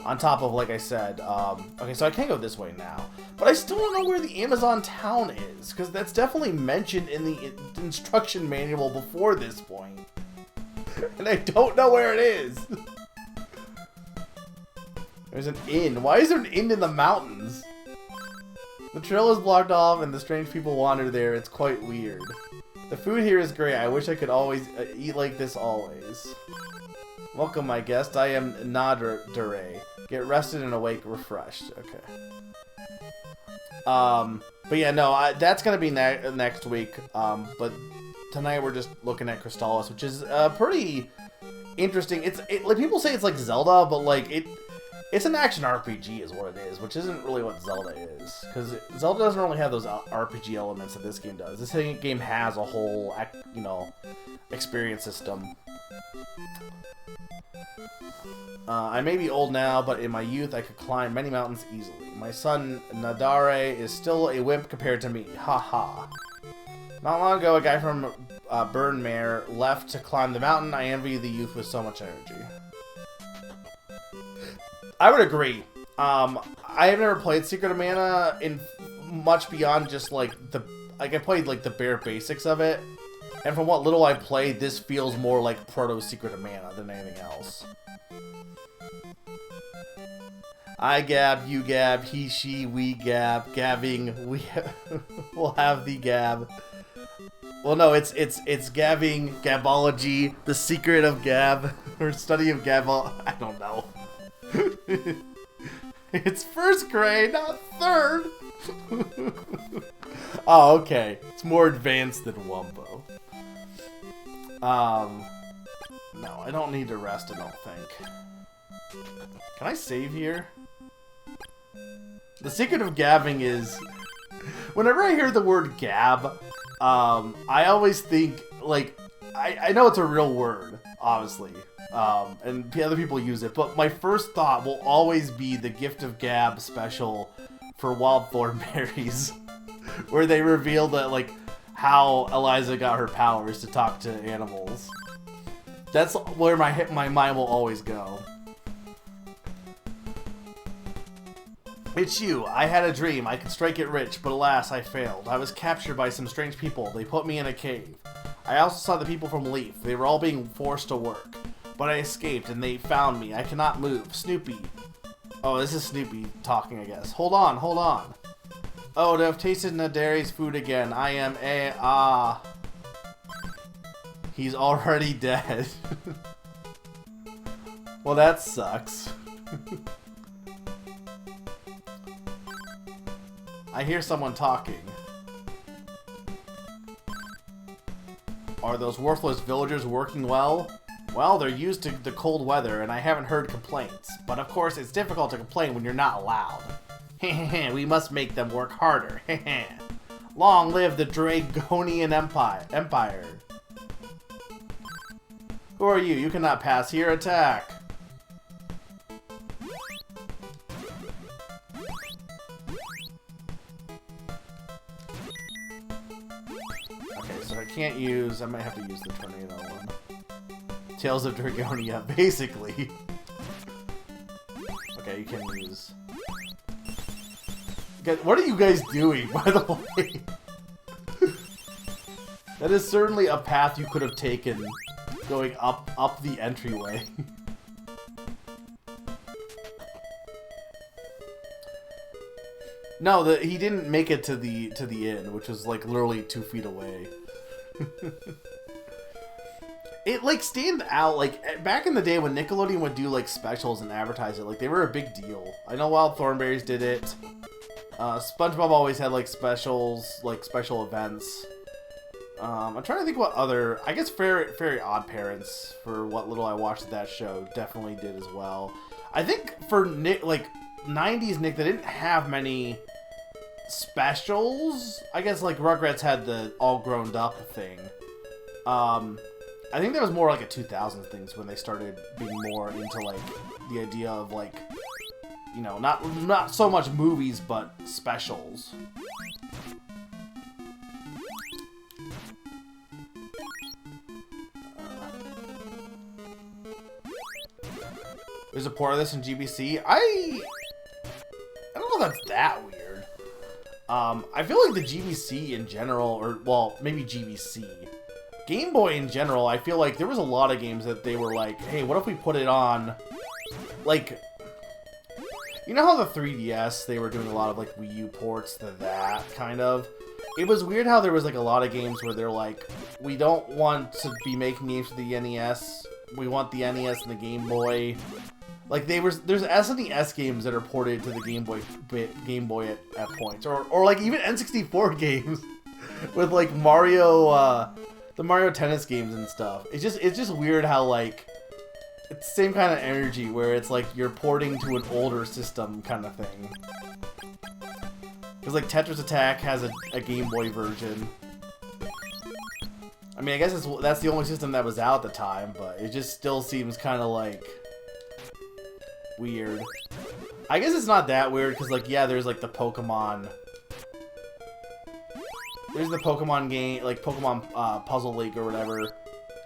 on top of, like I said, okay, so I can't go this way now, but I still don't know where the Amazon town is, because that's definitely mentioned in the instruction manual before this point, and I don't know where it is. There's an inn. Why is there an inn in the mountains? The trail is blocked off and the strange people wander there. It's quite weird. The food here is great. I wish I could always eat like this always. Welcome, my guest. I am Nadare. Get rested and awake refreshed. Okay. But yeah, no, that's gonna be next week. But tonight we're just looking at Crystalis, which is pretty interesting. Like, people say it's like Zelda, but like it's an action RPG is what it is, which isn't really what Zelda is. Because Zelda doesn't really have those RPG elements that this game does. This game has a whole, experience system. I may be old now, but in my youth I could climb many mountains easily. My son Nadare is still a wimp compared to me. Haha. Not long ago, a guy from Burnmare left to climb the mountain. I envy the youth with so much energy. I would agree. I have never played Secret of Mana in much beyond just I played like the bare basics of it, and from what little I played, this feels more like Proto Secret of Mana than anything else. I gab, you gab, he, she, we gab, gabbing, we will have the gab. Well, no, it's gabbing, gabology, the secret of gab, or study of gabol. I don't know. It's first grade, not third. Oh, okay. It's more advanced than Wumbo. No, I don't need to rest, I don't think. Can I save here? The secret of gabbing is... Whenever I hear the word gab, I always think, like... I know it's a real word, obviously. And other people use it, but my first thought will always be the Gift of Gab special for Wild Thornberries, where they reveal that, like, how Eliza got her powers to talk to animals. That's where my mind will always go. It's you. I had a dream. I could strike it rich, but alas, I failed. I was captured by some strange people. They put me in a cave. I also saw the people from Leaf. They were all being forced to work. But I escaped, and they found me. I cannot move. Snoopy. Oh, this is Snoopy talking, I guess. Hold on, hold on. Oh, to have tasted Nadari's food again. I am He's already dead. Well, that sucks. I hear someone talking. Are those worthless villagers working well? Well, they're used to the cold weather, and I haven't heard complaints. But of course, it's difficult to complain when you're not allowed. We must make them work harder. Long live the Dragonian Empire. Who are you? You cannot pass here. Attack. Okay, so I can't use... I might have to use the tornado one. Tales of Dragonia, basically. Okay, you can use... What are you guys doing, by the way? That is certainly a path you could have taken going up the entryway. No, he didn't make it to the inn, which was like literally 2 feet away. It like stand out like back in the day when Nickelodeon would do like specials and advertise it, like they were a big deal. I know Wild Thornberries did it. SpongeBob always had like specials, like special events. I'm trying to think what other... I guess Fairy Odd Parents, for what little I watched that show, definitely did as well. I think for Nick, like 90s Nick, they didn't have many specials. I guess like Rugrats had the all grown up thing. I think that was more like a 2000s things when they started being more into like the idea of like, you know, not so much movies but specials. There's a port of this in GBC. I don't know if that's that weird. I feel like the GBC in general, or well, maybe GBC. Game Boy in general, I feel like there was a lot of games that they were like, hey, what if we put it on, like, you know how the 3DS, they were doing a lot of like Wii U ports to that, kind of? It was weird how there was like a lot of games where they're like, we don't want to be making games for the NES, we want the NES and the Game Boy. Like there's SNES games that are ported to the Game Boy at points, or like even N64 games with like Mario, the Mario Tennis games and stuff. It's just weird how like it's the same kind of energy where it's like you're porting to an older system kind of thing. Because like Tetris Attack has a Game Boy version. I mean, I guess that's the only system that was out at the time, but it just still seems kind of like weird. I guess it's not that weird because like yeah, there's like the Pokemon. There's the Pokemon game, like Pokemon Puzzle League or whatever,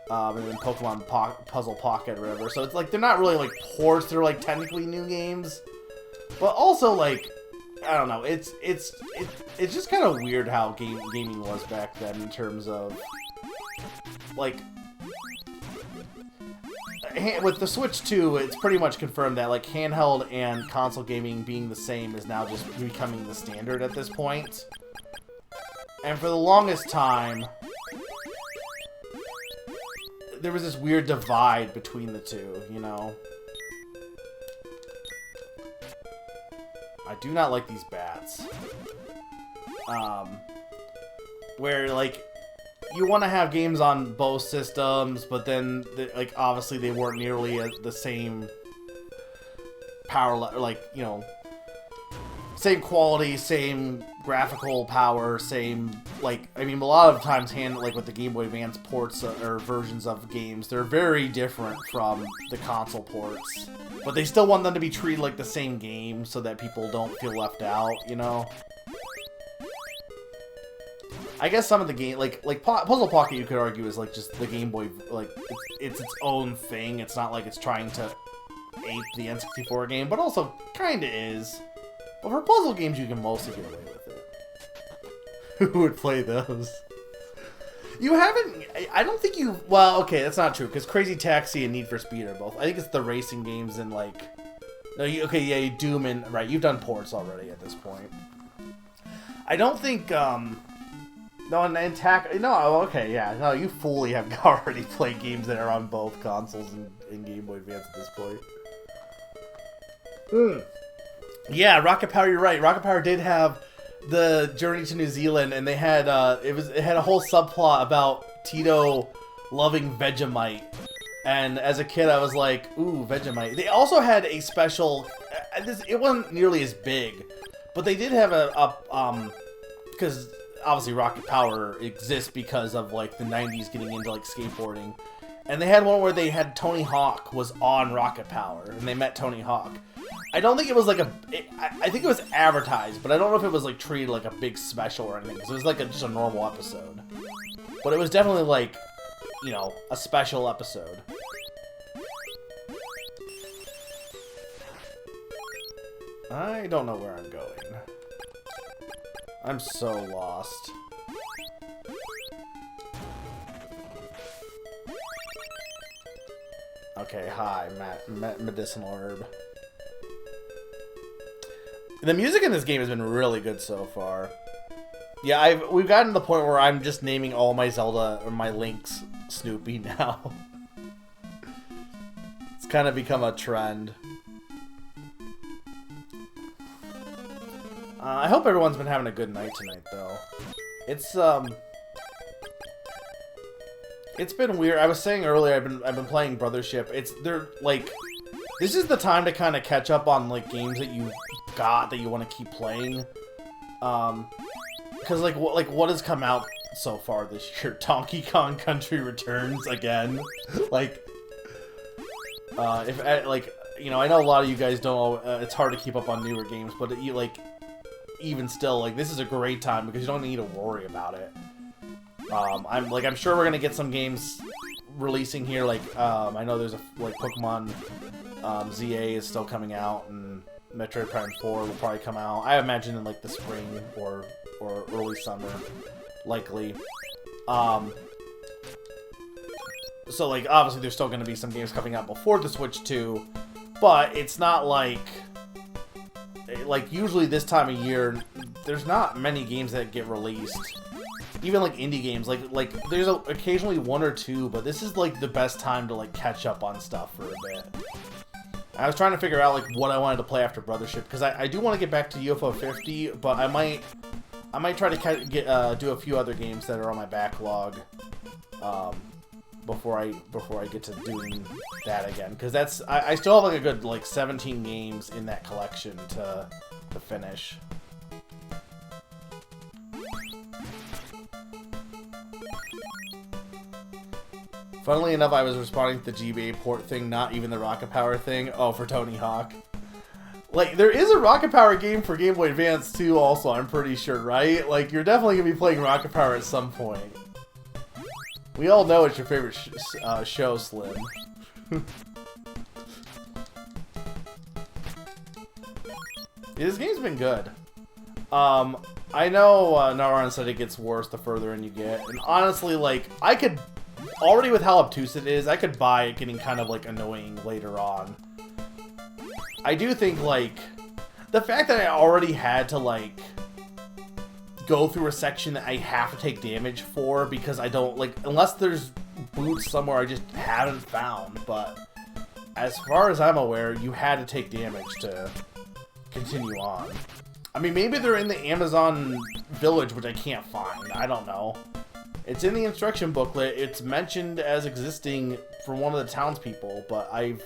and then Pokemon Puzzle Pocket or whatever. So it's like they're not really like ports; they're like technically new games. But also like, I don't know. It's just kind of weird how gaming was back then in terms of like. With the Switch 2, it's pretty much confirmed that like handheld and console gaming being the same is now just becoming the standard at this point. And for the longest time, there was this weird divide between the two, you know? I do not like these bats. Where, like, you want to have games on both systems, but then, like, obviously they weren't nearly the same power, like, you know, same quality, same graphical power, same, like, I mean, a lot of times, like, with the Game Boy Advance ports or versions of games, they're very different from the console ports. But they still want them to be treated like the same game so that people don't feel left out, you know? I guess some of the game, like Puzzle Pocket, you could argue is like just the Game Boy, like it's its own thing. It's not like it's trying to ape the N64 game, but also kind of is. But for puzzle games, you can mostly get away with it. Who would play those? You haven't. I don't think you. Well, okay, that's not true because Crazy Taxi and Need for Speed are both. I think it's the racing games and like. No, okay, yeah, you Doom and right. You've done ports already at this point. I don't think. No, and attack. No, okay, yeah. No, you fully have already played games that are on both consoles and Game Boy Advance at this point. Yeah, Rocket Power. You're right. Rocket Power did have the Journey to New Zealand, and they had it had a whole subplot about Tito loving Vegemite. And as a kid, I was like, ooh, Vegemite. They also had a special. It wasn't nearly as big, but they did have because. Obviously, Rocket Power exists because of, like, the 90s getting into, like, skateboarding. And they had one where they had Tony Hawk was on Rocket Power, and they met Tony Hawk. I don't think it was, like, I think it was advertised, but I don't know if it was, like, treated like a big special or anything. So it was, like, just a normal episode. But it was definitely, like, you know, a special episode. I don't know where I'm going. I'm so lost. Okay, hi, medicinal herb. The music in this game has been really good so far. Yeah, we've gotten to the point where I'm just naming all my Zelda or my Link's Snoopy now. It's kind of become a trend. I hope everyone's been having a good night tonight, though. It's been weird. I was saying earlier, I've been playing Brothership. They're like, this is the time to kind of catch up on like games that you got that you want to keep playing. Because like what has come out so far this year? Donkey Kong Country Returns again. Like, you know, I know a lot of you guys don't. It's hard to keep up on newer games, but even still, like, this is a great time because you don't need to worry about it. I'm sure we're gonna get some games releasing here. Like, I know there's Pokemon ZA is still coming out, and Metroid Prime 4 will probably come out. I imagine in like the spring or early summer, likely. So like, obviously, there's still gonna be some games coming out before the Switch 2, but it's not like usually this time of year, there's not many games that get released. Even like indie games, like there's occasionally one or two, but this is like the best time to like catch up on stuff for a bit. I was trying to figure out like what I wanted to play after Brothership because I do want to get back to UFO 50, but I might try to do a few other games that are on my backlog before I get to doing that again, because I still have like a good like 17 games in that collection to finish. Funnily enough, I was responding to the GBA port thing, not even the Rocket Power thing. Oh, for Tony Hawk. Like, there is a Rocket Power game for Game Boy Advance too, also, I'm pretty sure, right? Like, you're definitely going to be playing Rocket Power at some point. We all know it's your favorite show, Slim. This game's been good. I know Naran said it gets worse the further in you get, and honestly, like, I could... Already with how obtuse it is, I could buy it getting kind of, like, annoying later on. I do think, like, the fact that I already had to, like, go through a section that I have to take damage for because I don't, like, unless there's boots somewhere I just haven't found, but as far as I'm aware, you had to take damage to continue on. I mean, maybe they're in the Amazon village, which I can't find. I don't know. It's in the instruction booklet. It's mentioned as existing from one of the townspeople, but I've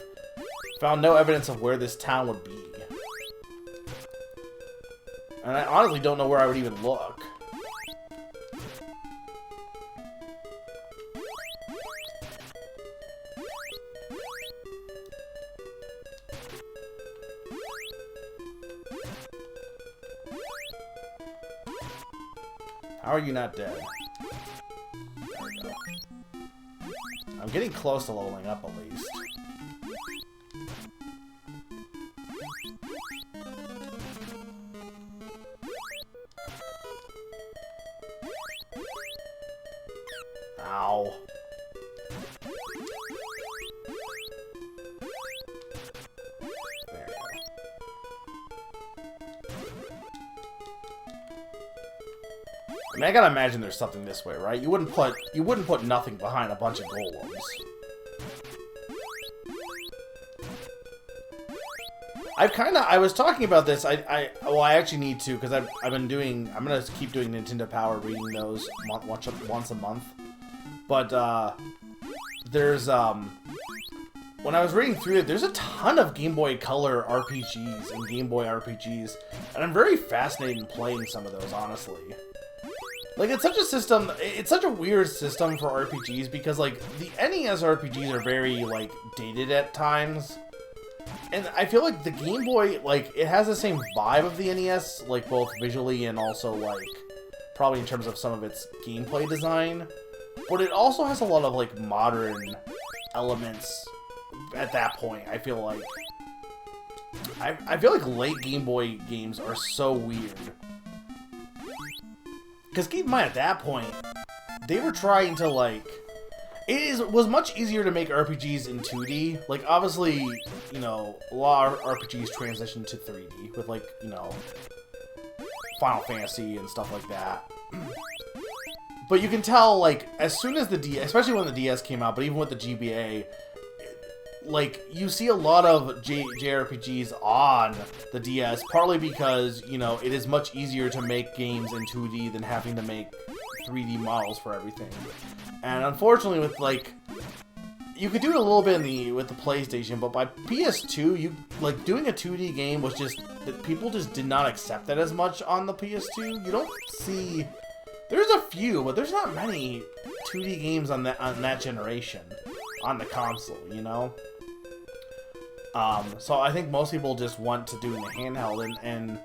found no evidence of where this town would be. And I honestly don't know where I would even look. How are you not dead? There we go. I'm getting close to leveling up at least. Ow. There you go. I mean, I gotta imagine there's something this way, right? You wouldn't put nothing behind a bunch of golems. I was talking about this. Well, I actually need to, because I'm gonna keep doing Nintendo Power, reading those once a month. But there's when I was reading through it, there's a ton of Game Boy Color RPGs and Game Boy RPGs, and I'm very fascinated in playing some of those, honestly. Like, it's such a system, it's such a weird system for RPGs, because, like, the NES RPGs are very, like, dated at times. And I feel like the Game Boy, like, it has the same vibe of the NES, like, both visually and also, like, probably in terms of some of its gameplay design. But it also has a lot of, like, modern elements at that point. I feel like late Game Boy games are so weird. Because keep in mind, at that point, they were trying to, like... It was much easier to make RPGs in 2D. Like, obviously, you know, a lot of RPGs transitioned to 3D with, like, you know, Final Fantasy and stuff like that. But you can tell, like, as soon as the DS... Especially when the DS came out, but even with the GBA... Like, you see a lot of JRPGs on the DS, partly because, you know, it is much easier to make games in 2D than having to make 3D models for everything. And unfortunately with, like, you could do it a little bit with the PlayStation, but by PS2, like, doing a 2D game was just, that people just did not accept that as much on the PS2. You don't see, there's a few, but there's not many 2D games on that generation, on the console, you know? So I think most people just went to doing the handheld, and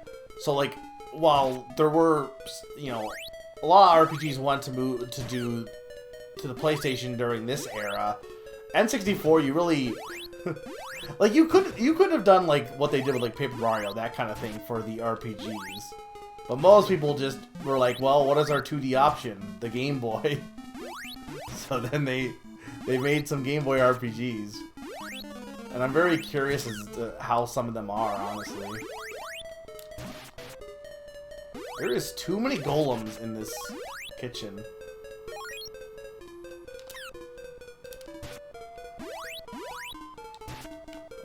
so, like, while there were, you know, a lot of RPGs went to move to the PlayStation during this era, N64, you really, like, you could have done, like, what they did with, like, Paper Mario, that kind of thing for the RPGs, but most people just were like, well, what is our 2D option? The Game Boy. So then they made some Game Boy RPGs. And I'm very curious as to how some of them are, honestly. There is too many golems in this kitchen.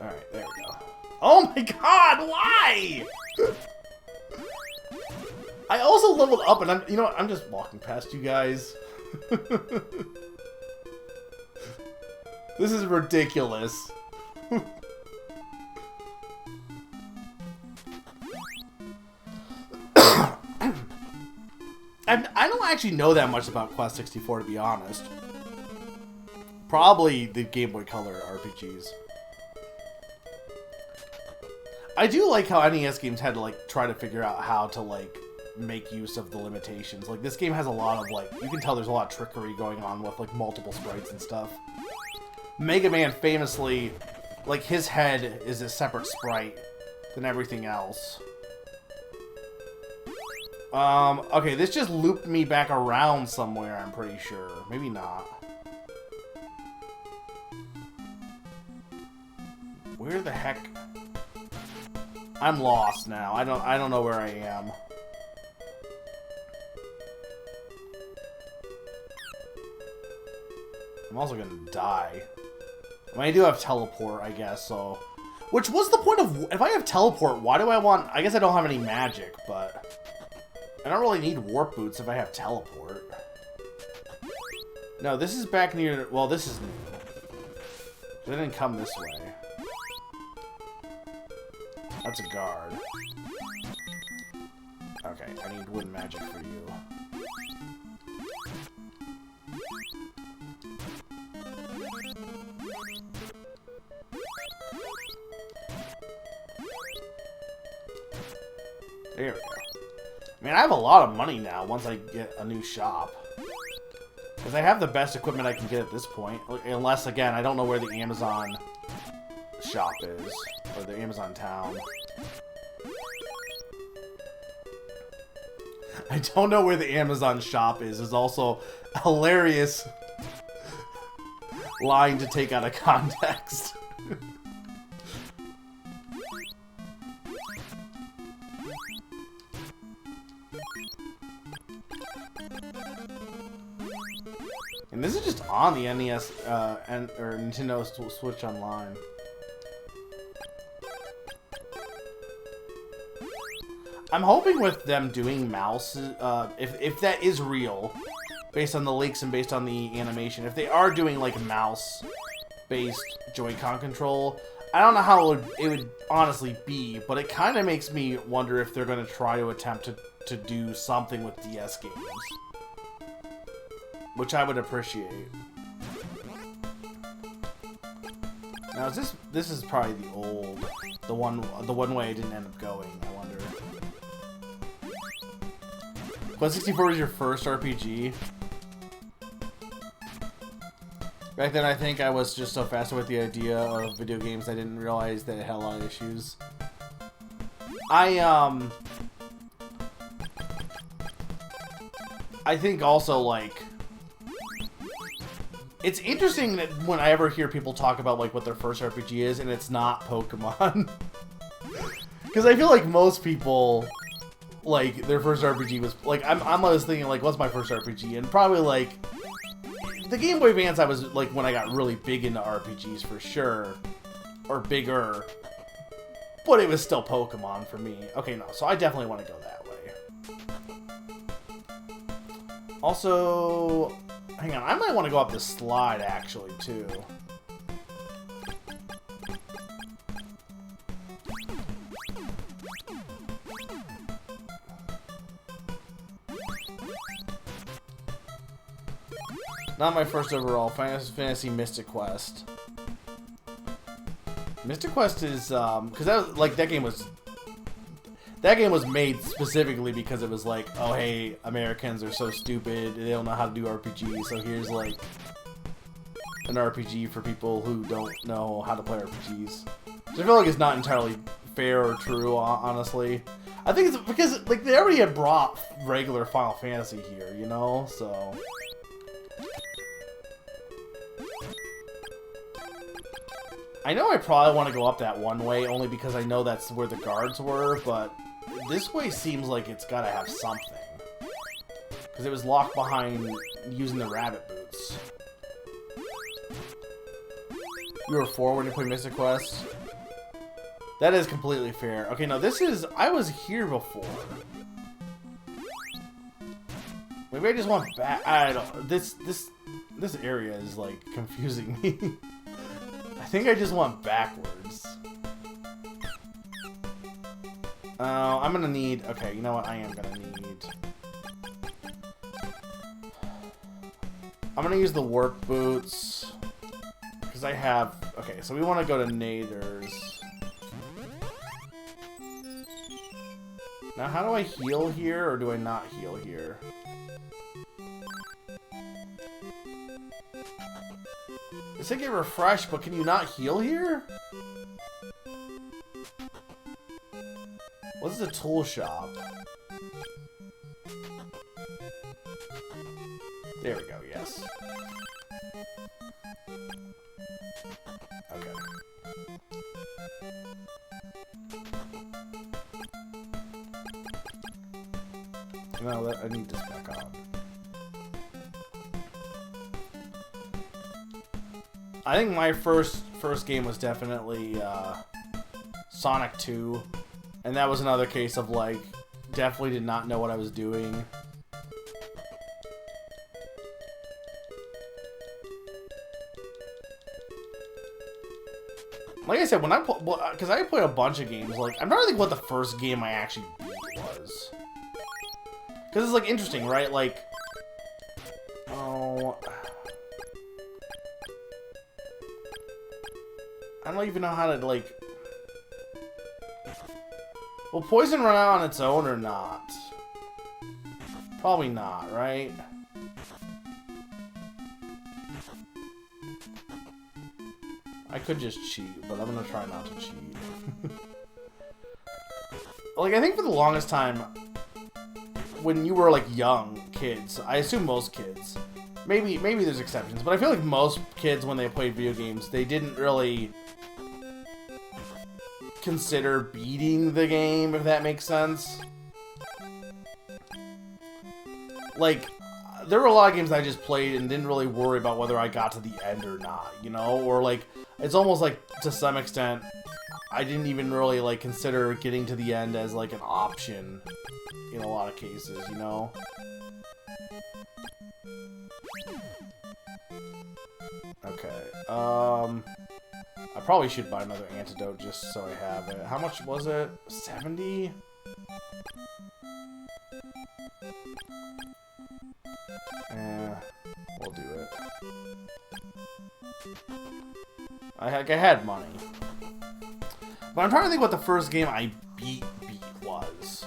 Alright, there we go. Oh my god, why? I also leveled up, and you know what, I'm just walking past you guys. This is ridiculous. I don't actually know that much about Quest 64, to be honest. Probably the Game Boy Color RPGs. I do like how NES games had to, like, try to figure out how to, like, make use of the limitations. Like, this game has a lot of, like, you can tell there's a lot of trickery going on with, like, multiple sprites and stuff. Mega Man famously, like, his head is a separate sprite than everything else. Okay, this just looped me back around somewhere, I'm pretty sure. Maybe not. Where the heck? I'm lost now. I don't know where I am. I'm also gonna die. I mean, I do have teleport, I guess, so... Which was the point of... If I have teleport, why do I want... I guess I don't have any magic, but... I don't really need warp boots if I have teleport. No, this is back near... Well, this is new. They didn't come this way. That's a guard. Okay, I need wind magic for you. There we go. I mean, I have a lot of money now once I get a new shop. Because I have the best equipment I can get at this point. Unless, again, I don't know where the Amazon shop is. Or the Amazon town. I don't know where the Amazon shop is also a hilarious line to take out of context. And this is just on the NES or Nintendo Switch Online. I'm hoping with them doing mouse, if that is real, based on the leaks and based on the animation, if they are doing like mouse-based Joy-Con control, I don't know how it would honestly be, but it kind of makes me wonder if they're going to try to attempt to do something with DS games. Which I would appreciate. Now is this is probably the one way I didn't end up going, I wonder. Quest 64 was your first RPG? Back then I think I was just so fascinated with the idea of video games I didn't realize that it had a lot of issues. I think also, like, it's interesting that when I ever hear people talk about, like, what their first RPG is, and it's not Pokemon. Because I feel like most people, like, their first RPG was, like, I'm always thinking, like, what's my first RPG? And probably, like, the Game Boy Advance, I was, like, when I got really big into RPGs, for sure. Or bigger. But it was still Pokemon for me. Okay, no, so I definitely want to go that way. Also... Hang on, I might want to go up this slide, actually, too. Not my first overall. Final Fantasy Mystic Quest. Mystic Quest is, because that was, like, that game was made specifically because it was like, oh hey, Americans are so stupid, they don't know how to do RPGs, so here's like an RPG for people who don't know how to play RPGs. Which I feel like it's not entirely fair or true, honestly. I think it's because, like, they already had brought regular Final Fantasy here, you know, so... I know I probably want to go up that one way, only because I know that's where the guards were, but this way seems like it's gotta have something. Because it was locked behind using the rabbit boots. You were 4 when you played Mystic Quest? That is completely fair. Okay, no, this is... I was here before. Maybe I just want back... I don't... This area is, like, confusing me. I think I just want backwards. I'm gonna need... Okay, you know what? I am gonna need... I'm gonna use the warp boots. Because I have... Okay, so we want to go to Naders. Now, how do I heal here, or do I not heal here? It said get refreshed, but can you not heal here? What's the tool shop? There we go, yes. Okay. No, I need this back on. I think my first game was definitely Sonic 2. And that was another case of, like, definitely did not know what I was doing. Like I said, when I because I played a bunch of games, like, I'm trying to think what the first game I actually beat was. Because it's, like, interesting, right? Like, oh, I don't even know how to, like, will Poison run out on its own or not? Probably not, right? I could just cheat, but I'm gonna try not to cheat. Like, I think for the longest time, when you were, like, young kids, I assume most kids, maybe there's exceptions, but I feel like most kids, when they played video games, they didn't really consider beating the game, if that makes sense. Like, there were a lot of games that I just played and didn't really worry about whether I got to the end or not, you know? Or, like, it's almost like, to some extent, I didn't even really, like, consider getting to the end as, like, an option in a lot of cases, you know? Okay, I probably should buy another antidote just so I have it. How much was it? 70? We'll do it. I had money. But I'm trying to think what the first game I beat was.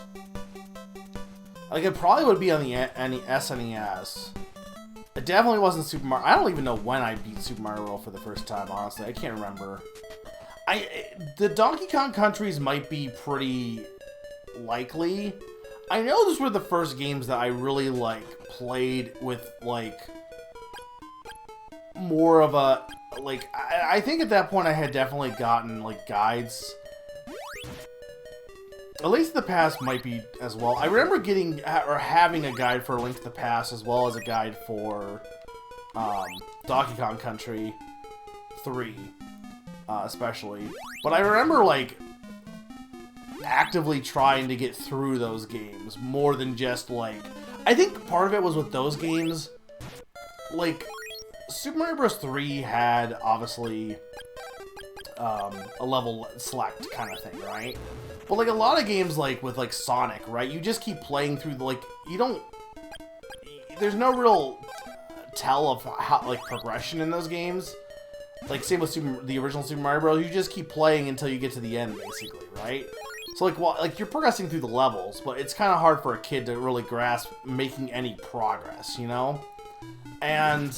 Like, it probably would be on the SNES. It definitely wasn't Super Mario. I don't even know when I beat Super Mario World for the first time, honestly. I can't remember. The Donkey Kong countries might be pretty likely. I know those were the first games that I really, like, played with, like, more of a, like, I think at that point I had definitely gotten, like, guides. At least the Past might be as well. I remember getting, or having a guide for Link to the Past as well as a guide for Donkey Kong Country 3, especially. But I remember, like, actively trying to get through those games more than just, like, I think part of it was with those games, like, Super Mario Bros. 3 had, obviously, a level select kind of thing, right? But, like, a lot of games, like, with, like, Sonic, right, you just keep playing through the, like, you don't, there's no real tell of how, like, progression in those games. Like, same with the original Super Mario Bros., you just keep playing until you get to the end, basically, right? So, like, well, like, you're progressing through the levels, but it's kind of hard for a kid to really grasp making any progress, you know? And,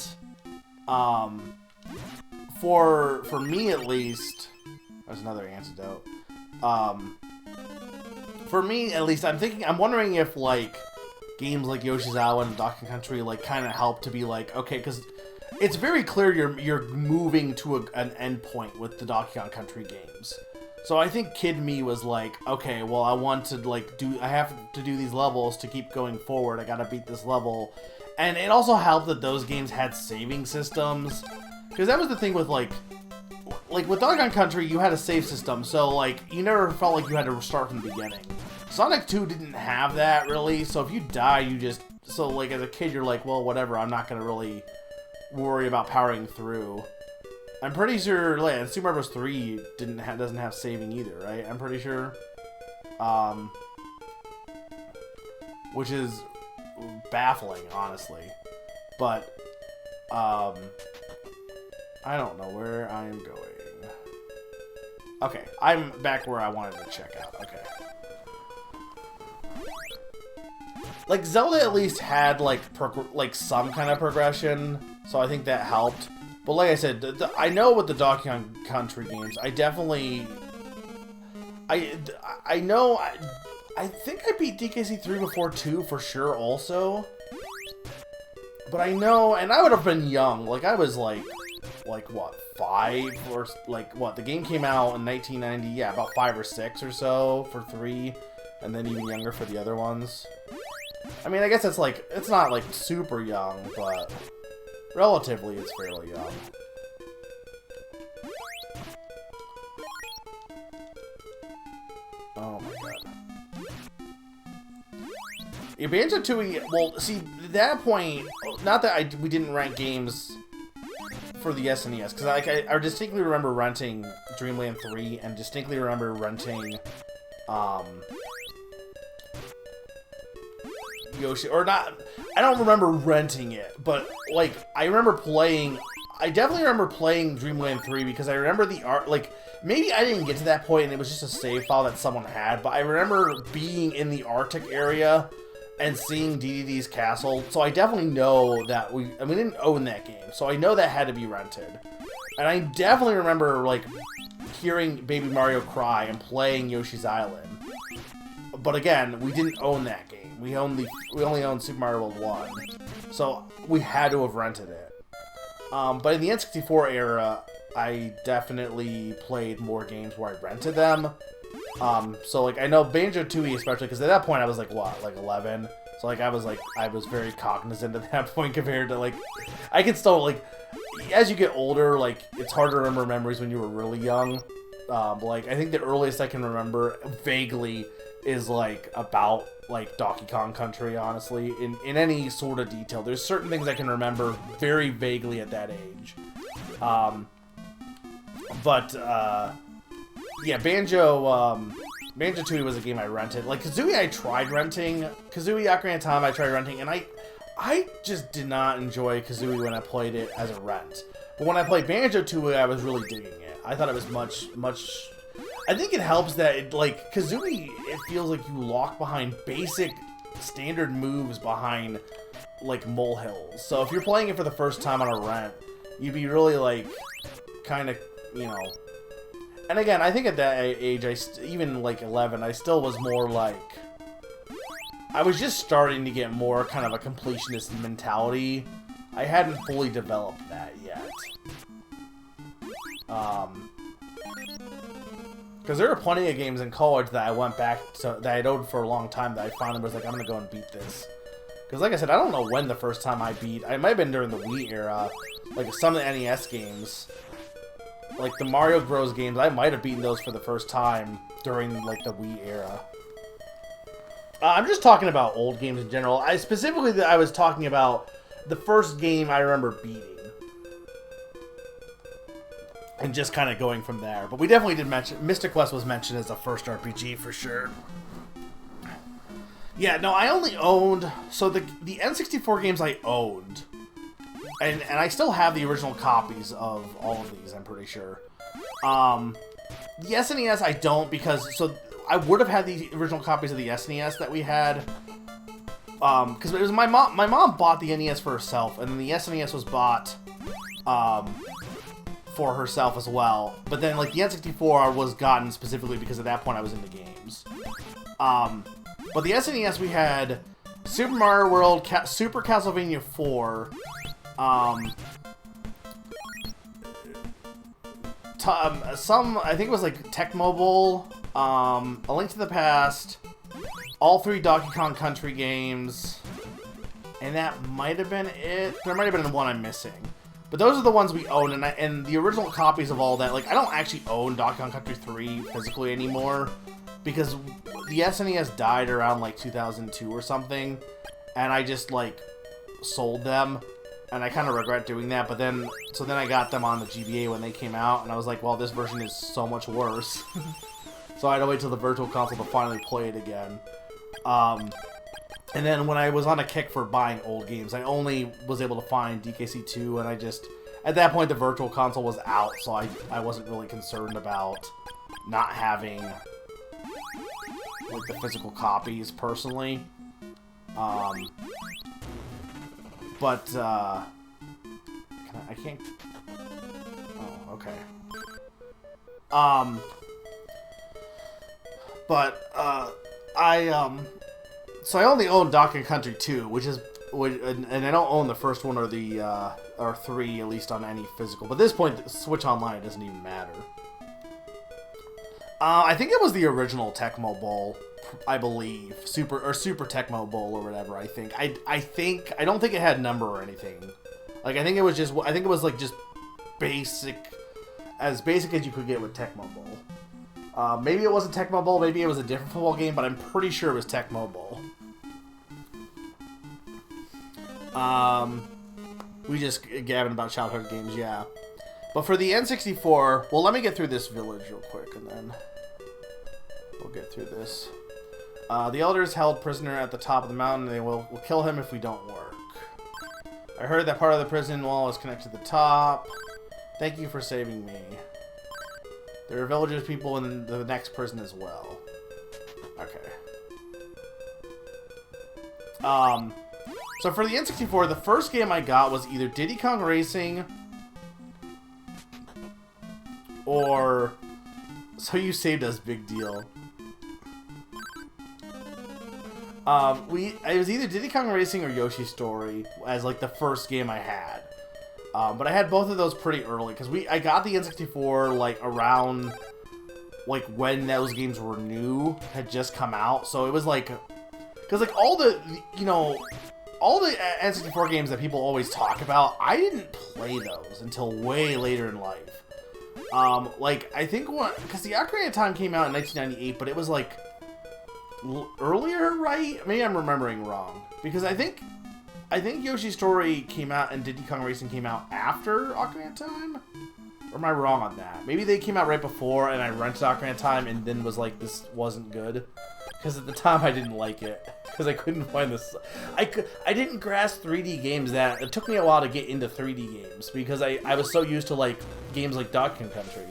for me at least, there's another antidote. For me at least, I'm wondering if, like, games like Yoshi's Island and Donkey Kong Country, like, kind of help to be like, okay, because it's very clear you're moving to an endpoint with the Donkey Kong Country games. So I think Kid Me was like, okay, well, I want to, like, I have to do these levels to keep going forward. I gotta beat this level. And it also helped that those games had saving systems. Because that was the thing with, like, with Donkey Kong Country, you had a save system. So, like, you never felt like you had to start from the beginning. Sonic 2 didn't have that, really. So if you die, you just... So, like, as a kid, you're like, well, whatever. I'm not gonna really worry about powering through. I'm pretty sure, like, Super Mario Bros. 3 doesn't have saving either, right? I'm pretty sure. Which is baffling, honestly. But, I don't know where I'm going. Okay, I'm back where I wanted to check out. Okay. Like, Zelda at least had, like, some kind of progression, so I think that helped. But like I said, I know with the Donkey Kong Country games, I definitely... I know... I think I beat DKC 3 before 2 for sure also. But I know... And I would have been young. Like, I was like what, 5? Or, like, what? The game came out in 1990. Yeah, about 5 or 6 or so for 3. And then even younger for the other ones. I mean, I guess it's like... It's not, like, super young, but... Relatively, it's fairly young. Yeah, Banjo-Tooie, well, see, at that point, not that we didn't rent games for the SNES, because I distinctly remember renting Dreamland 3, and distinctly remember renting, Yoshi, or not, I don't remember renting it, but, like, I definitely remember playing Dreamland 3, because I remember the art, like, maybe I didn't get to that point and it was just a save file that someone had, but I remember being in the Arctic area and seeing DDD's castle, so I definitely know that we didn't own that game, so I know that had to be rented. And I definitely remember, like, hearing Baby Mario cry and playing Yoshi's Island. But again, we didn't own that game. We only owned Super Mario World 1, so we had to have rented it. But in the N64 era, I definitely played more games where I rented them. So, like, I know Banjo-Tooie especially, because at that point I was, like, what, like 11? So, like, I was very cognizant at that point compared to, like, I can still, like, as you get older, like, it's hard to remember memories when you were really young. Like, I think the earliest I can remember vaguely is, like, about, like, Donkey Kong Country, honestly, in any sort of detail. There's certain things I can remember very vaguely at that age. Yeah, Banjo-Tooie was a game I rented. Like, Kazooie I tried renting. Kazooie Ocarina of Time I tried renting, and I just did not enjoy Kazooie when I played it as a rent. But when I played Banjo-Tooie, I was really digging it. I thought it was much... I think it helps that, Kazooie, it feels like you lock behind basic standard moves behind, like, molehills. So if you're playing it for the first time on a rent, you'd be really, like, kind of, you know... And again, I think at that age, even, like, 11, I still was more, like... I was just starting to get more kind of a completionist mentality. I hadn't fully developed that yet. Because there were plenty of games in college that I went back to, that I'd owned for a long time, that I finally was like, I'm gonna go and beat this. Because like I said, I don't know when the first time I beat, it might have been during the Wii era, like some of the NES games. Like the Mario Bros. Games, I might have beaten those for the first time during like the Wii era. I'm just talking about old games in general. I was talking about the first game I remember beating. And just kind of going from there. But we definitely did mention... Mystic Quest was mentioned as the first RPG for sure. Yeah, no, I only owned... So the N64 games I owned... And I still have the original copies of all of these, I'm pretty sure. The SNES I don't, because... So I would have had the original copies of the SNES that we had. Because it was my mom... My mom bought the NES for herself, and then the SNES was bought... for herself as well, but then like the N64 was gotten specifically because at that point I was into games. But the SNES we had Super Mario World, Super Castlevania 4, some I think it was like Tecmo Bowl, A Link to the Past, all 3 Donkey Kong Country games, and that might have been it. There might have been one I'm missing. But those are the ones we own, and the original copies of all that, like, I don't actually own Donkey Kong Country 3 physically anymore, because the SNES died around, like, 2002 or something, and I just, like, sold them, and I kind of regret doing that, but then, so then I got them on the GBA when they came out, and I was like, well, this version is so much worse. So I had to wait till the Virtual Console to finally play it again. And then when I was on a kick for buying old games, I only was able to find DKC 2, and I just... At that point, the Virtual Console was out, so I wasn't really concerned about not having, like, the physical copies, personally. But, I can't... Oh, okay. So I only own Donkey Kong Country 2, and I don't own the first one or the, or 3, at least on any physical. But at this point, Switch Online doesn't even matter. I think it was the original Tecmo Bowl, I believe. Super Tecmo Bowl or whatever, I think. I don't think it had number or anything. Like, I think it was like just basic as you could get with Tecmo Bowl. Maybe it wasn't Tecmo Bowl, maybe it was a different football game, but I'm pretty sure it was Tecmo Bowl. We just gabbing about childhood games, yeah. But for the N64, well, let me get through this village real quick, and then we'll get through this. The elders held prisoner at the top of the mountain, and they will kill him if we don't work. I heard that part of the prison wall is connected to the top. Thank you for saving me. There are villagers people in the next prison as well. Okay. So for the N64, the first game I got was either Diddy Kong Racing or So You Saved Us, Big Deal. It was either Diddy Kong Racing or Yoshi's Story as like the first game I had. But I had both of those pretty early because I got the N64 like around like when those games were new, had just come out. So it was like, because like all the N64 games that people always talk about, I didn't play those until way later in life. Like I think because the Ocarina of Time came out in 1998, but it was like earlier, right? Maybe I'm remembering wrong because I think Yoshi's Story came out and Diddy Kong Racing came out after Ocarina of Time? Or am I wrong on that? Maybe they came out right before and I rented Ocarina of Time and then was like, this wasn't good. Because at the time I didn't like it. Because I couldn't find this. I didn't grasp 3D games that... It took me a while to get into 3D games. Because I was so used to like games like Donkey Country.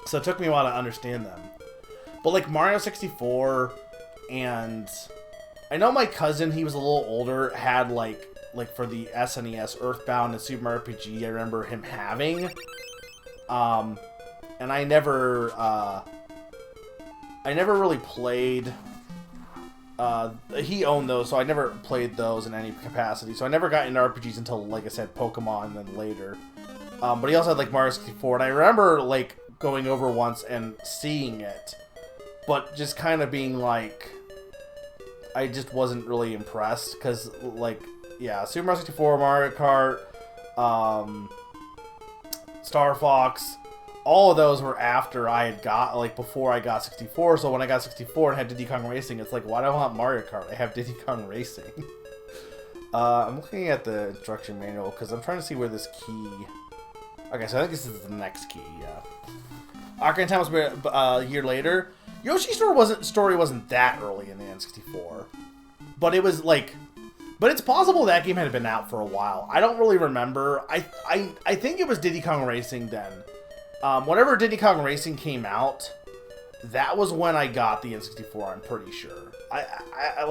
So it took me a while to understand them. But like Mario 64 and... I know my cousin, he was a little older, had like for the SNES, Earthbound and Super Mario RPG, I remember him having. And I never really played, he owned those, so I never played those in any capacity. So I never got into RPGs until, like I said, Pokemon and then later. But he also had like Mario 64, and I remember like going over once and seeing it, but just kind of being like, I just wasn't really impressed, because, like, yeah, Super Mario 64, Mario Kart, Star Fox, all of those were after I had got, like, before I got 64, so when I got 64 and had Diddy Kong Racing, it's like, why do I want Mario Kart? I have Diddy Kong Racing. I'm looking at the instruction manual, because I'm trying to see where this key... Okay, so I think this is the next key, yeah. Ocarina of Time was a year later. Yoshi's Story wasn't that early in the N64, but it was like, but it's possible that game had been out for a while. I don't really remember. I think it was Diddy Kong Racing then. Whenever Diddy Kong Racing came out, that was when I got the N64. I'm pretty sure. I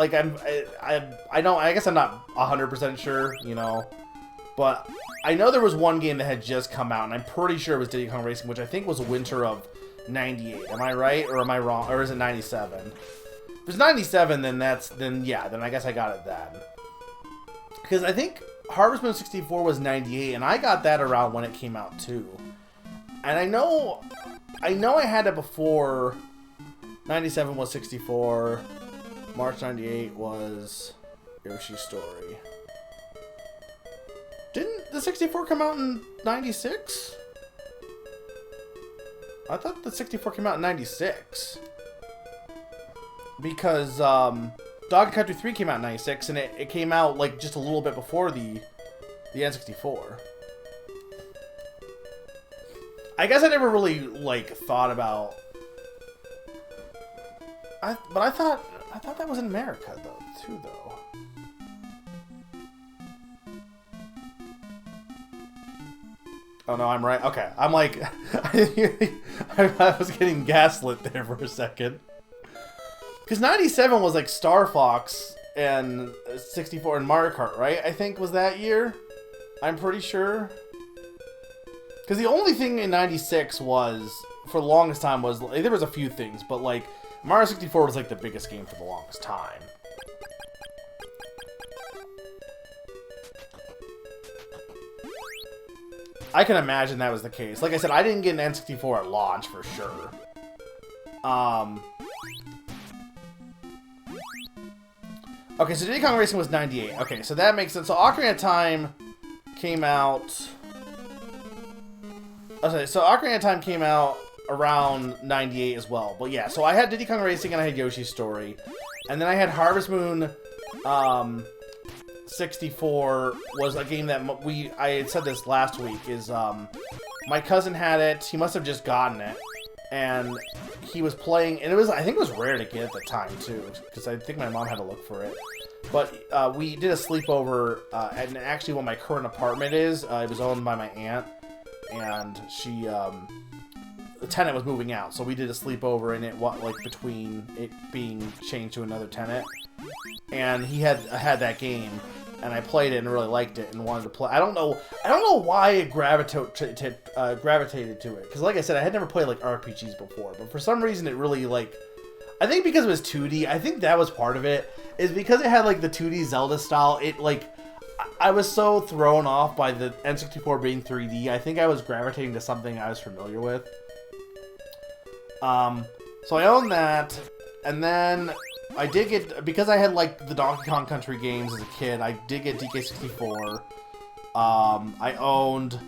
guess I'm not 100% sure, you know, but I know there was one game that had just come out, and I'm pretty sure it was Diddy Kong Racing, which I think was winter of 98. Am I right, or am I wrong, or is it 97? If it's 97, then I guess I got it then. Because I think Harvest Moon 64 was 98, and I got that around when it came out too. And I know I had it before. 97 was 64. March 98 was Yoshi's Story. Didn't the 64 come out in 96? I thought the 64 came out in 96. Because Donkey Country 3 came out in 96, and it came out like just a little bit before the N64. I guess I never really like thought about... But I thought that was in America though. Oh no, I'm right. Okay, I'm like, I was getting gaslit there for a second. Because 97 was like Star Fox and 64 and Mario Kart, right? I think was that year. I'm pretty sure. Because the only thing in 96 was, for the longest time, was, there was a few things, but like, Mario 64 was like the biggest game for the longest time. I can imagine that was the case. Like I said, I didn't get an N64 at launch for sure. Okay, so Diddy Kong Racing was 98. Okay, so that makes sense. So Ocarina of Time came out... Okay, so Ocarina of Time came out around 98 as well. But yeah, so I had Diddy Kong Racing and I had Yoshi's Story. And then I had Harvest Moon 64 was a game that I had said this last week, is my cousin had it. He must have just gotten it, and he was playing, and I think it was rare to get at the time too, because I think my mom had to look for it. But we did a sleepover, and actually what my current apartment is, it was owned by my aunt, and she, the tenant was moving out, so we did a sleepover in it, between it being changed to another tenant, and he had that game, and I played it and really liked it and wanted to play. I don't know why it gravitated to it, because like I said, I had never played like RPGs before, but for some reason it really I think because it was 2D, I think that was part of it, is because it had like the 2D Zelda style, I was so thrown off by the N64 being 3D, I think I was gravitating to something I was familiar with. So I owned that, and then I did get, because I had like the Donkey Kong Country games as a kid, I did get DK64. I owned,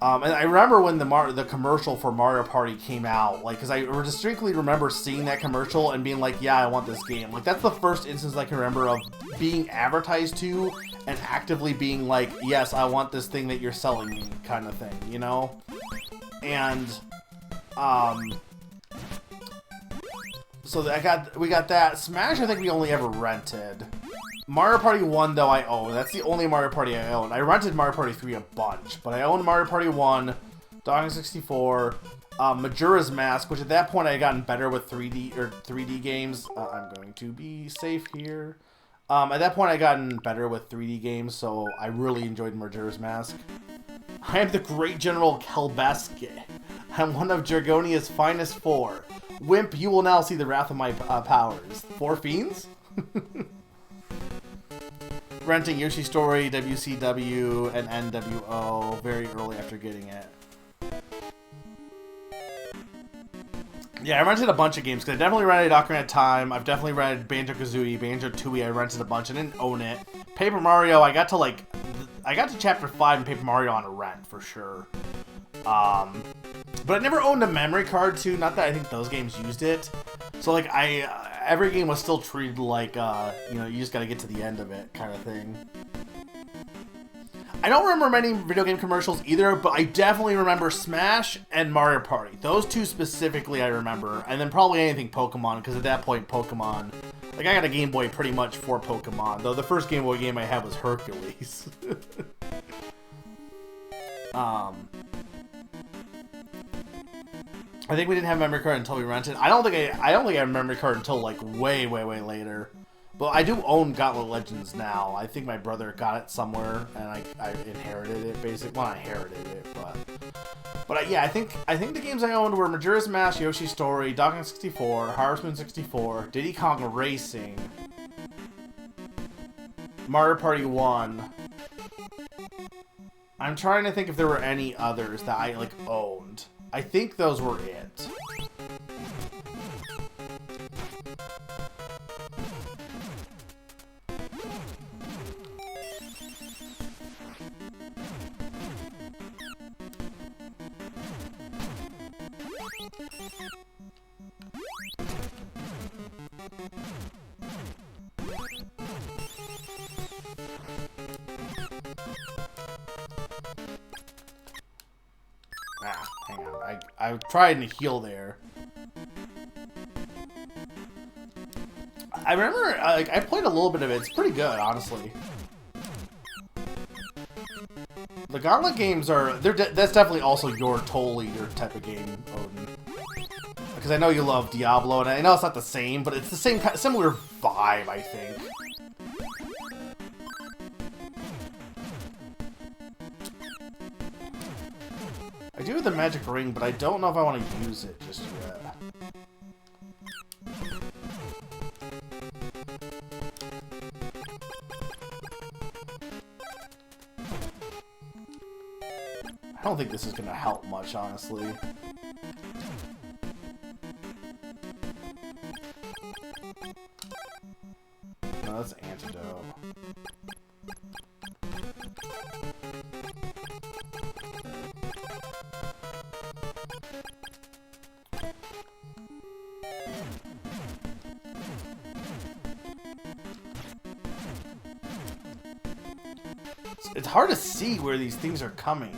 and I remember when the commercial for Mario Party came out, because I distinctly remember seeing that commercial and being like, yeah, I want this game. That's the first instance I can remember of being advertised to and actively being like, yes, I want this thing that you're selling me, kind of thing, you know? And, so we got that. Smash, I think we only ever rented. Mario Party 1, though, I own. That's the only Mario Party I own. I rented Mario Party 3 a bunch, but I owned Mario Party 1, Donkey 64, Majora's Mask, which at that point I had gotten better with 3D games. I'm going to be safe here. At that point I had gotten better with 3D games, so I really enjoyed Majora's Mask. I am the Great General Kelbaske. I'm one of Jargonia's finest 4. Wimp, you will now see the wrath of my powers. 4 fiends? Renting Yoshi Story, WCW, and NWO very early after getting it. Yeah, I rented a bunch of games, because I definitely rented Ocarina of Time, I've definitely rented Banjo-Kazooie, Banjo-Tooie, I rented a bunch, I didn't own it. Paper Mario, I got to Chapter 5 in Paper Mario on a rent, for sure. But I never owned a memory card, too, not that I think those games used it. So, every game was still treated like, you just gotta get to the end of it, kind of thing. I don't remember many video game commercials either, but I definitely remember Smash and Mario Party. Those two specifically I remember, and then probably anything Pokemon, because at that point, Pokemon... I got a Game Boy pretty much for Pokemon, though the first Game Boy game I had was Hercules. I think we didn't have a memory card until we rented. I don't think I had a memory card until way way But I do own Gauntlet Legends now. I think my brother got it somewhere, and I inherited it basically. Well, I inherited it, but yeah, I think the games I owned were Majora's Mask, Yoshi Story, Donkey Kong 64, Harvest Moon 64, Diddy Kong Racing, Mario Party 1. I'm trying to think if there were any others that I owned. I think those were it. Hang on. I tried to heal there. I remember, I played a little bit of it. It's pretty good, honestly. The Gauntlet games are... that's definitely also totally your type of game, Odin. Because I know you love Diablo, and I know it's not the same, but it's the same, similar vibe, I think. I do have the magic ring, but I don't know if I want to use it just yet. I don't think this is going to help much, honestly. No, that's antidote. it's hard to see where these things are coming.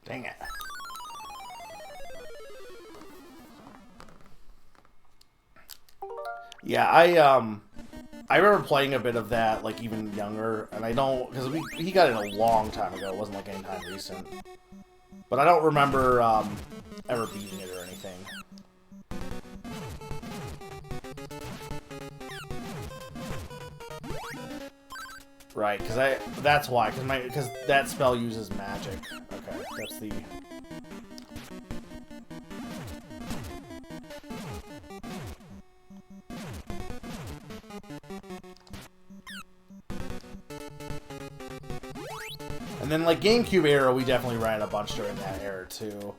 Dang it. Yeah, I remember playing a bit of that, like, even younger, and I don't, because he got it a long time ago, it wasn't, like, any time recent. But I don't remember, ever beating it or anything. Right, that's why, because that spell uses magic. Okay, that's the... And then, like, GameCube era, we definitely ran a bunch during that era, too.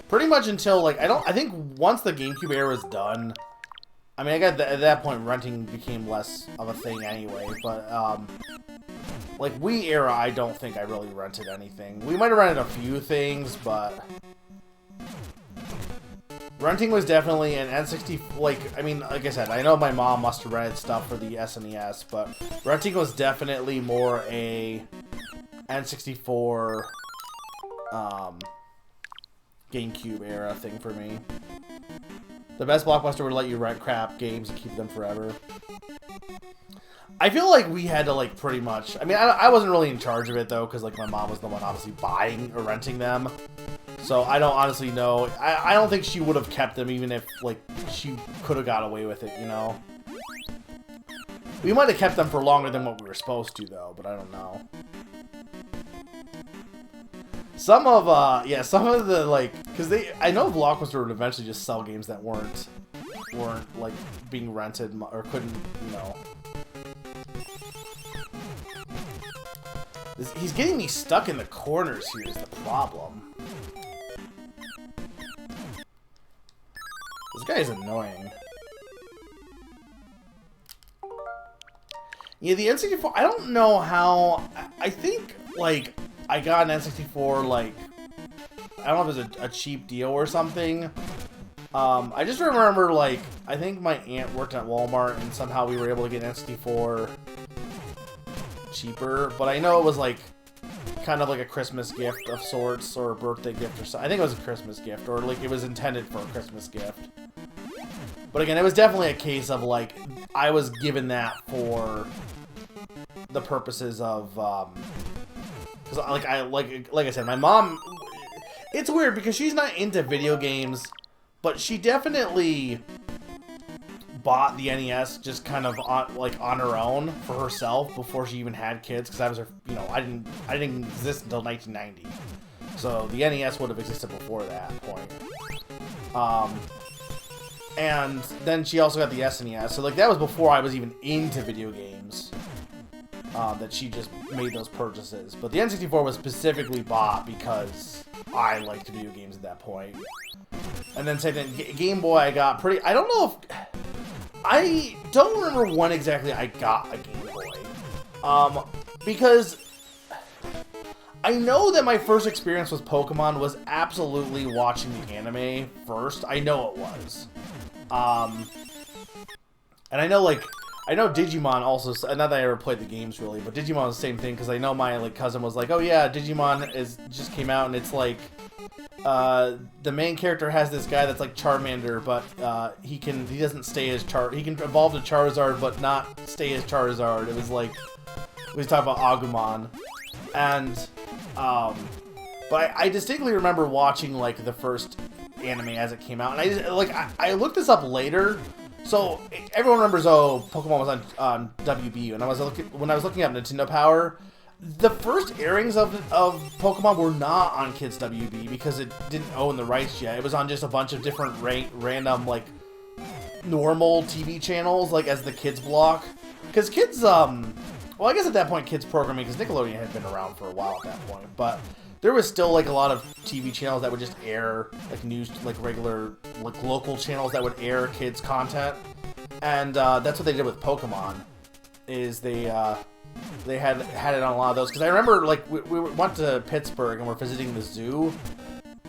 Pretty much until, like, I think once the GameCube era was done, I mean, at that point, renting became less of a thing anyway, but, like, Wii era, I don't think I really rented anything. We might have rented a few things, but... renting was definitely an N64, like, I mean, like I said, I know my mom must have rented stuff for the SNES, but renting was definitely more a N64, GameCube era thing for me. The best Blockbuster would let you rent crap games and keep them forever. I feel like we had to, like, pretty much... I mean, I wasn't really in charge of it, though, because, like, my mom was the one obviously buying or renting them. So I don't honestly know. I don't think she would have kept them even if, like, she could have got away with it, you know? We might have kept them for longer than what we were supposed to, though, but I don't know. Some of the, like, because I know Blockbuster would eventually just sell games that weren't, like, being rented or couldn't, you know. He's getting me stuck in the corners here is the problem. This guy is annoying. Yeah, the N64, I don't know how, I think, like, I got an N64, like, I don't know if it was a cheap deal or something. I just remember, like, I think my aunt worked at Walmart and somehow we were able to get an N64 cheaper, but I know it was, like, kind of like a Christmas gift of sorts, or a birthday gift or something. I think it was a Christmas gift, or, like, it was intended for a Christmas gift. But again, it was definitely a case of, like, I was given that for the purposes of, because, like I said, my mom, it's weird because she's not into video games, but she definitely bought the NES just kind of on her own for herself before she even had kids, because I was her, you know, I didn't exist until 1990, so the NES would have existed before that point. And then she also got the SNES, so, like, that was before I was even into video games, that she just made those purchases. But the N64 was specifically bought because I liked video games at that point. And then same thing, Game Boy I got pretty, I don't know if, I don't remember when exactly I got a Game Boy. Because I know that my first experience with Pokemon was absolutely watching the anime first. I know it was. And I know, like, I know Digimon also, not that I ever played the games really, but Digimon was the same thing, because I know my, like, cousin was like, oh yeah, Digimon just came out, and it's like, the main character has this guy that's like Charmander, but, he doesn't stay as he can evolve to Charizard, but not stay as Charizard. It was like, we was talking about Agumon, and, but I distinctly remember watching, like, the first anime as it came out, and I looked this up later. So everyone remembers, oh, Pokemon was on WB, and when I was looking up Nintendo Power, the first airings of Pokemon were not on Kids WB because it didn't own the rights yet. It was on just a bunch of different random, like, normal TV channels, like, as the kids block. Because kids, well, I guess at that point, kids programming, because Nickelodeon had been around for a while at that point, but there was still like a lot of TV channels that would just air like news, like regular like local channels that would air kids content, and that's what they did with Pokemon. Is they had it on a lot of those, because I remember like we went to Pittsburgh and we're visiting the zoo,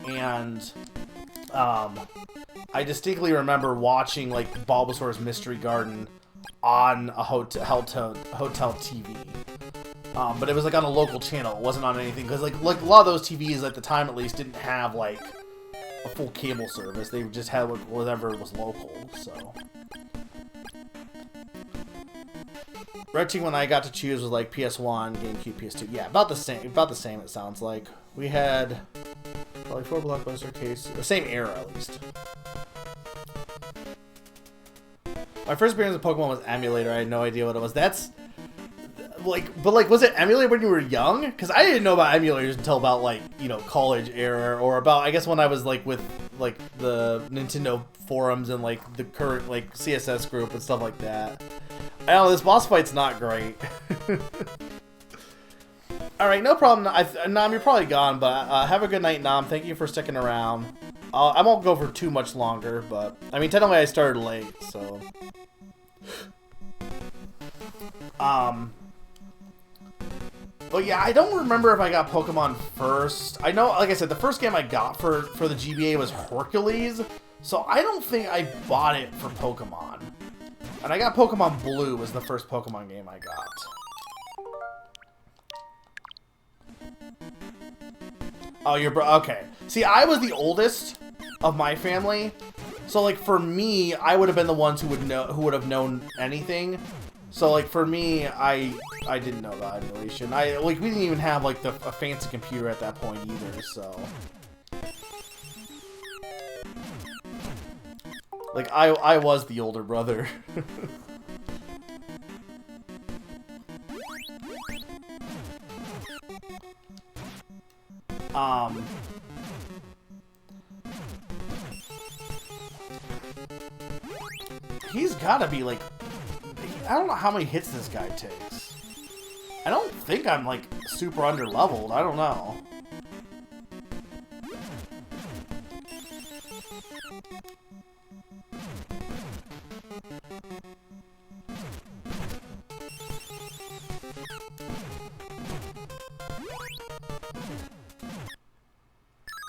and I distinctly remember watching like Bulbasaur's Mystery Garden on a hotel TV. But it was like on a local channel. It wasn't on anything, because like a lot of those TVs at the time at least didn't have like a full cable service. They just had like, whatever was local. So Red Team, when I got to choose, was like PS1, GameCube, PS2. Yeah, about the same. About the same. It sounds like we had probably 4 Blockbuster cases, the same era at least. My first experience with Pokemon was Emulator. I had no idea what it was. That's like, but like, was it Emulator when you were young? Because I didn't know about emulators until about like, you know, college era, or about, I guess, when I was like with like the Nintendo forums and like the current like CSS group and stuff like that. I don't know, this boss fight's not great. Alright, no problem. Nam, you're probably gone, but have a good night, Nam. Thank you for sticking around. I won't go for too much longer, but I mean, technically I started late, so but yeah, I don't remember if I got Pokemon first. I know, like I said, the first game I got for the GBA was Hercules, so I don't think I bought it for Pokemon. And I got Pokemon Blue was the first Pokemon game I got. Oh, okay. See, I was the oldest of my family, so like for me, I would have been the ones who would have known anything. So like for me, I didn't know about emulation. We didn't even have like a fancy computer at that point either. So like I was the older brother. He's gotta be like, I don't know how many hits this guy takes. I don't think I'm like super underleveled. I don't know.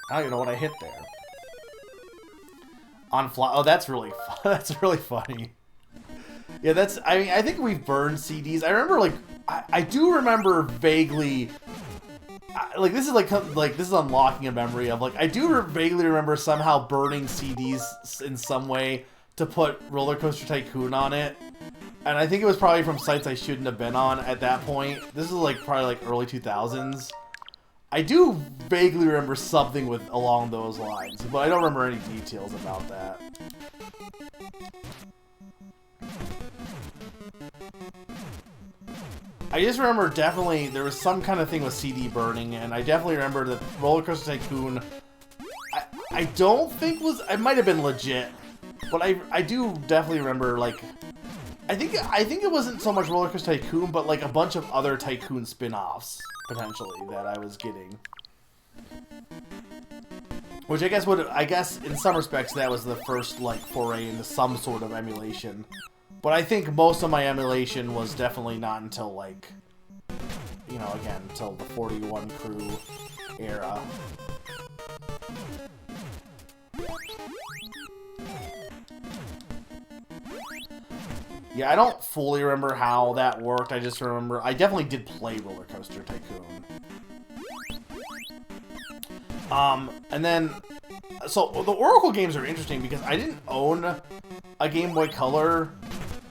I don't even know what I hit there. On fly. Oh, that's really that's really funny. Yeah, that's. I mean, I think we've burned CDs. I remember, like, I do remember vaguely. Like, this is like this is unlocking a memory of, like, I do vaguely remember somehow burning CDs in some way to put Roller Coaster Tycoon on it, and I think it was probably from sites I shouldn't have been on at that point. This is like probably like early 2000s. I do vaguely remember something along those lines, but I don't remember any details about that. I just remember definitely there was some kind of thing with CD burning, and I definitely remember that Roller Coaster Tycoon, I don't think was, it might have been legit, but I do definitely remember, like, I think it wasn't so much Roller Coaster Tycoon, but like a bunch of other Tycoon spin-offs potentially that I was getting, which I guess in some respects that was the first like foray into some sort of emulation. But I think most of my emulation was definitely not until, like, you know, again, until the 41 Crew era. Yeah, I don't fully remember how that worked. I just remember I definitely did play Roller Coaster Tycoon. And then, so the Oracle games are interesting because I didn't own a Game Boy Color.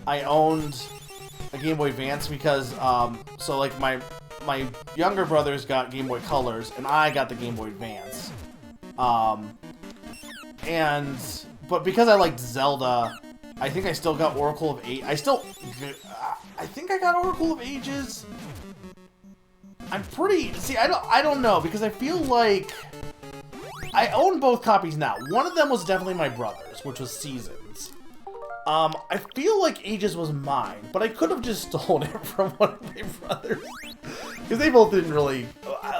I owned a Game Boy Advance because, so like my younger brothers got Game Boy Colors and I got the Game Boy Advance. But because I liked Zelda, I think I still got Oracle of Age. I think I got Oracle of Ages. I'm pretty, see, I don't know, because I feel like I own both copies now. One of them was definitely my brother's, which was Seasons. I feel like Ages was mine, but I could have just stolen it from one of my brothers. Because they both didn't really,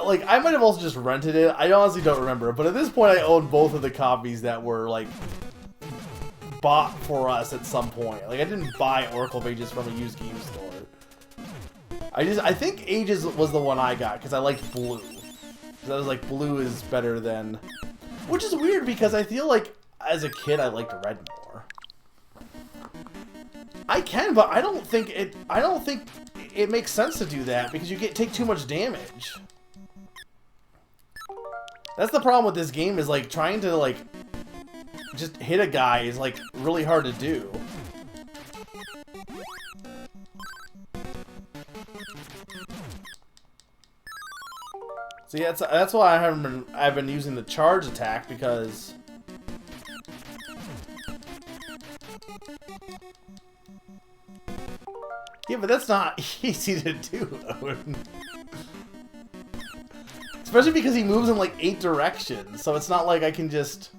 like, I might have also just rented it. I honestly don't remember. But at this point, I own both of the copies that were, like, bought for us at some point. Like, I didn't buy Oracle of Ages from a used game store. I think Ages was the one I got, because I liked blue. Because I was like, blue is better than... Which is weird, because I feel like, as a kid, I liked red more. I can, but I don't think it makes sense to do that, because you take too much damage. That's the problem with this game, is like trying to like just hit a guy is like really hard to do. So yeah, that's why I've been using the charge attack, because yeah, but that's not easy to do, Owen. Especially because he moves in like 8 directions, so it's not like I can just...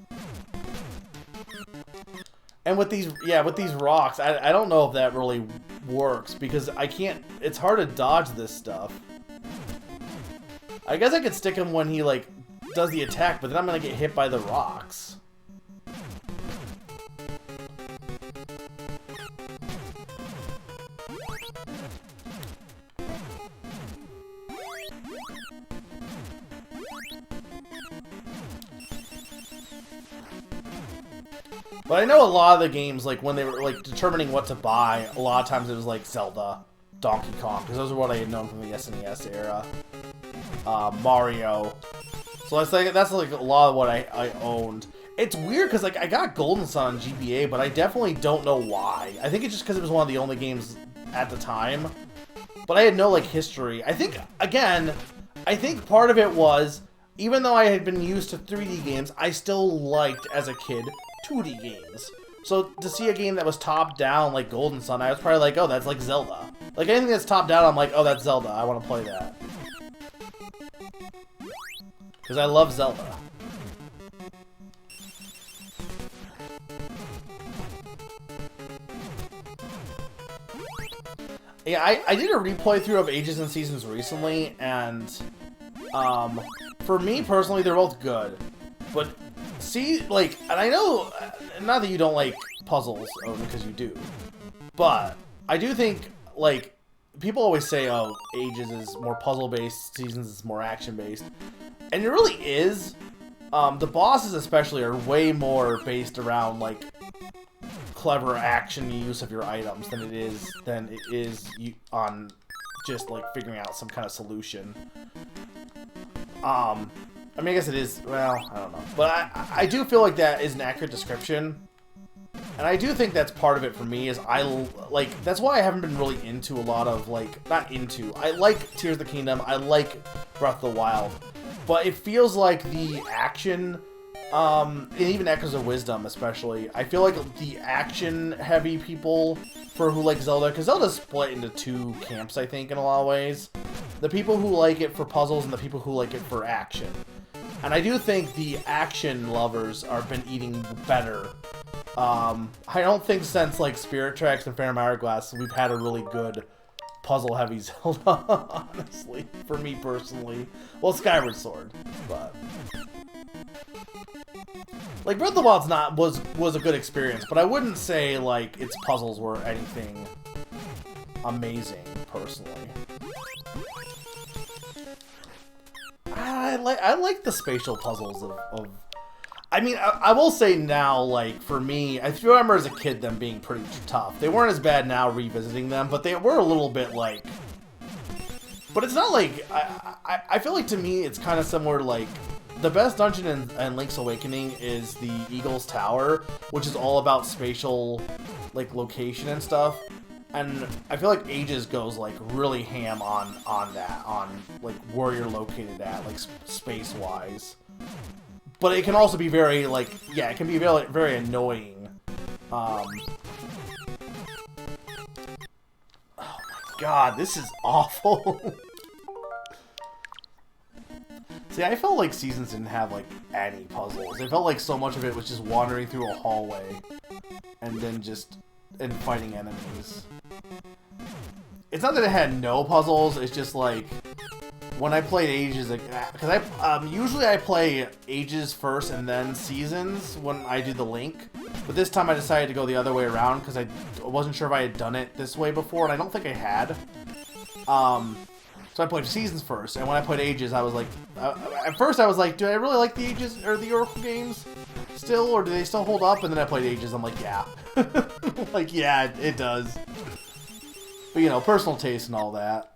And with these, yeah, with these rocks, I don't know if that really works, because I can't... It's hard to dodge this stuff. I guess I could stick him when he, like, does the attack, but then I'm gonna get hit by the rocks. But I know a lot of the games, like, when they were, like, determining what to buy, a lot of times it was, like, Zelda, Donkey Kong, because those are what I had known from the SNES era. Mario. So that's like a lot of what I owned. It's weird, because, like, I got Golden Sun on GBA, but I definitely don't know why. I think it's just because it was one of the only games at the time. But I had no, like, history. I think, again, I think part of it was, even though I had been used to 3D games, I still liked, as a kid, 2D games. So to see a game that was top-down, like Golden Sun, I was probably like, oh, that's like Zelda. Like, anything that's top-down, I'm like, oh, that's Zelda. I want to play that. Because I love Zelda. Yeah, I did a replay through of Ages and Seasons recently, and for me personally, they're both good. But see, like, and I know, not that you don't like puzzles, because you do, but I do think, like, people always say, oh, Ages is more puzzle-based, Seasons is more action-based, and it really is. The bosses especially are way more based around, like, clever action use of your items than it is on just, like, figuring out some kind of solution. I mean, I guess it is, well, I don't know. But I do feel like that is an accurate description. And I do think that's part of it for me, is that's why I haven't been really into a lot of, like, not into, I like Tears of the Kingdom, I like Breath of the Wild. But it feels like the action, and even Echoes of Wisdom especially, I feel like the action-heavy people for who like Zelda, because Zelda's split into 2 camps, I think, in a lot of ways. The people who like it for puzzles and the people who like it for action. And I do think the action lovers have been eating better. I don't think since, like, Spirit Tracks and Phantom Hourglass we've had a really good puzzle-heavy Zelda, honestly, for me personally. Well, Skyward Sword, but... Like, Breath of the Wild's was a good experience, but I wouldn't say, like, its puzzles were anything amazing, personally. I like the spatial puzzles of I mean, I will say now, like, for me, I remember as a kid them being pretty tough. They weren't as bad now revisiting them, but they were a little bit, like... But it's not like... I feel like, to me, it's kind of similar to, like... The best dungeon in Link's Awakening is the Eagle's Tower, which is all about spatial, like, location and stuff. And I feel like Ages goes, like, really ham on that, on, like, where you're located at, like, space-wise. But it can also be very, like, yeah, it can be very, very annoying. Oh my god, this is awful. See, I felt like Seasons didn't have, like, any puzzles. It felt like so much of it was just wandering through a hallway and then and fighting enemies. It's not that it had no puzzles, it's just like... when I played Ages, because usually I play Ages first and then Seasons when I do the link, but this time I decided to go the other way around because I wasn't sure if I had done it this way before, and I don't think I had. So I played Seasons first, and when I played Ages, I was like, at first I was like, do I really like the Ages or the Oracle games still, or do they still hold up? And then I played Ages, I'm like, yeah, like yeah, it does. But you know, personal taste and all that.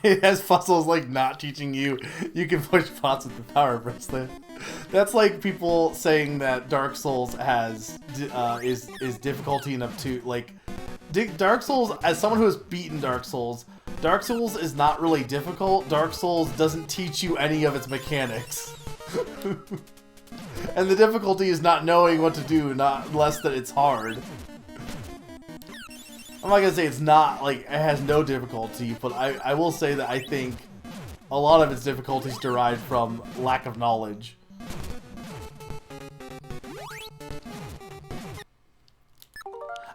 It has Fuzzles like not teaching you can push pots with the power bracelet. That's like people saying that Dark Souls has is difficulty enough to like Dark Souls. As someone who has beaten Dark Souls is not really difficult. Dark Souls doesn't teach you any of its mechanics. And the difficulty is not knowing what to do, not less that it's hard. I'm not gonna say it's not, like, it has no difficulty, but I will say that I think a lot of its difficulties derived from lack of knowledge.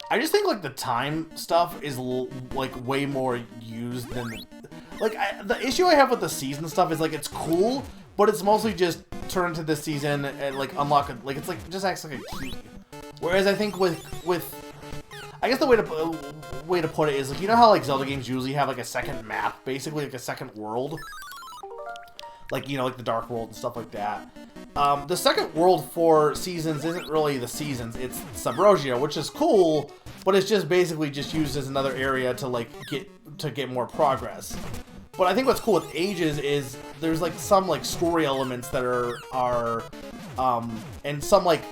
I just think, like, the time stuff is, like, way more used than... Like, the issue I have with the season stuff is, like, it's cool, but it's mostly just turn into this season and, like, unlock it. Like, it's, like, just acts like a key. Whereas I think with I guess the way to put it is, like, you know how, like, Zelda games usually have, like, a second map, basically, like, a second world? Like, you know, like the Dark World and stuff like that. The second world for Seasons isn't really the Seasons, it's Subrogia, which is cool, but it's just basically just used as another area to, like, get more progress. But I think what's cool with Ages is there's, like, some, like, story elements that are and some, like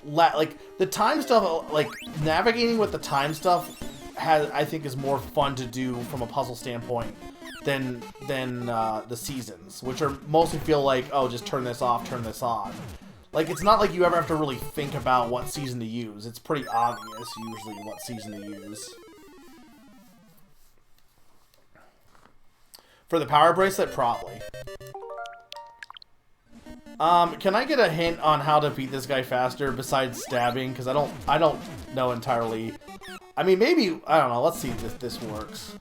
the time stuff, like, navigating with the time stuff I think is more fun to do from a puzzle standpoint than the Seasons, which are mostly feel like, oh, just turn this off, turn this on. Like, it's not like you ever have to really think about what season to use. It's pretty obvious, usually, what season to use. For the power bracelet, probably. Can I get a hint on how to beat this guy faster besides stabbing? Because I don't know entirely. I mean, maybe, I don't know. Let's see if this works.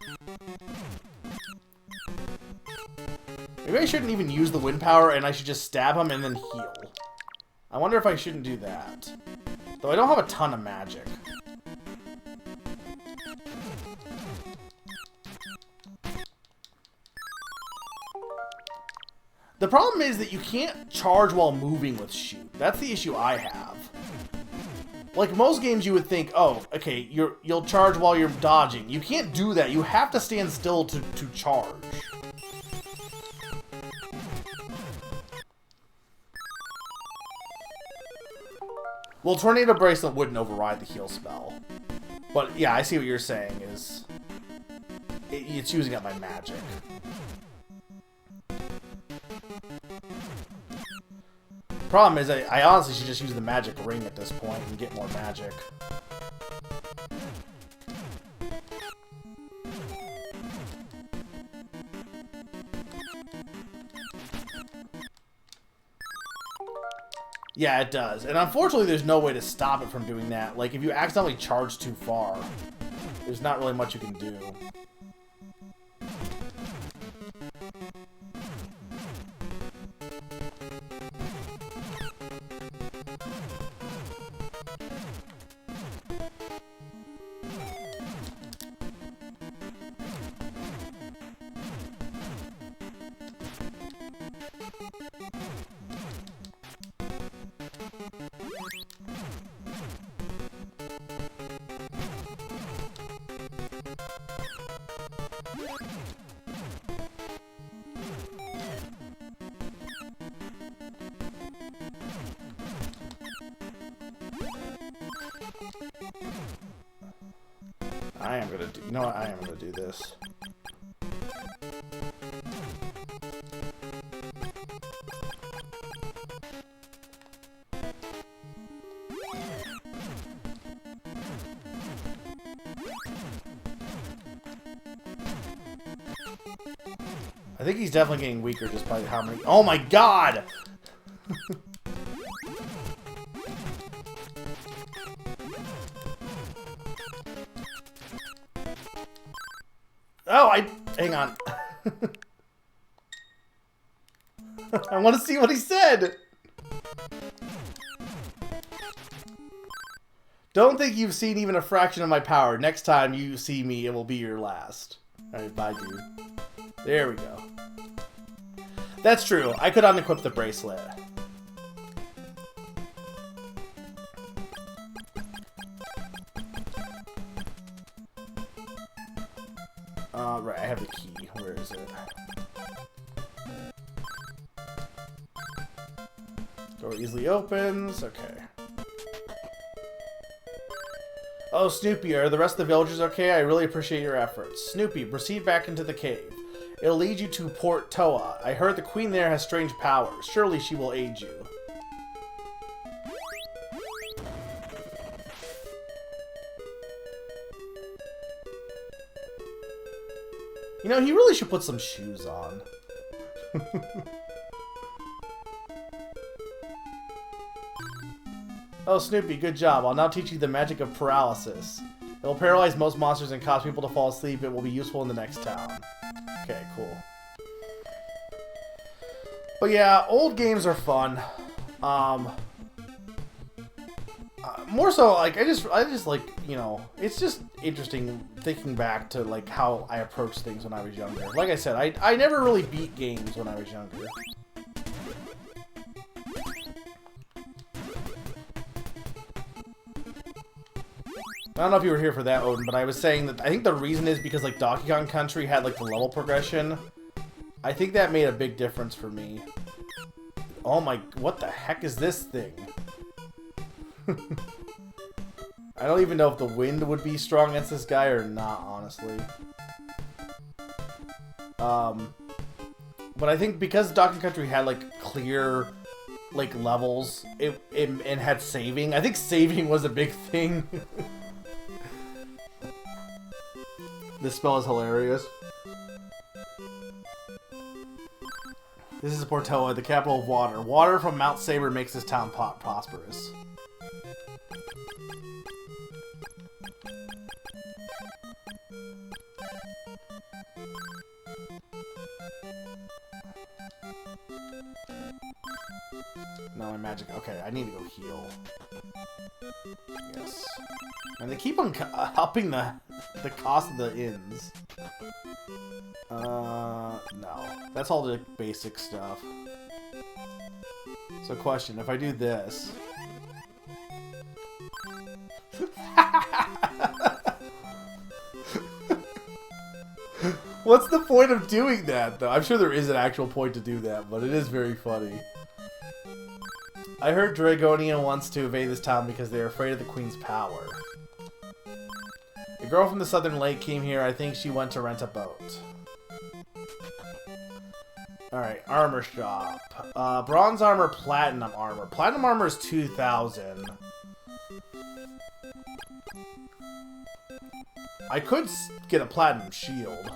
Maybe I shouldn't even use the wind power and I should just stab him and then heal. I wonder if I shouldn't do that. Though I don't have a ton of magic. The problem is that you can't charge while moving with shoot. That's the issue I have. Like most games you would think, oh, okay, you'll charge while you're dodging. You can't do that. You have to stand still to charge. Well, Tornado Bracelet wouldn't override the heal spell. But yeah, I see what you're saying is it's using up my magic. Problem is, I honestly should just use the magic ring at this point and get more magic. Yeah, it does. And unfortunately, there's no way to stop it from doing that. Like, if you accidentally charge too far, there's not really much you can do. I am gonna do, you know what, I am gonna do this. I think he's definitely getting weaker just by how many, oh my god! Oh, hang on. I want to see what he said. Don't think you've seen even a fraction of my power. Next time you see me, it will be your last. Alright, bye, dude. There we go. That's true. I could unequip the bracelet. Right, I have the key. Where is it? Door easily opens. Okay. Oh, Snoopy, are the rest of the villagers okay? I really appreciate your efforts. Snoopy, proceed back into the cave. It'll lead you to Port Toa. I heard the queen there has strange powers. Surely she will aid you. You know, he really should put some shoes on. Oh, Snoopy, good job. I'll now teach you the magic of paralysis. It will paralyze most monsters and cause people to fall asleep. It will be useful in the next town. Okay, cool. But yeah, old games are fun. More so, like, I just like, you know, it's just interesting thinking back to, like, how I approached things when I was younger. Like I said, I never really beat games when I was younger. I don't know if you were here for that, Odin, but I was saying that I think the reason is because, like, Donkey Kong Country had, like, the level progression. I think that made a big difference for me. Oh my, what the heck is this thing? I don't even know if the wind would be strong against this guy or not, honestly. But I think because Donkey Kong Country had, like, clear, like, levels, it had saving. I think saving was a big thing. This spell is hilarious. This is Port Toa, the capital of water. Water from Mount Saber makes this town prosperous. No, my magic. Okay, I need to go heal. Yes. And they keep on upping the cost of the inns. No. That's all the basic stuff. So question, if I do this... What's the point of doing that, though? I'm sure there is an actual point to do that, but it is very funny. I heard Dragonia wants to invade this town because they are afraid of the queen's power. A girl from the southern lake came here. I think she went to rent a boat. Alright, armor shop. Bronze armor, platinum armor. Platinum armor is 2,000. I could get a platinum shield.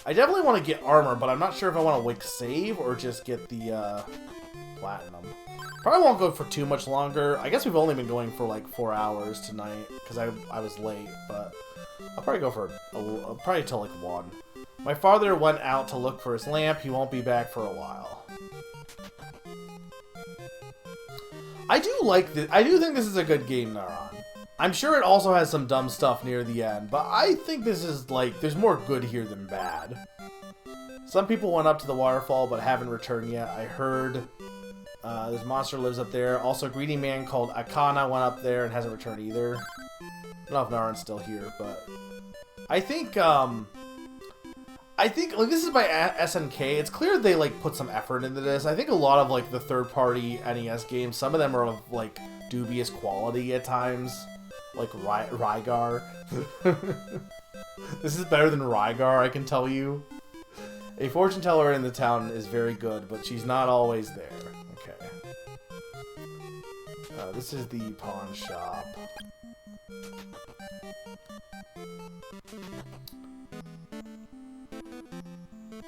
I definitely want to get armor, but I'm not sure if I want to like save or just get the platinum. Probably won't go for too much longer. I guess we've only been going for like 4 hours tonight because I was late, but I'll probably go for probably till like 1. My father went out to look for his lamp. He won't be back for a while. I do like this. I do think this is a good game, Naran. I'm sure it also has some dumb stuff near the end, but I think this is, like, there's more good here than bad. Some people went up to the waterfall but haven't returned yet. I heard this monster lives up there. Also, a greedy man called Akana went up there and hasn't returned either. I don't know if Naran's still here, but I think, like, this is by SNK. It's clear they, like, put some effort into this. I think a lot of, like, the third-party NES games, some of them are of, like, dubious quality at times. Like Rygar. This is better than Rygar, I can tell you. A fortune teller in the town is very good, but she's not always there. Okay. This is the pawn shop.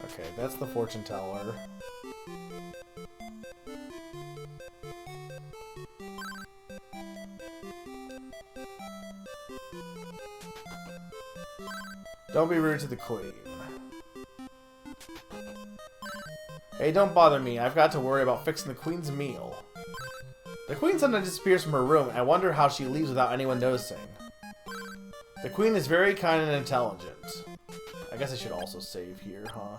Okay, that's the fortune teller. Don't be rude to the queen. Hey, don't bother me. I've got to worry about fixing the queen's meal. The queen sometimes disappears from her room. I wonder how she leaves without anyone noticing. The queen is very kind and intelligent. I guess I should also save here, huh?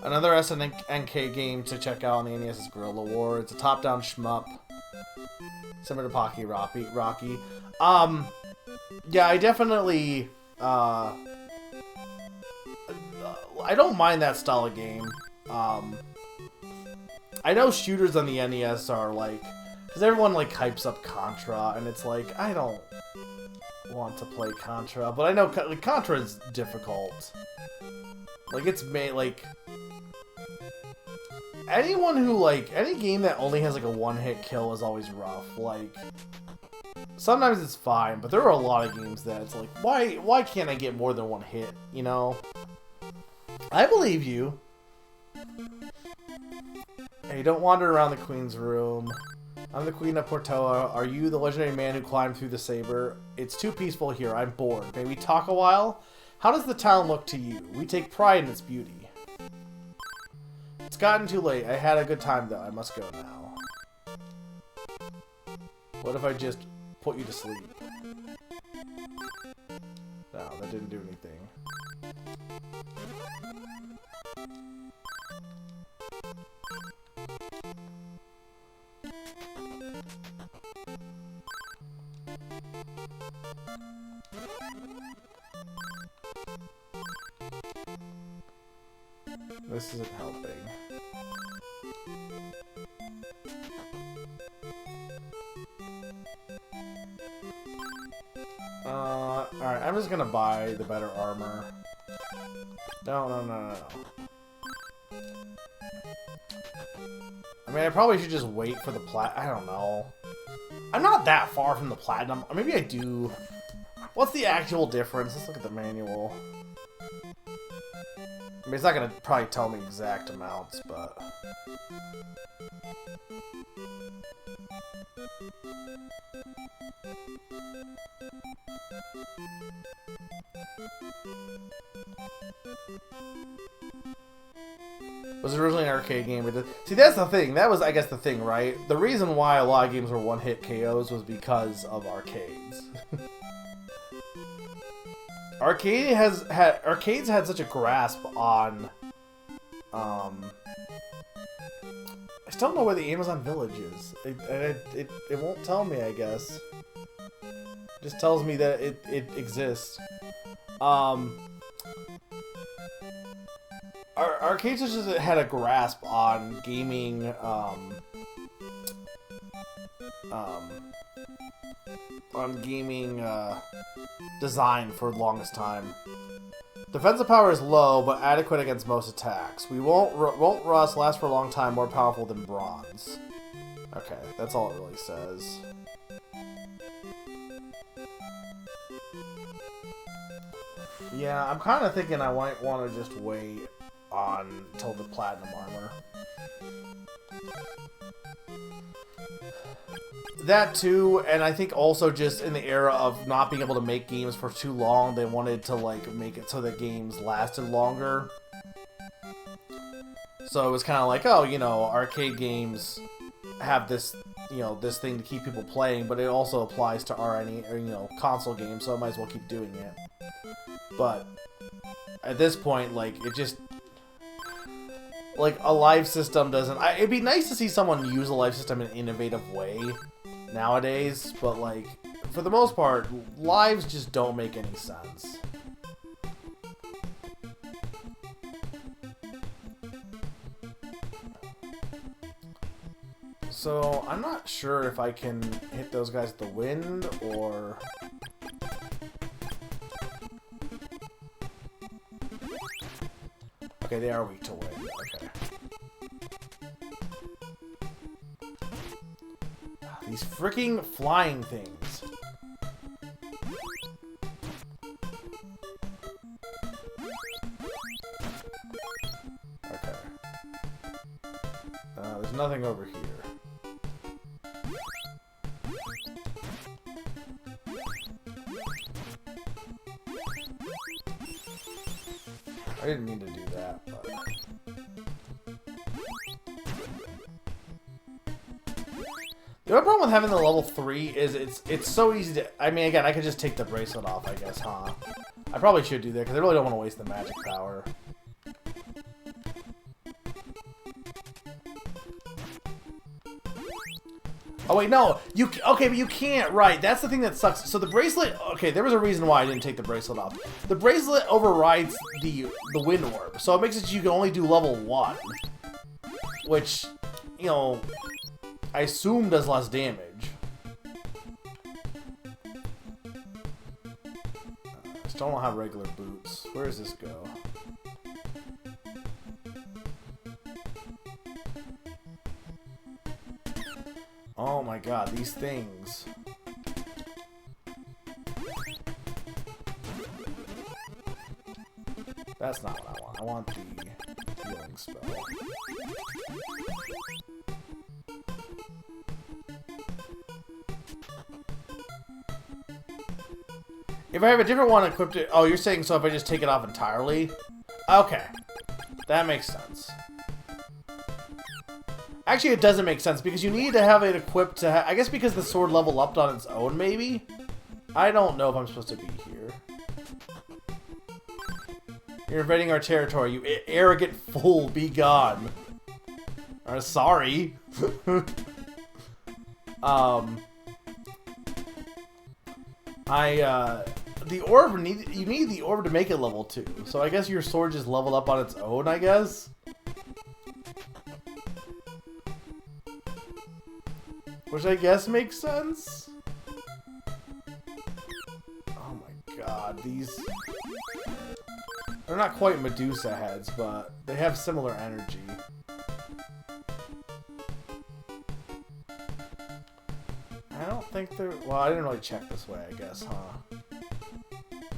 Another SNK game to check out on the NES is Gorilla War. It's a top-down shmup. Similar to Pocky Rocky. Yeah, I definitely... I don't mind that style of game. I know shooters on the NES are like... Because everyone like hypes up Contra, and it's like, I don't want to play Contra. But I know Contra is difficult. Like, it's made, like... Anyone who, like... Any game that only has, like, a one-hit kill is always rough. Like... Sometimes it's fine, but there are a lot of games that it's like, why can't I get more than one hit, you know? I believe you. Hey, don't wander around the queen's room. I'm the queen of Portoa. Are you the legendary man who climbed through the saber? It's too peaceful here. I'm bored. May we talk a while? How does the town look to you? We take pride in its beauty. It's gotten too late. I had a good time, though. I must go now. What if I just put you to sleep? No, that didn't do anything. This isn't helping. Alright, I'm just gonna buy the better armor. No. I mean, I probably should just wait for the I don't know. I'm not that far from the platinum. Or maybe I do. What's the actual difference? Let's look at the manual. I mean, it's not gonna probably tell me exact amounts, but... It was originally an arcade game. See, that's the thing. That was, I guess, the thing, right? The reason why a lot of games were one-hit KOs was because of arcades. Arcades had such a grasp on, I still don't know where the Amazon Village is. It won't tell me, I guess. It just tells me that it exists. Arcades just had a grasp on gaming, design for the longest time. Defensive power is low, but adequate against most attacks. We won't rust, last for a long time, more powerful than bronze. Okay, that's all it really says. Yeah, I'm kind of thinking I might want to just wait until the platinum armor. That too, and I think also just in the era of not being able to make games for too long, they wanted to like make it so that games lasted longer. So it was kind of like, oh, you know, arcade games have this, you know, this thing to keep people playing, but it also applies to RNE, or, you know, console games, so I might as well keep doing it. But at this point, like, it just... Like, a live system doesn't... it'd be nice to see someone use a live system in an innovative way nowadays, but, like, for the most part, lives just don't make any sense. So, I'm not sure if I can hit those guys with the wind, or... Okay, they are weak to wind. Okay. These freaking flying things. Okay. There's nothing over here. didn't mean to do that, but... The other problem with having the level 3 is it's so easy to... I mean, again, I could just take the bracelet off, I guess, huh? I probably should do that, because I really don't want to waste the magic power. Oh, wait, no. Okay, but you can't, right. That's the thing that sucks. So the bracelet... Okay, there was a reason why I didn't take the bracelet off. The bracelet overrides the wind orb. So it makes it so you can only do level 1. Which, you know, I assume does less damage. I still don't have regular boots. Where does this go? Oh my god, these things. That's not what I want. I want the healing spell. If I have a different one equipped... Oh, you're saying so if I just take it off entirely? Okay. That makes sense. Actually, it doesn't make sense, because you need to have it equipped to... I guess because the sword leveled up on its own, maybe? I don't know if I'm supposed to be here. You're invading our territory, you arrogant fool, be gone. Sorry. The orb, you need the orb to make it level 2. So I guess your sword just leveled up on its own, I guess? Which I guess makes sense? Oh my god, these... They're not quite Medusa heads, but they have similar energy. I don't think they're... Well, I didn't really check this way, I guess, huh?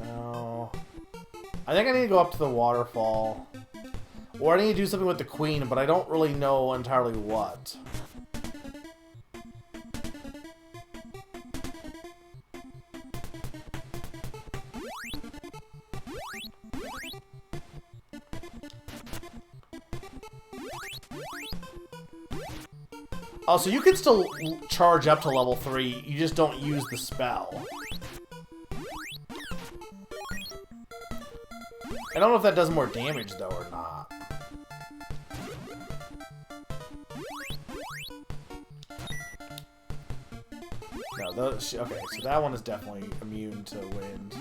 No. I think I need to go up to the waterfall. Or I need to do something with the queen, but I don't really know entirely what. Oh, so you can still charge up to level 3, you just don't use the spell. I don't know if that does more damage, though, or not. No, those... Okay, so that one is definitely immune to wind.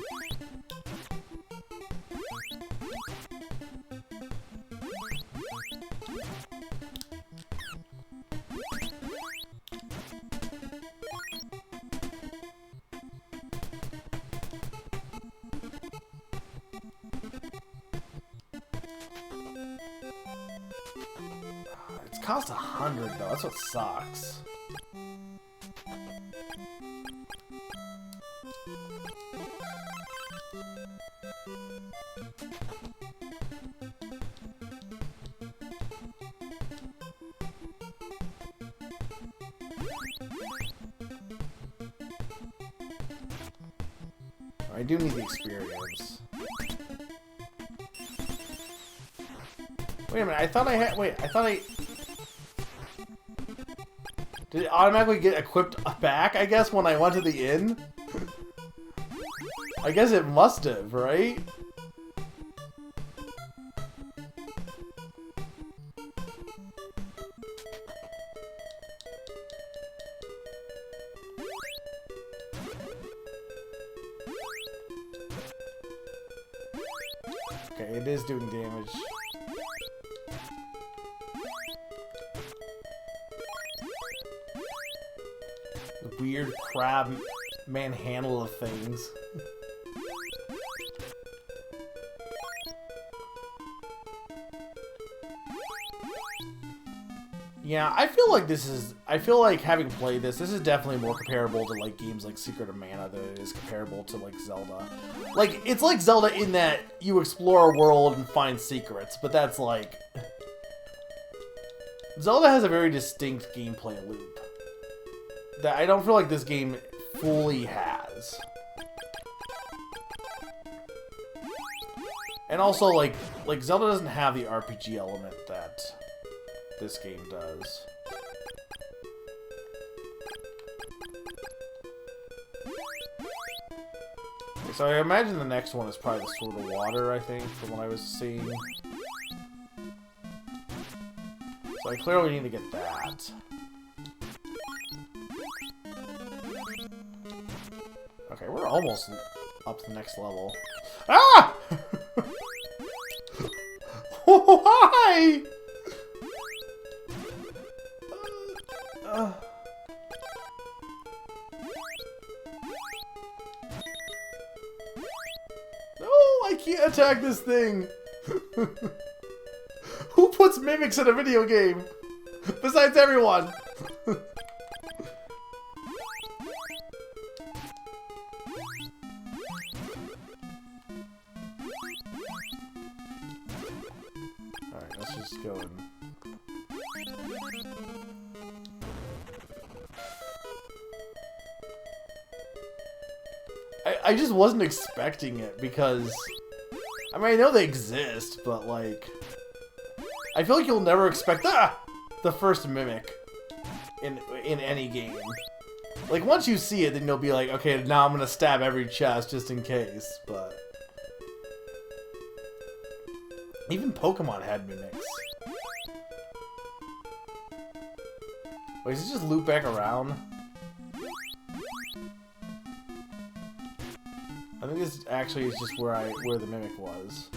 It costs 100 though, that's what sucks. I do need the experience. Wait a minute, I thought I had... Wait, I thought I... Did it automatically get equipped back, I guess, when I went to the inn? I guess it must have, right? Okay, it is doing damage. The weird crab manhandle of things. Yeah, I feel like this is... I feel like having played this is definitely more comparable to, like, games like Secret of Mana than it is comparable to, like, Zelda. Like, it's like Zelda in that you explore a world and find secrets, but that's, like... Zelda has a very distinct gameplay loop that I don't feel like this game fully has. And also, like Zelda doesn't have the RPG element that this game does. Okay, so I imagine the next one is probably the Sword of Water, I think, from what I was seeing. So I clearly need to get that. Okay, we're almost up to the next level. Ah! Why? No, I can't attack this thing. Who puts mimics in a video game? Besides everyone. Alright, let's just go and... I just wasn't expecting it because... I mean, I know they exist, but like... I feel like you'll never expect the first mimic in any game. Like, once you see it, then you'll be like, okay, now I'm gonna stab every chest just in case, but... Even Pokemon had mimics. Wait, does it just loop back around? I think this actually is just where the mimic was.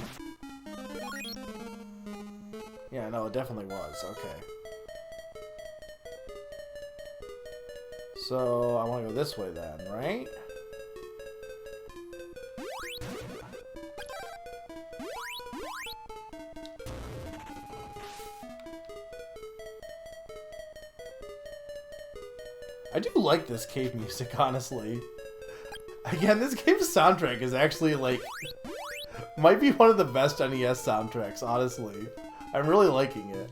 Yeah, no, it definitely was. Okay. So, I want to go this way then, right? I do like this cave music, honestly. Again, this game's soundtrack is actually, like, might be one of the best NES soundtracks, honestly. I'm really liking it.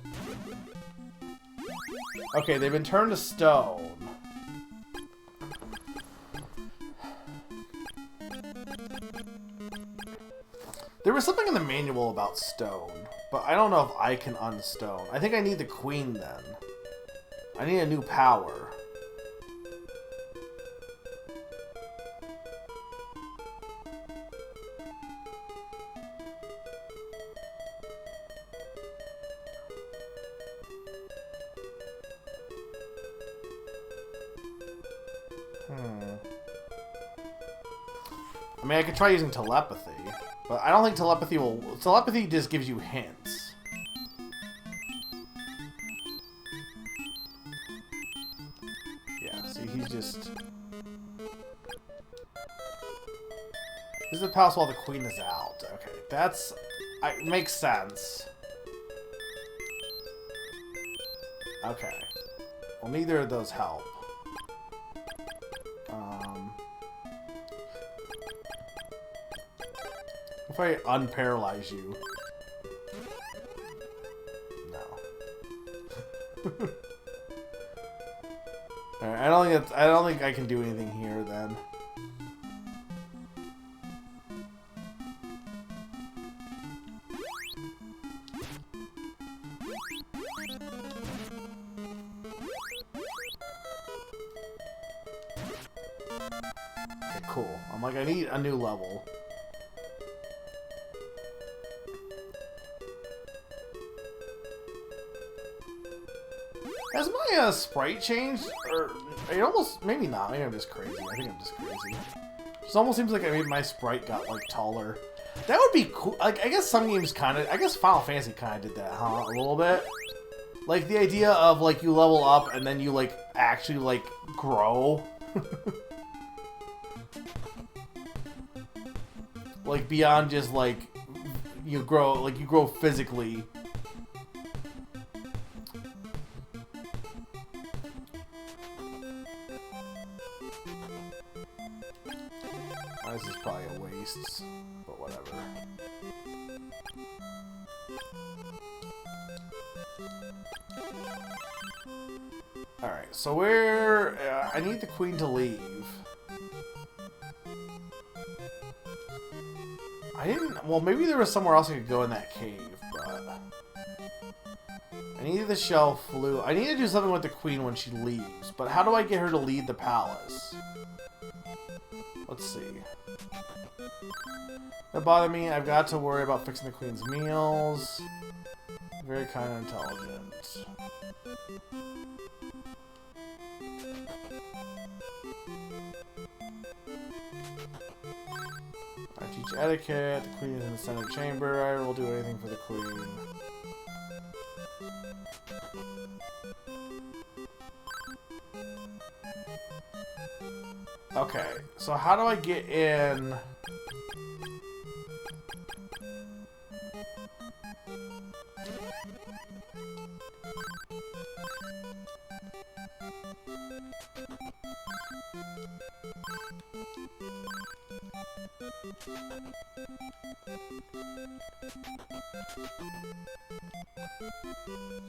Okay, they've been turned to stone. There was something in the manual about stone, but I don't know if I can unstone. I think I need the queen then. I need a new power. I mean, I could try using telepathy, but I don't think telepathy will... Telepathy just gives you hints. Yeah, see, he's just... This is the palace while the queen is out. Okay, that's... makes sense. Okay. Well, neither of those help. If I unparalyze you. No. Alright, I don't think I can do anything here then. Okay, cool. I'm like, I need a new level. Has my sprite changed? Or it almost, maybe not. Maybe I'm just crazy. I think I'm just crazy. It almost seems like maybe my sprite got like taller. That would be cool. Like, I guess some games kind of, I guess Final Fantasy kind of did that, huh? A little bit. Like the idea of like you level up and then you like actually like grow. Like beyond just like you grow physically. This is probably a waste, but whatever. Alright, so where... I need the queen to leave. I didn't... Well, maybe there was somewhere else I could go in that cave, but... I needed the shell flute. I need to do something with the queen when she leaves, but how do I get her to lead the palace? Let's see. That bothered me. I've got to worry about fixing the queen's meals. Very kind and intelligent. I teach etiquette. The queen is in the center chamber. I will do anything for the queen. Okay, so how do I get in?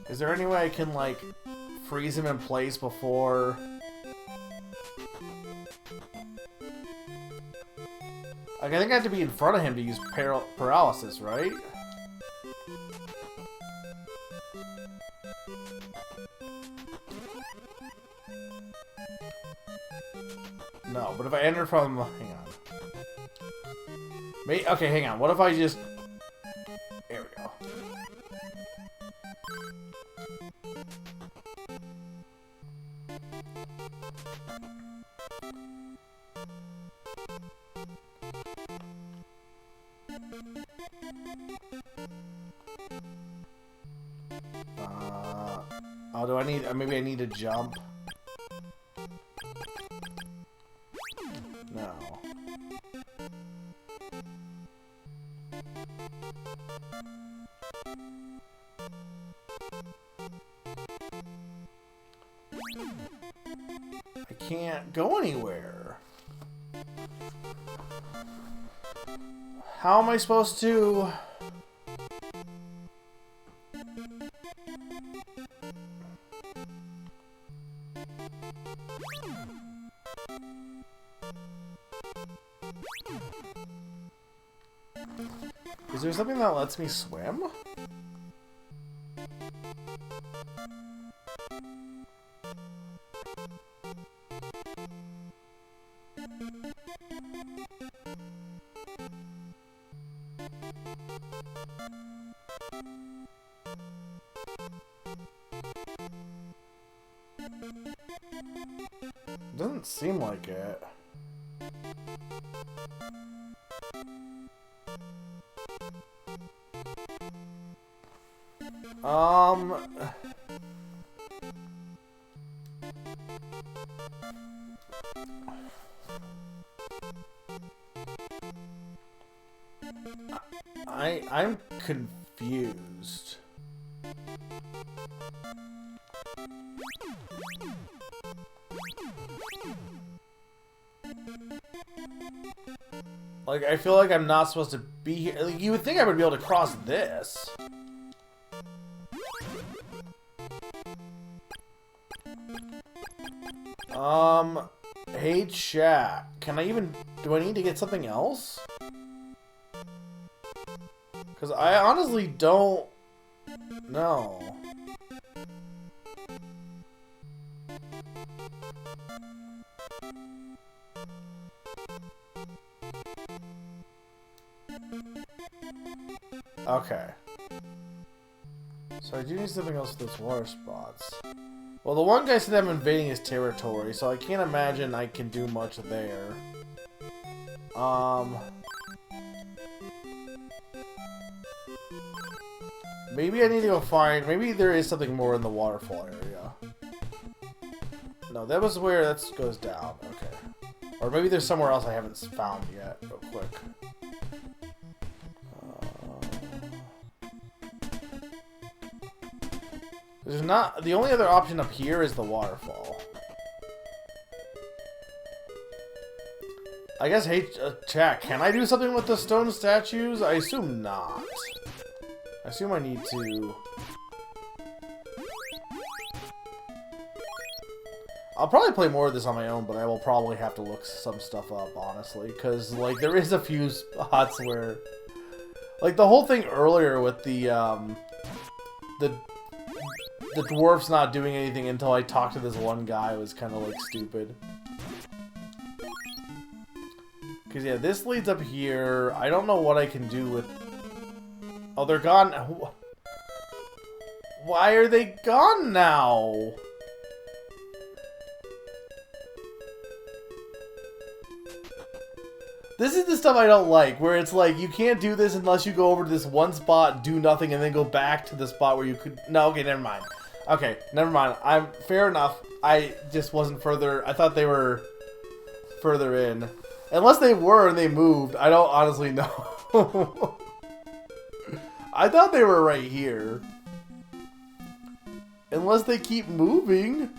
Is there any way I can, like, freeze him in place before... Like, I think I have to be in front of him to use paralysis, right? No, but if I enter from... Hang on. Okay, hang on. What if I just... There we go. Oh, do I need... maybe I need to jump? No. I can't go anywhere. How am I supposed to... Is there something that lets me swim? Doesn't seem like it. I'm confused. Like, I feel like I'm not supposed to be here. Like, you would think I would be able to cross this. Hey chat, can I even... Do I need to get something else? Because I honestly don't know. Okay. So I do need something else with those water spots. Well, the one guy said I'm invading his territory, so I can't imagine I can do much there. Maybe I need to go find... Maybe there is something more in the waterfall area. No, that was where that goes down. Okay. Or maybe there's somewhere else I haven't found yet. Real quick. There's not... The only other option up here is the waterfall. I guess, hey, chat, can I do something with the stone statues? I assume not. I assume I need to... I'll probably play more of this on my own, but I will probably have to look some stuff up, honestly. Because, like, there is a few spots where Like the whole thing earlier with the dwarfs not doing anything until I talked to this one guy was kind of like stupid. Because yeah, this leads up here. I don't know what I can do with... Oh, they're gone. Why are they gone now? This is the stuff I don't like, where it's like, you can't do this unless you go over to this one spot, do nothing, and then go back to the spot where you could... No, okay, never mind. Okay, never mind. Fair enough. I just wasn't further... I thought they were further in. Unless they were and they moved, I don't honestly know. I thought they were right here. Unless they keep moving.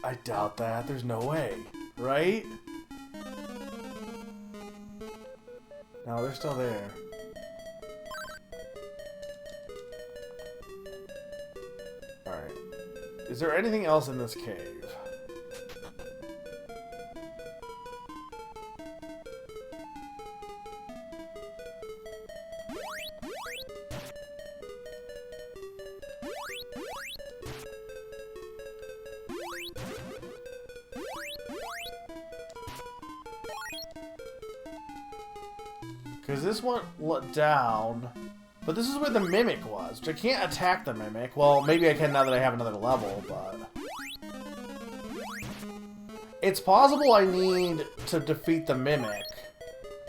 I doubt that. There's no way. Right? No, they're still there. Alright. Is there anything else in this cave? Because this one let down, but this is where the Mimic was, which I can't attack the Mimic. Well, maybe I can now that I have another level, but... It's possible I need to defeat the Mimic,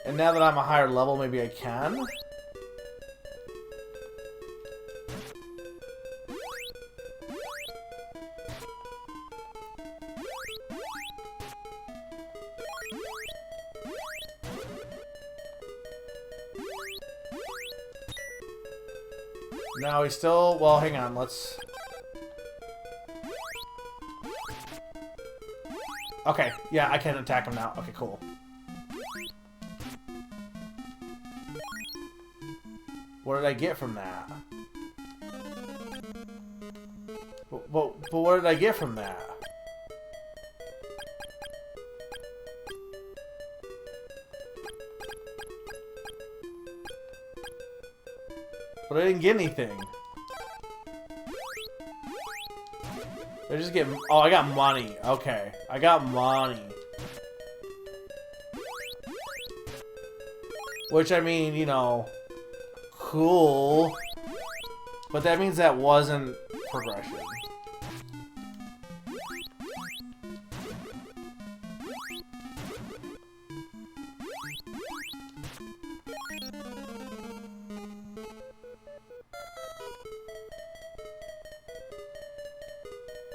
and now that I'm a higher level, maybe I can? No, he's still... Well, hang on, let's... Okay, yeah, I can attack him now. Okay, cool. What did I get from that? But what did I get from that? But I didn't get anything. I just get... Oh, I got money. Okay. I got money. Which, I mean, you know... Cool. But that means that wasn't progression.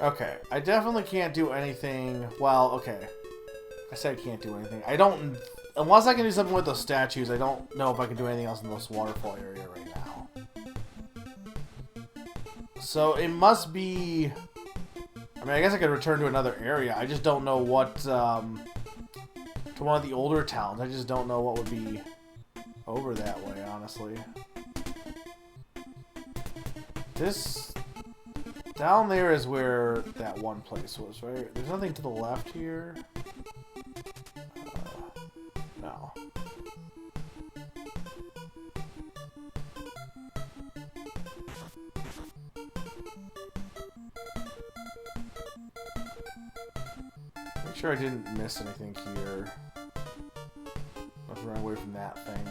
Okay, I definitely can't do anything. Well, okay. I said I can't do anything. I don't... Unless I can do something with those statues, I don't know if I can do anything else in this waterfall area right now. So, it must be... I mean, I guess I could return to another area. I just don't know what... to one of the older towns. I just don't know what would be over that way, honestly. This... Down there is where that one place was, right? There's nothing to the left here. No. Make sure I didn't miss anything here. Let's run away from that thing.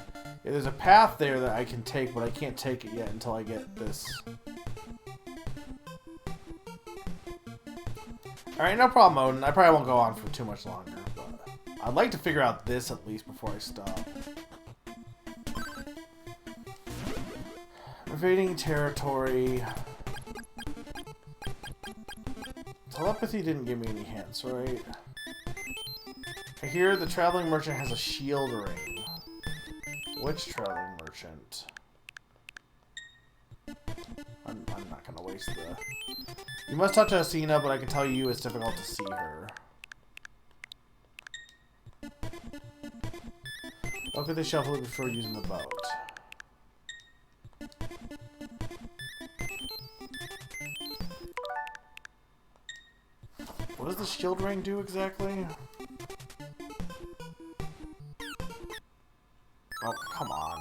Yeah, there's a path there that I can take, but I can't take it yet until I get this... Alright, no problem, Odin. I probably won't go on for too much longer, but I'd like to figure out this at least before I stop. Invading territory. Telepathy didn't give me any hints, right? I hear the traveling merchant has a shield ring. Which traveling merchant? I'm not gonna waste the... You must talk to Asina, but I can tell you it's difficult to see her. Look at the shuffle before using the boat. What does the shield ring do exactly? Oh, come on.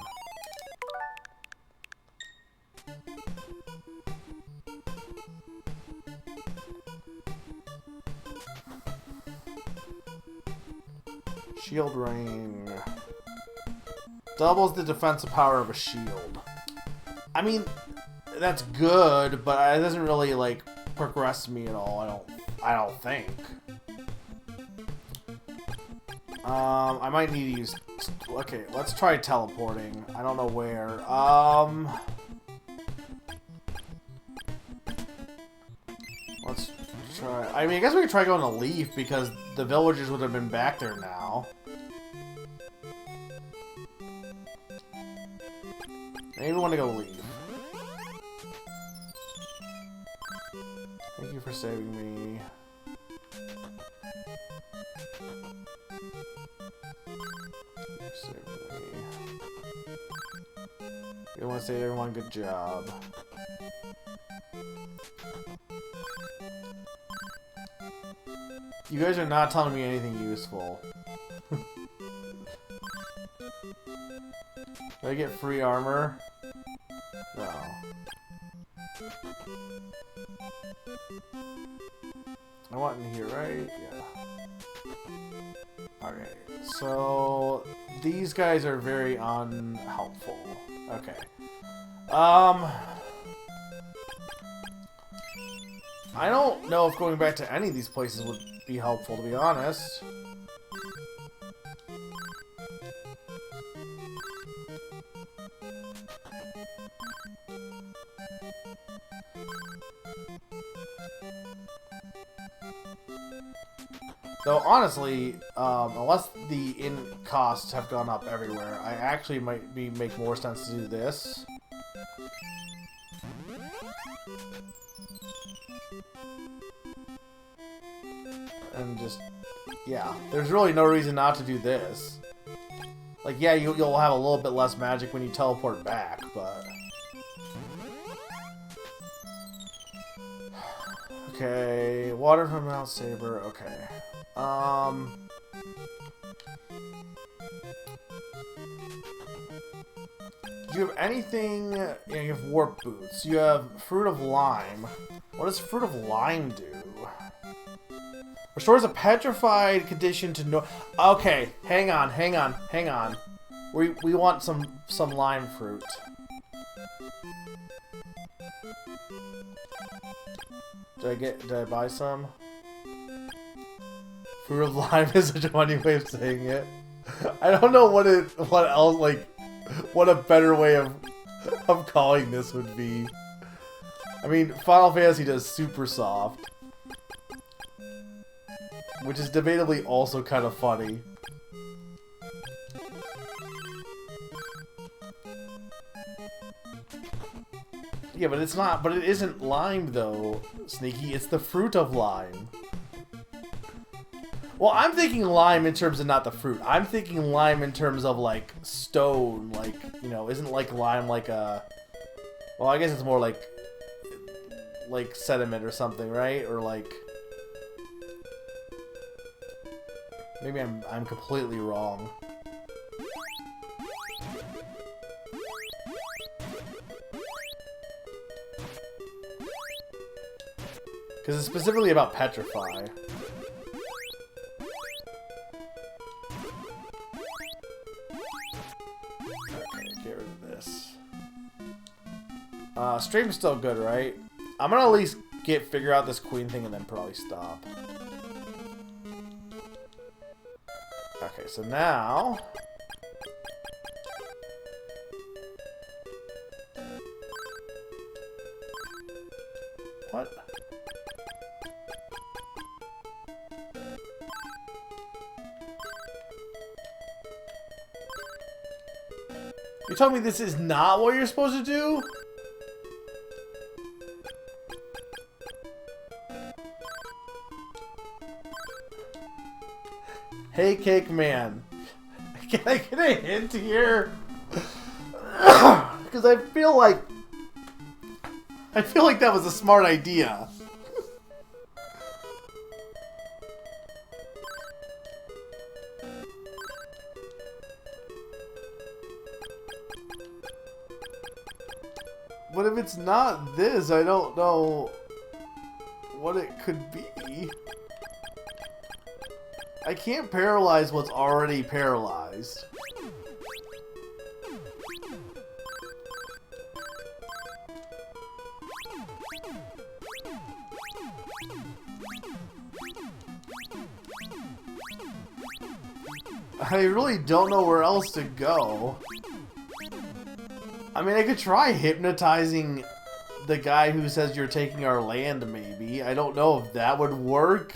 Shield ring. Doubles the defensive power of a shield. I mean, that's good, but it doesn't really like progress me at all. I don't think. I might need to use. Okay, let's try teleporting. I don't know where. Let's try. I mean, I guess we could try going to Leaf because the villagers would have been back there now. Maybe we want to go Leaf. Thank you for saving me. You want to say to everyone, good job. You guys are not telling me anything useful. Do I get free armor? No. I want in here, right? Yeah. Okay, so these guys are very unhelpful. Okay. I don't know if going back to any of these places would be helpful, to be honest. Though, honestly, unless the inn costs have gone up everywhere, I actually might make more sense to do this. And just, yeah, there's really no reason not to do this. Like, yeah, you'll have a little bit less magic when you teleport back, but... Okay, water from Mount Saber, okay. Do you have anything... Yeah, you have warp boots. You have Fruit of Lime. What does Fruit of Lime do? Restores a petrified condition to no... Okay, hang on. We want some lime fruit. Did I buy some? Fruit of Lime is such a funny way of saying it. I don't know what else, like, what a better way of calling this would be. I mean, Final Fantasy does super soft. Which is debatably also kind of funny. Yeah, but it's not, but it isn't lime though, Sneaky. It's the Fruit of Lime. Well, I'm thinking lime in terms of not the fruit. I'm thinking lime in terms of like stone, like, you know, isn't like lime like a... Well, I guess it's more like sediment or something, right? Or like... Maybe I'm completely wrong. Because it's specifically about petrify. Okay, get rid of this. Stream's still good, right? I'm gonna at least figure out this queen thing and then probably stop. Okay, so now... What? You told me this is not what you're supposed to do? Hey, Cake Man. Can I get a hint here? Because I feel like that was a smart idea. But if it's not this, I don't know what it could be. I can't paralyze what's already paralyzed. I really don't know where else to go. I mean, I could try hypnotizing the guy who says you're taking our land, maybe. I don't know if that would work.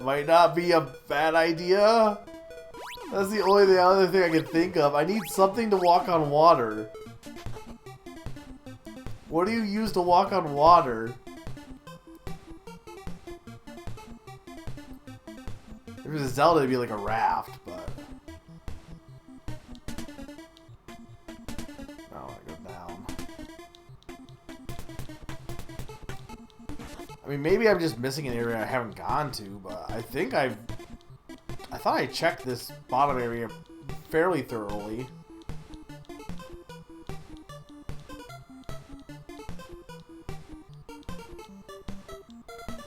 Might not be a bad idea. That's the only other thing I can think of. I need something to walk on water. What do you use to walk on water? If it was a Zelda, it'd be like a raft, but... Oh, I go down. I mean, maybe I'm just missing an area I haven't gone to, but I think I thought I checked this bottom area fairly thoroughly.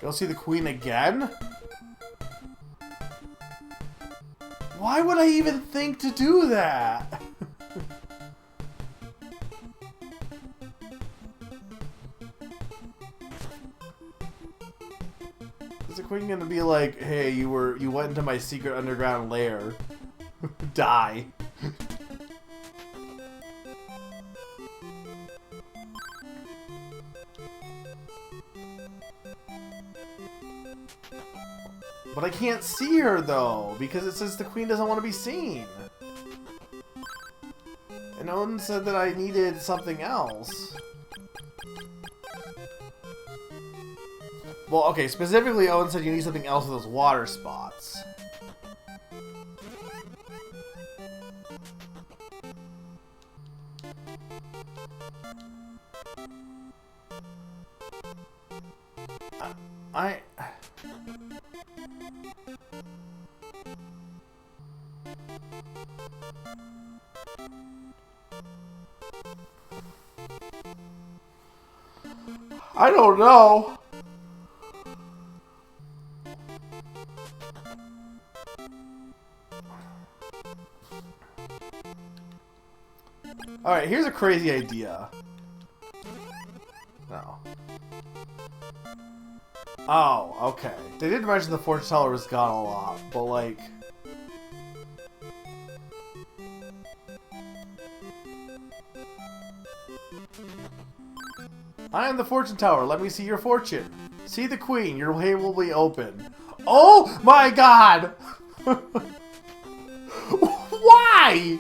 Go see the queen again? Why would I even think to do that? Is the queen gonna be like, hey, you went into my secret underground lair. Die. But I can't see her, though, because it says the queen doesn't want to be seen. And Owen said that I needed something else. Well, okay, specifically Owen said you need something else with those water spots. I don't know. Alright, here's a crazy idea. No. Oh, okay. They did mention the fortune teller was gone a lot, but like... I am the fortune teller. Let me see your fortune. See the queen. Your way will be open. Oh my god! Why?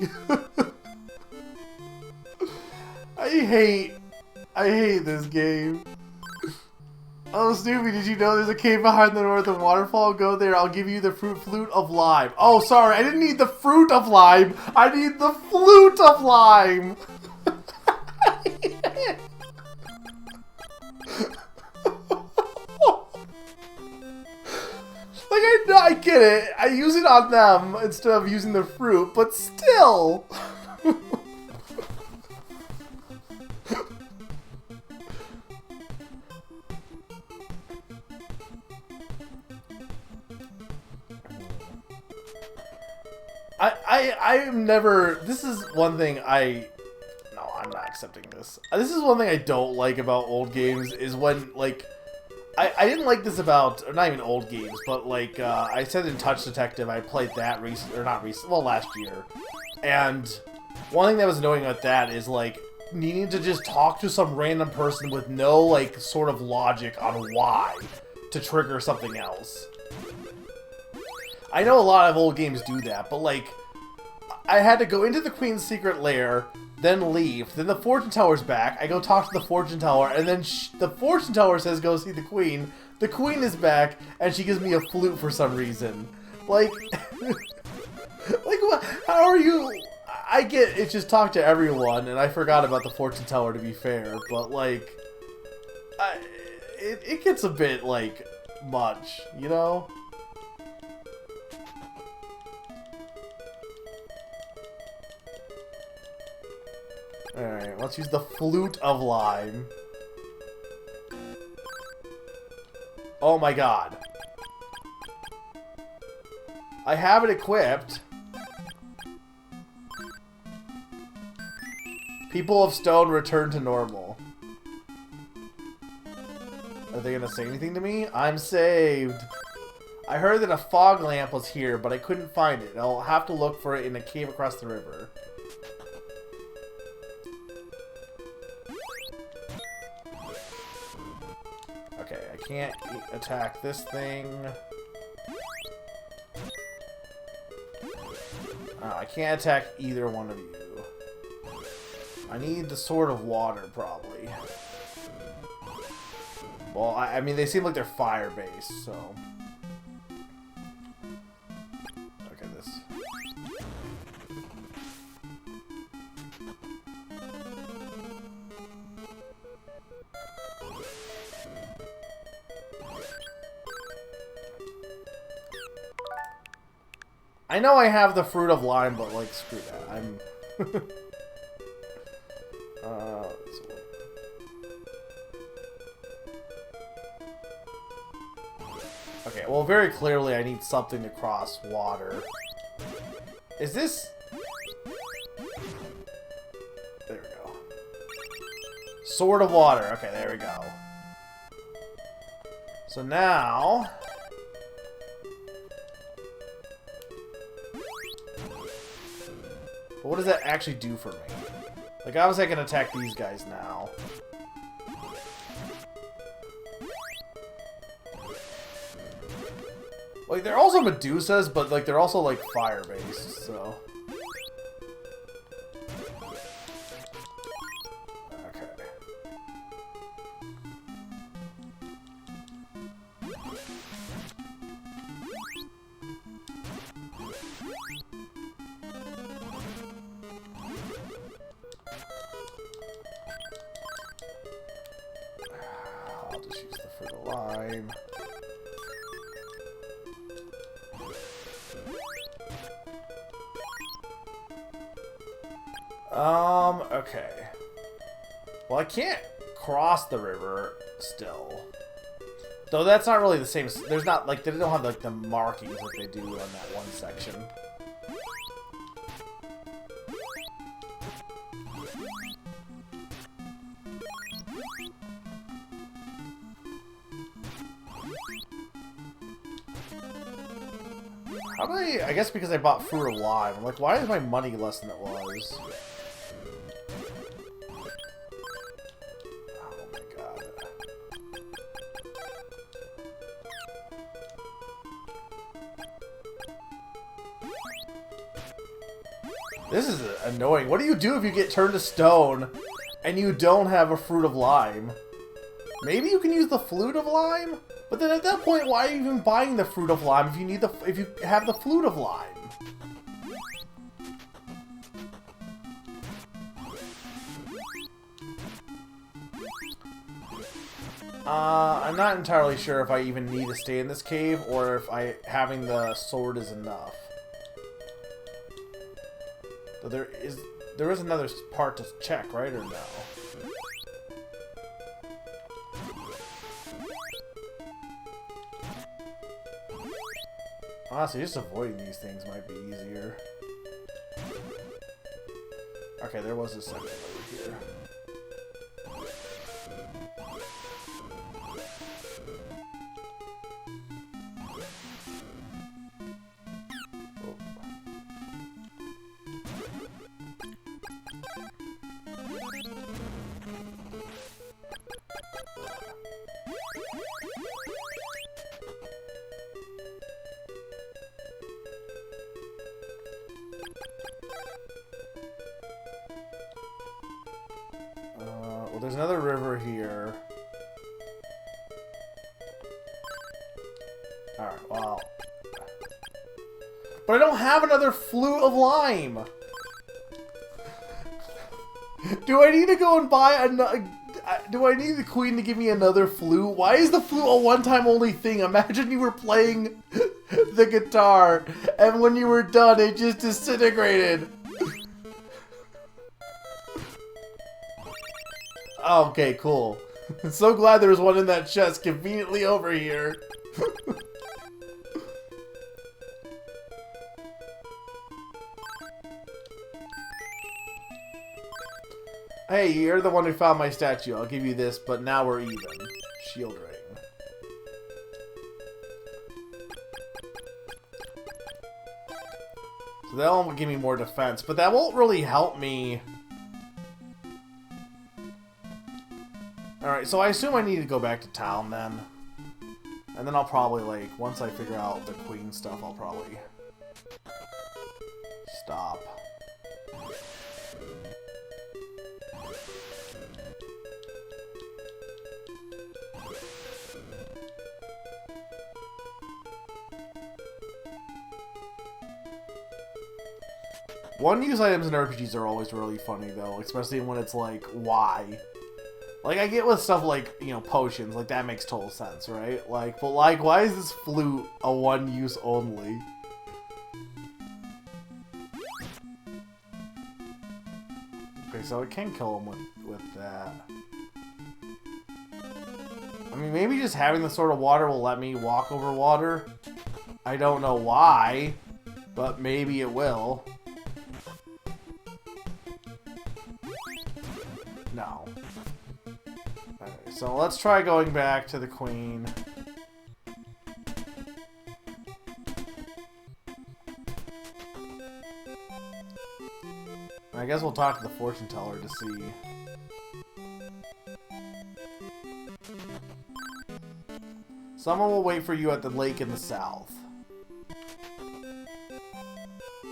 I hate this game. Oh, Snoopy, did you know there's a cave behind the northern waterfall? Go there. I'll give you the flute of lime. Oh, sorry. I didn't need the fruit of lime. I need the flute of lime. I get it. I use it on them instead of using the fruit, but still. I'm never... This is one thing I... No, I'm not accepting this. This is one thing I don't like about old games, is when, like... I didn't like this about... Or not even old games, but, like, I said in Touch Detective, I played that last year. And one thing that was annoying about that is, like, needing to just talk to some random person with no, like, sort of logic on why to trigger something else. I know a lot of old games do that, but, like, I had to go into the Queen's secret lair, then leave, then the fortune teller's back, I go talk to the fortune teller, and then the fortune teller says go see the queen is back, and she gives me a flute for some reason. Like, like, what, how are you... I get it's just talk to everyone, and I forgot about the fortune teller, to be fair, but, like, it gets a bit, like, much, you know? Alright, let's use the flute of lime. Oh my god. I have it equipped. People of Stone return to normal. Are they gonna say anything to me? I'm saved. I heard that a fog lamp was here, but I couldn't find it. I'll have to look for it in a cave across the river. Okay, I can't attack this thing. I can't attack either one of you. I need the Sword of Water, probably. Well, I mean, they seem like they're fire-based, so... Look at this. I know I have the Fruit of Lime, but, like, screw that. I'm... Okay, well, very clearly I need something to cross water. Is this... There we go. Sword of Water. Okay, there we go. So now... But what does that actually do for me? Like, obviously I can attack these guys now. Like, they're also Medusas, but, like, they're also, like, fire-based, so... Okay. I'll just use the Fruit of Lime. Okay. Well, I can't cross the river still. Though that's not really the same. There's not, like, they don't have, like, the markings like they do on that one section. How do I guess because I bought Fruit of Lime. I'm like, why is my money less than it was? Oh my god. This is annoying. What do you do if you get turned to stone and you don't have a Fruit of Lime? Maybe you can use the Flute of Lime? But then at that point, why are you even buying the Fruit of Lime if you have the Flute of Lime? I'm not entirely sure if I even need to stay in this cave or if having the sword is enough. But there is another part to check, right, or no? Honestly, just avoiding these things might be easier. Okay, there was a second over here. Well, there's another river here. Alright, well. But I don't have another Flute of Lime! Do I need to go and buy another... Do I need the queen to give me another flute? Why is the flute a one-time only thing? Imagine you were playing the guitar, and when you were done, it just disintegrated. Okay, cool. So glad there was one in that chest conveniently over here. Hey, you're the one who found my statue. I'll give you this, but now we're even. Shield ring. So that won't give me more defense, but that won't really help me. Alright, so I assume I need to go back to town then. And then I'll probably, like, once I figure out the queen stuff, I'll probably stop. One-use items in RPGs are always really funny, though, especially when it's like, why? Like, I get with stuff like, you know, potions, like, that makes total sense, right? Like, but, like, why is this flute a one-use only? Okay, so I can kill him with that. I mean, maybe just having the Sword of Water will let me walk over water. I don't know why, but maybe it will. No. Okay, so let's try going back to the queen. I guess we'll talk to the fortune teller to see. Someone will wait for you at the lake in the south.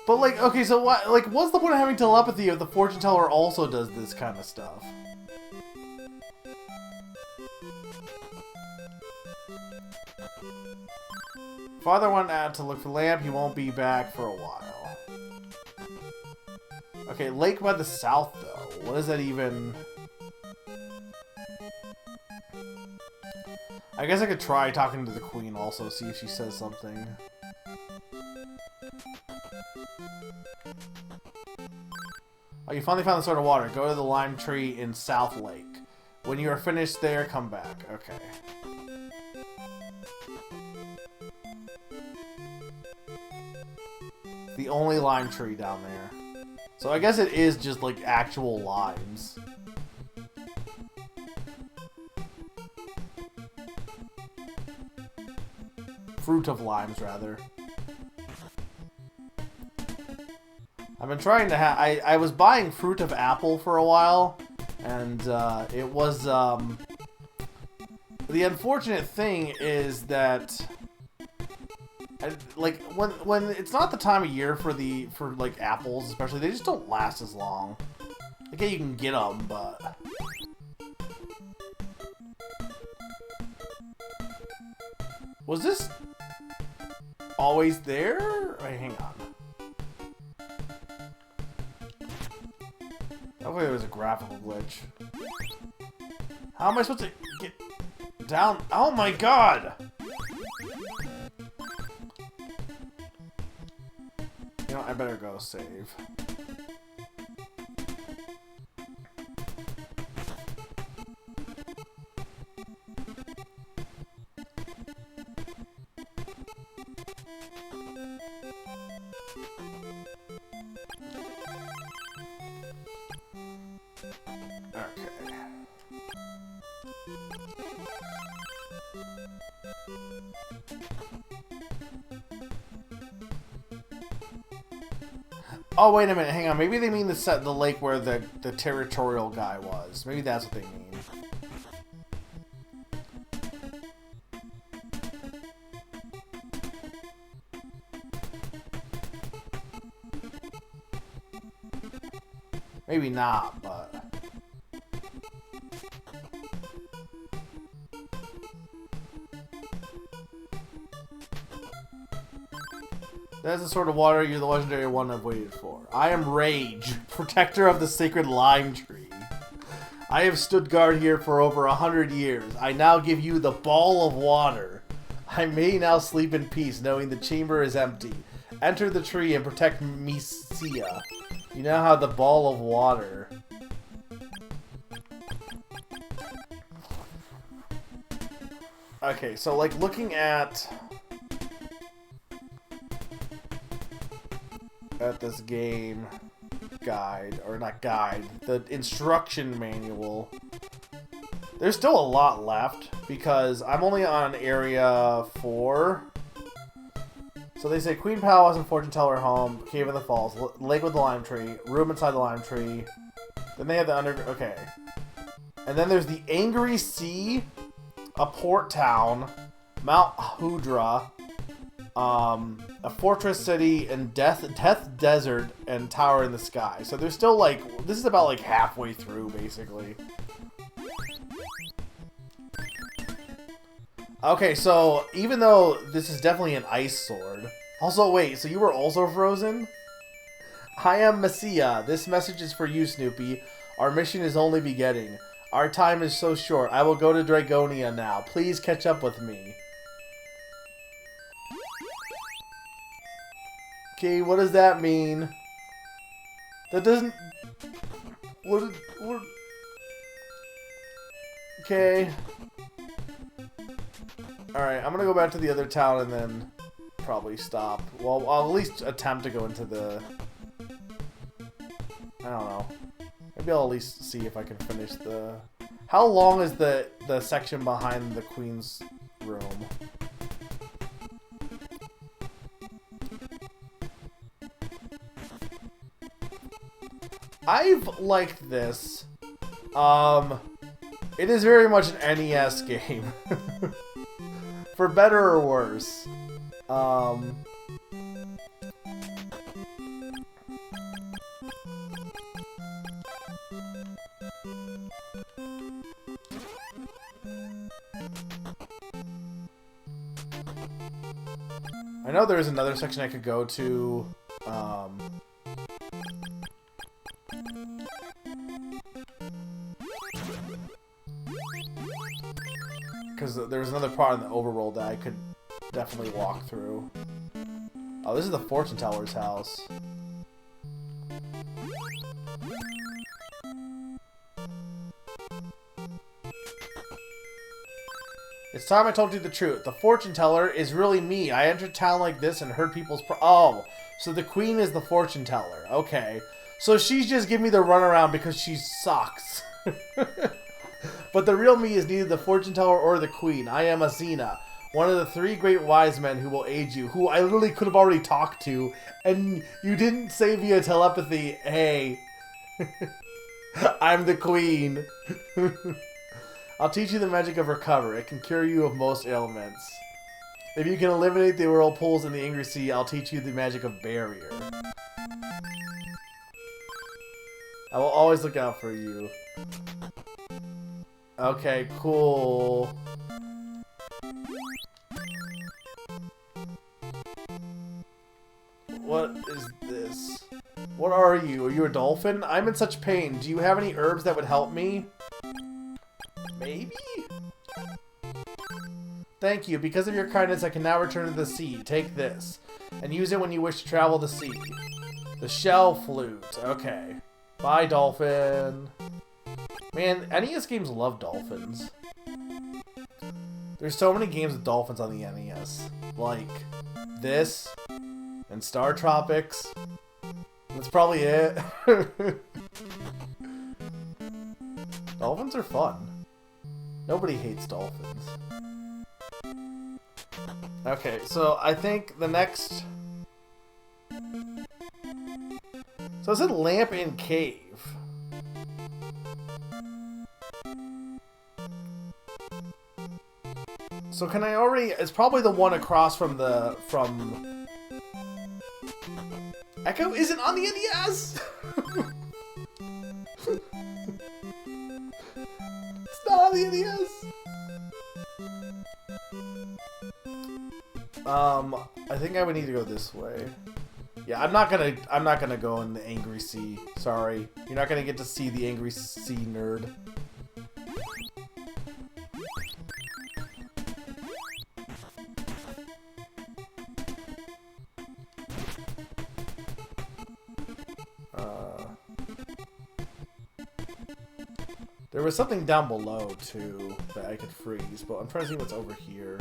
But, like, okay, so what? Like, what's the point of having telepathy if the fortune teller also does this kind of stuff? Father went out to look for lamp. He won't be back for a while. Okay, lake by the south, though. What is that even? I guess I could try talking to the queen also, see if she says something. Oh, you finally found the Sword of Water. Go to the lime tree in South Lake. When you are finished there, come back. Okay. The only lime tree down there. So I guess it is just like actual limes. Fruit of limes, rather. I've been trying to have... I was buying fruit of apple for a while, and it was... The unfortunate thing is that... like, when it's not the time of year for like, apples, especially, they just don't last as long. Okay, you can get them, but... Was this always there? Wait, hang on. Hopefully there was a graphical glitch. How am I supposed to get down? Oh my god! You know, I better go save. Oh, wait a minute, hang on. Maybe they mean the lake where the territorial guy was. Maybe that's what they mean. Maybe not, but... That's the Sword of Water. You're the legendary one I've waited for. I am Rage, protector of the sacred lime tree. I have stood guard here for over 100 years. I now give you the ball of water. I may now sleep in peace, knowing the chamber is empty. Enter the tree and protect Mysia. You now have the ball of water. Okay, so like looking at this game guide, or not guide, the instruction manual, there's still a lot left because I'm only on area 4. So they say Queen Palace and Fortune Teller home, Cave in the Falls, Lake with the Lime Tree, Room inside the Lime Tree. Then they have the okay. And then there's the Angry Sea, a port town, Mount Hudra, a fortress city, and Death Desert, and Tower in the Sky. So there's still like, this is about like halfway through basically. Okay, so even though this is definitely an ice sword. Also, wait, so you were also frozen? I am Messiah. This message is for you, Snoopy. Our mission is only beginning. Our time is so short. I will go to Dragonia now. Please catch up with me. Okay, what does that mean? That doesn't... What... Okay. Alright, I'm gonna go back to the other town and then probably stop. Well, I'll at least attempt to go into the... I don't know. Maybe I'll at least see if I can finish the... How long is the section behind the Queen's room? I've liked this. It is very much an NES game. For better or worse. I know there's another section I could go to. Because there was another part in the overworld that I could definitely walk through. Oh, this is the fortune teller's house. It's time I told you the truth. The fortune teller is really me. I entered town like this and heard people's oh, so the queen is the fortune teller. Okay. So she's just giving me the runaround because she sucks. But the real me is neither the fortune teller or the queen. I am Azina, one of the 3 great wise men who will aid you, who I literally could have already talked to, and you didn't say via telepathy, hey, I'm the queen. I'll teach you the magic of recover. It can cure you of most ailments. If you can eliminate the whirlpools in the Angry Sea, I'll teach you the magic of barrier. I will always look out for you. Okay, cool. What is this? What are you? Are you a dolphin? I'm in such pain. Do you have any herbs that would help me? Maybe? Thank you. Because of your kindness, I can now return to the sea. Take this. And use it when you wish to travel the sea. The shell flute. Okay. Bye, dolphin. Man, NES games love dolphins. There's so many games with dolphins on the NES. Like this and Star Tropics. That's probably it. Dolphins are fun. Nobody hates dolphins. Okay, so I think the next... So it said lamp in cave. So can I already... It's probably the one across from the... Echo isn't on the NES! It's not on the NES! I think I would need to go this way. Yeah, I'm not gonna go in the Angry Sea. Sorry. You're not gonna get to see the Angry Sea nerd. There was something down below, too, that I could freeze, but I'm trying to see what's over here.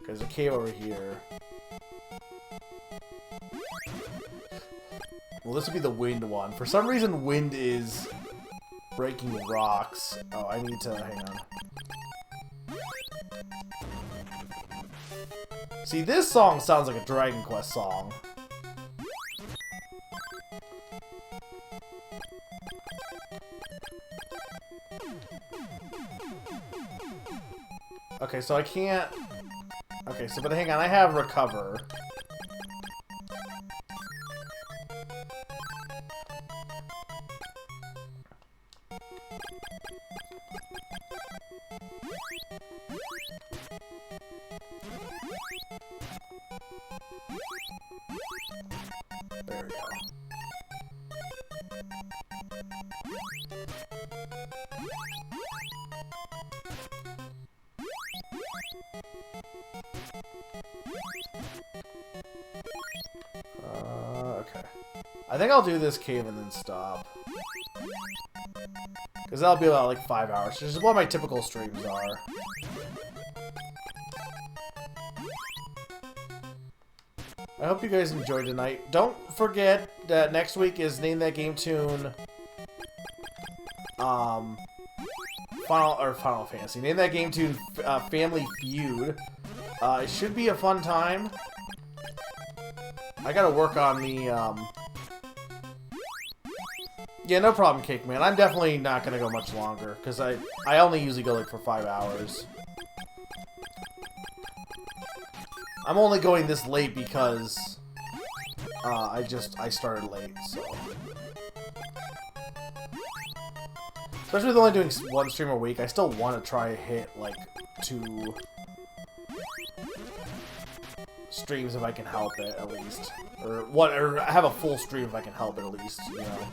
There's a cave over here. Well, this would be the wind one. For some reason, wind is breaking rocks. Oh, I need to... hang on. See, this song sounds like a Dragon Quest song. Okay, so I can't... Okay, so but hang on, I have recover. There we go. Okay. I think I'll do this cave and then stop. Because that'll be about like 5 hours, which is what my typical streams are. I hope you guys enjoyed tonight. Don't forget that next week is Name That Game Tune. Final Fantasy. Name That Game Tune Family Feud. It should be a fun time. I gotta work on the, Yeah, no problem, Cake Man. I'm definitely not gonna go much longer, because I only usually go, like, for 5 hours. I'm only going this late because, I started late, so. Especially with only doing one stream a week, I still want to try to hit, like, 2 streams if I can help it, at least. Or have a full stream if I can help it, at least, you know.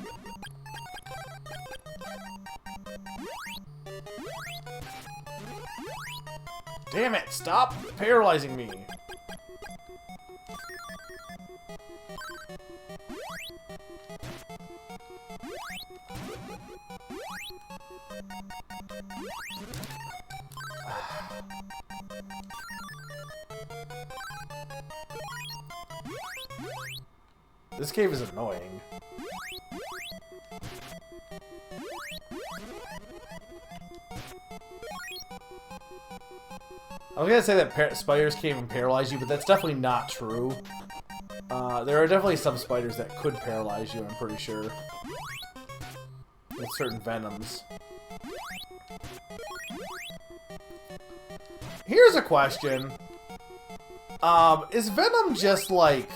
Damn it! Stop paralyzing me! This cave is annoying. I was gonna say that spiders can't even paralyze you, but that's definitely not true. There are definitely some spiders that could paralyze you, I'm pretty sure. With certain venoms. Here's a question. Is venom just like...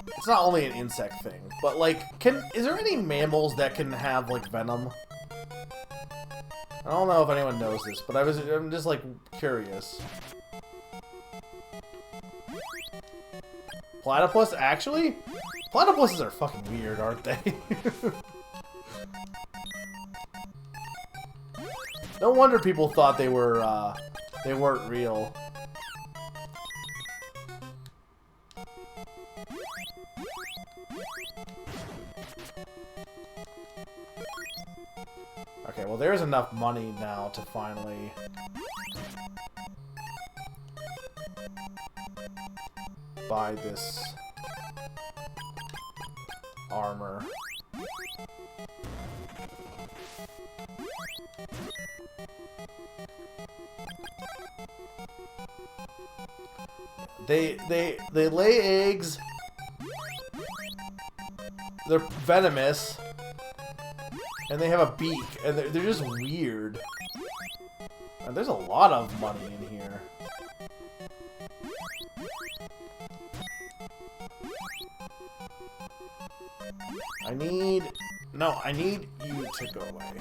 It's not only an insect thing, but like, is there any mammals that can have like venom? I don't know if anyone knows this, but I'm just like curious. Platypus, actually? Platypuses are fucking weird, aren't they? No wonder people thought they were, they weren't real. Okay, well there's enough money now to finally... buy this... armor. They lay eggs. They're venomous. And they have a beak, and they're just weird. And there's a lot of money in here. I need you to go away.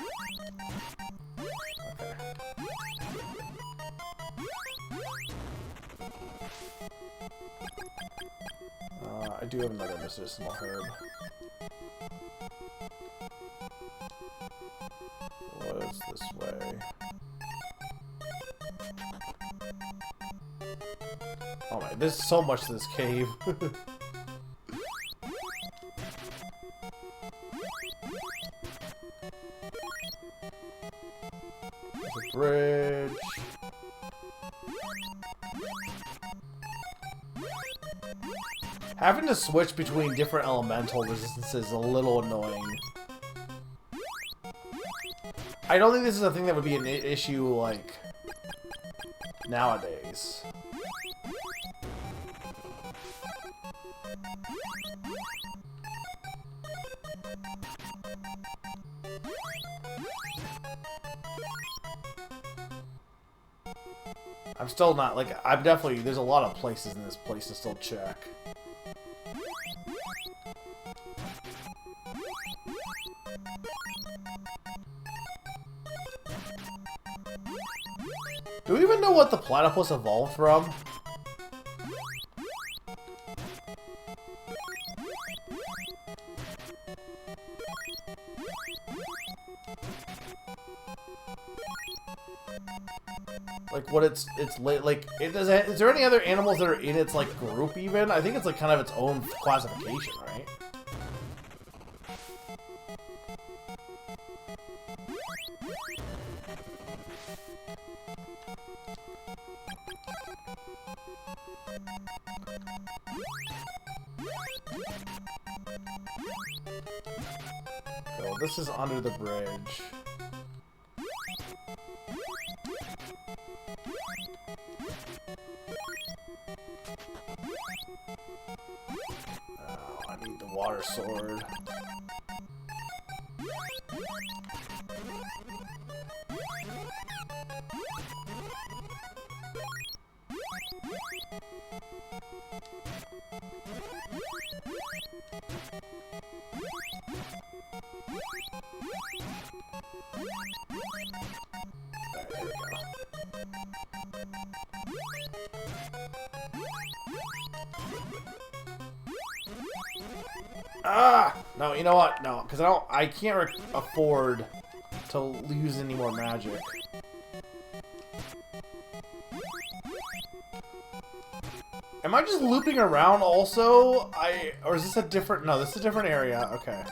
Okay. I do have another medicinal herb. What's this way? Oh my, there's so much to this cave. There's a bridge. Having to switch between different elemental resistances is a little annoying. I don't think this is a thing that would be an issue, like, nowadays. I'm still not, like, I'm definitely, there's a lot of places in this place to still check. Do we even know what the platypus evolved from? Like what it's like it does. Is there any other animals that are in its like group even? I think it's like kind of its own classification, right? So this is under the bridge. Oh, I need the water sword. There we go. Ah! No, you know what? No, because I can't afford to use any more magic. Am I just looping around also? Or is this a different... No, this is a different area. Okay.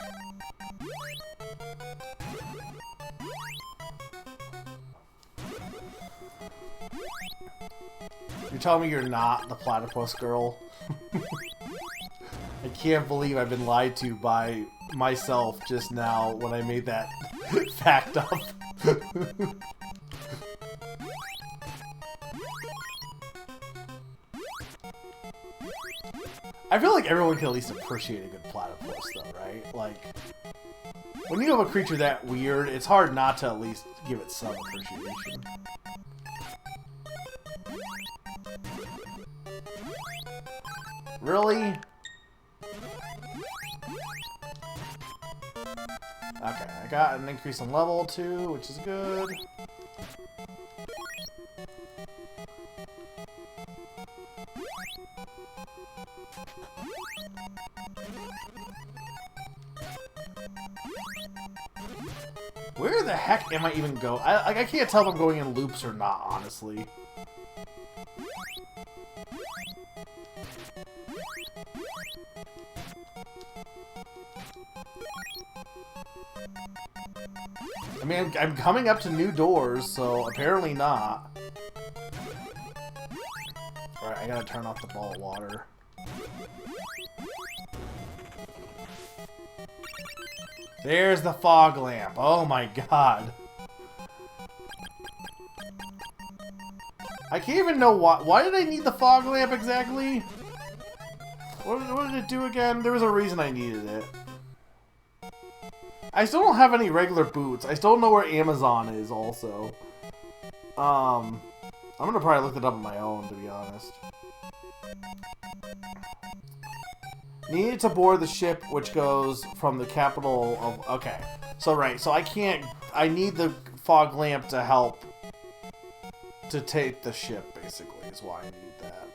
You're telling me you're not the platypus girl? I can't believe I've been lied to by myself just now when I made that fact up. I feel like everyone can at least appreciate a good platypus though, right? Like, when you have a creature that weird, it's hard not to at least give it some appreciation. Really? Okay, I got an increase in level too, which is good. Where the heck am I even going? I can't tell if I'm going in loops or not, honestly. I mean, I'm coming up to new doors, so apparently not. Alright, I gotta turn off the ball of water. There's the fog lamp. Oh my god. I can't even know why. Why did I need the fog lamp exactly? What did it do again? There was a reason I needed it. I still don't have any regular boots. I still don't know where Amazon is also. I'm gonna probably look it up on my own, to be honest. Needed to board the ship which goes from the capital of... Okay. So, right. So, I can't... I need the fog lamp to help to take the ship, basically, is why I need that.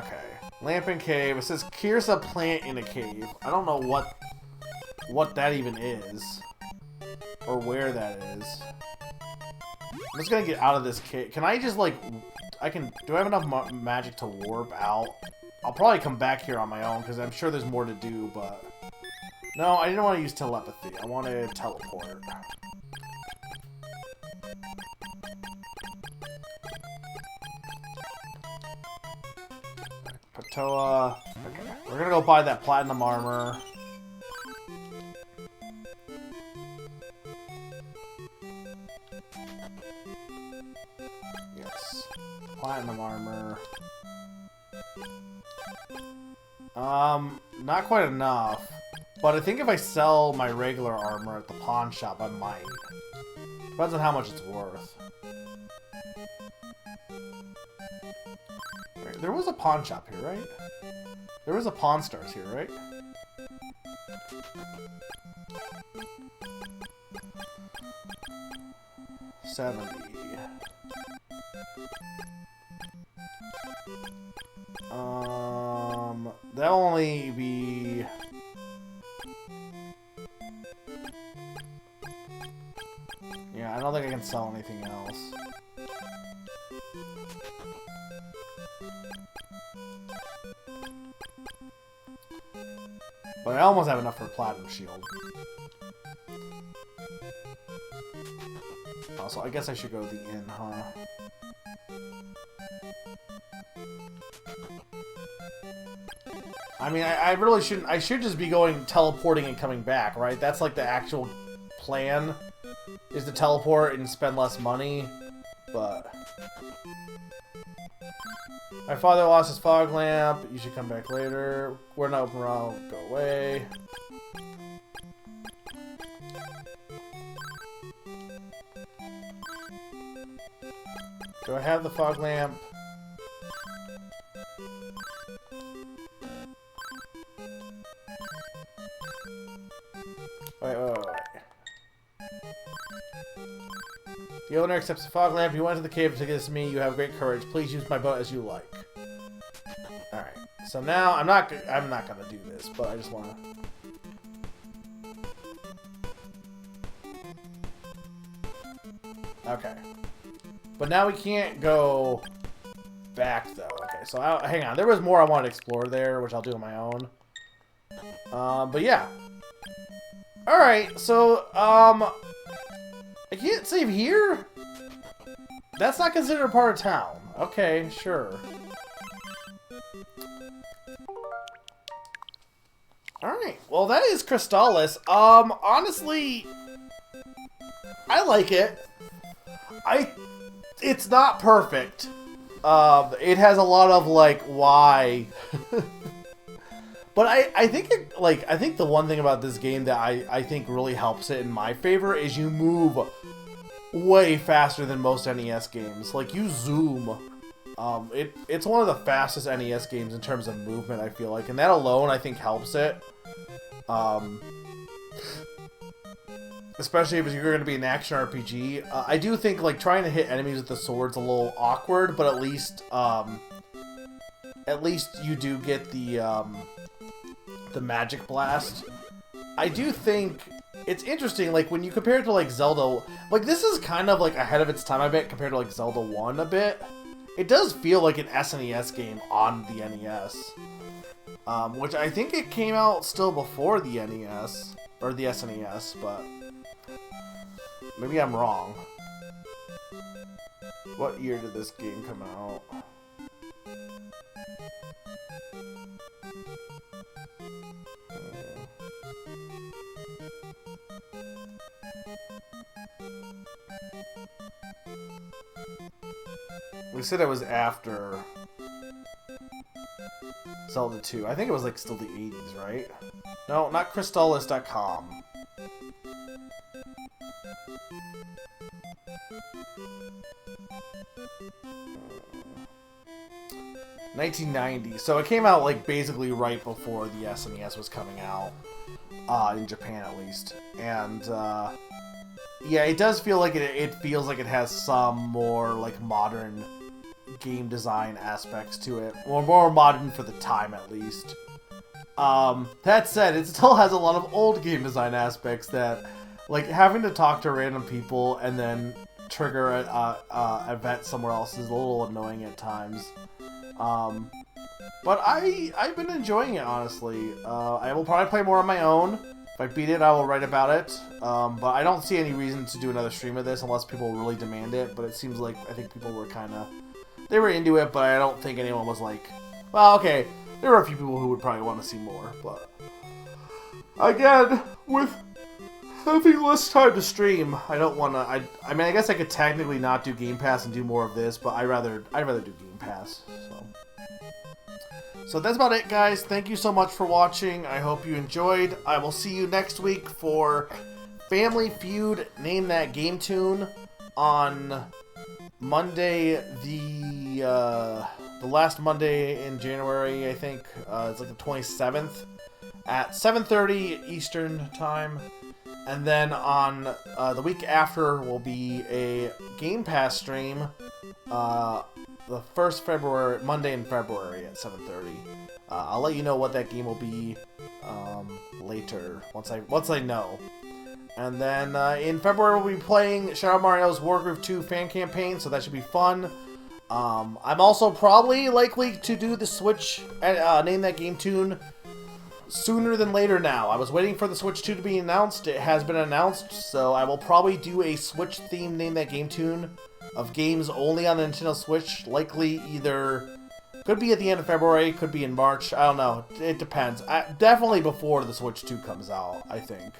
Okay. Lamp in cave. It says, here's a plant in a cave. I don't know what that even is. Or where that is. I'm just gonna get out of this cave. Can I just, like... Do I have enough magic to warp out? I'll probably come back here on my own, because I'm sure there's more to do, but... No, I didn't want to use telepathy. I wanted to teleport. Patoa. Okay. We're gonna go buy that platinum armor. Yes. Platinum armor. Not quite enough. But I think if I sell my regular armor at the pawn shop, I might. Depends on how much it's worth. Right, there was a pawn shop here, right? There was a Pawn Stars here, right? $70. That'll only be... Yeah, I don't think I can sell anything else. But I almost have enough for a platinum shield. Also, I guess I should go to the inn, huh? I mean, I really shouldn't... I should just be going, teleporting and coming back, right? That's like the actual plan, is to teleport and spend less money, but... My father lost his fog lamp. You should come back later. We're not open around. Go away. Do I have the fog lamp? Wait. The owner accepts the fog lamp. You went to the cave to get this to me. You have great courage. Please use my boat as you like. Alright. So now, I'm not gonna do this, but I just wanna... Okay. But now we can't go back, though. Okay, so hang on. There was more I wanted to explore there, which I'll do on my own. But yeah. Alright, so, I can't save here? That's not considered a part of town. Okay, sure. Alright, well that is Crystalis. Honestly, I like it. It's not perfect. It has a lot of, like, why... But I think I think the one thing about this game that I think really helps it in my favor is you move way faster than most NES games. Like, you zoom. It's one of the fastest NES games in terms of movement, I feel like, and that alone I think helps it. Especially if you're going to be an action RPG. I do think, like, trying to hit enemies with the sword's a little awkward, but at least you do get the magic blast. I do think it's interesting, like, when you compare it to, like, Zelda, like, this is kind of, like, ahead of its time, I bet, compared to, like, Zelda 1 a bit. It does feel like an SNES game on the NES. Which I think it came out still before the NES, or the SNES, but maybe I'm wrong. What year did this game come out? We said it was after Zelda 2. I think it was, like, still the 80s, right? No, not Crystalis.com. $1990. So it came out, like, basically right before the SNES was coming out. In Japan, at least. And, yeah, it does feel like it feels like it has some more, like, modern game design aspects to it. Or more modern for the time, at least. That said, it still has a lot of old game design aspects that, like, having to talk to random people and then trigger a event somewhere else is a little annoying at times. But I've been enjoying it, honestly. I will probably play more on my own. If If I beat it, I will write about it. But I don't see any reason to do another stream of this unless people really demand it. But it seems like I think people were kind of... They were into it, but I don't think anyone was like... Well, okay, there were a few people who would probably want to see more, but... Again, with having less time to stream, I don't want to... I mean, I guess I could technically not do Game Pass and do more of this, but I'd rather do Game Pass, So that's about it, guys. Thank you so much for watching. I hope you enjoyed. I will see you next week for Family Feud Name That Game Tune on Monday, the last Monday in January, I think. It's like the 27th at 7:30 Eastern Time. And then on the week after will be a Game Pass stream. The first Monday in February at 7:30. I'll let you know what that game will be later once I know. And then in February we'll be playing Shadow Mario's Wargroove 2 fan campaign, so that should be fun. I'm also probably likely to do the Switch Name That Game Tune sooner than later now. I was waiting for the Switch 2 to be announced. It has been announced, so I will probably do a Switch themed Name That Game Tune of games only on the Nintendo Switch. Likely either... Could be at the end of February, could be in March. I don't know. It depends. Definitely before the Switch 2 comes out, I think.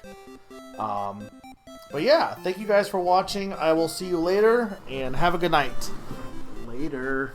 But yeah, thank you guys for watching. I will see you later, and have a good night. Later.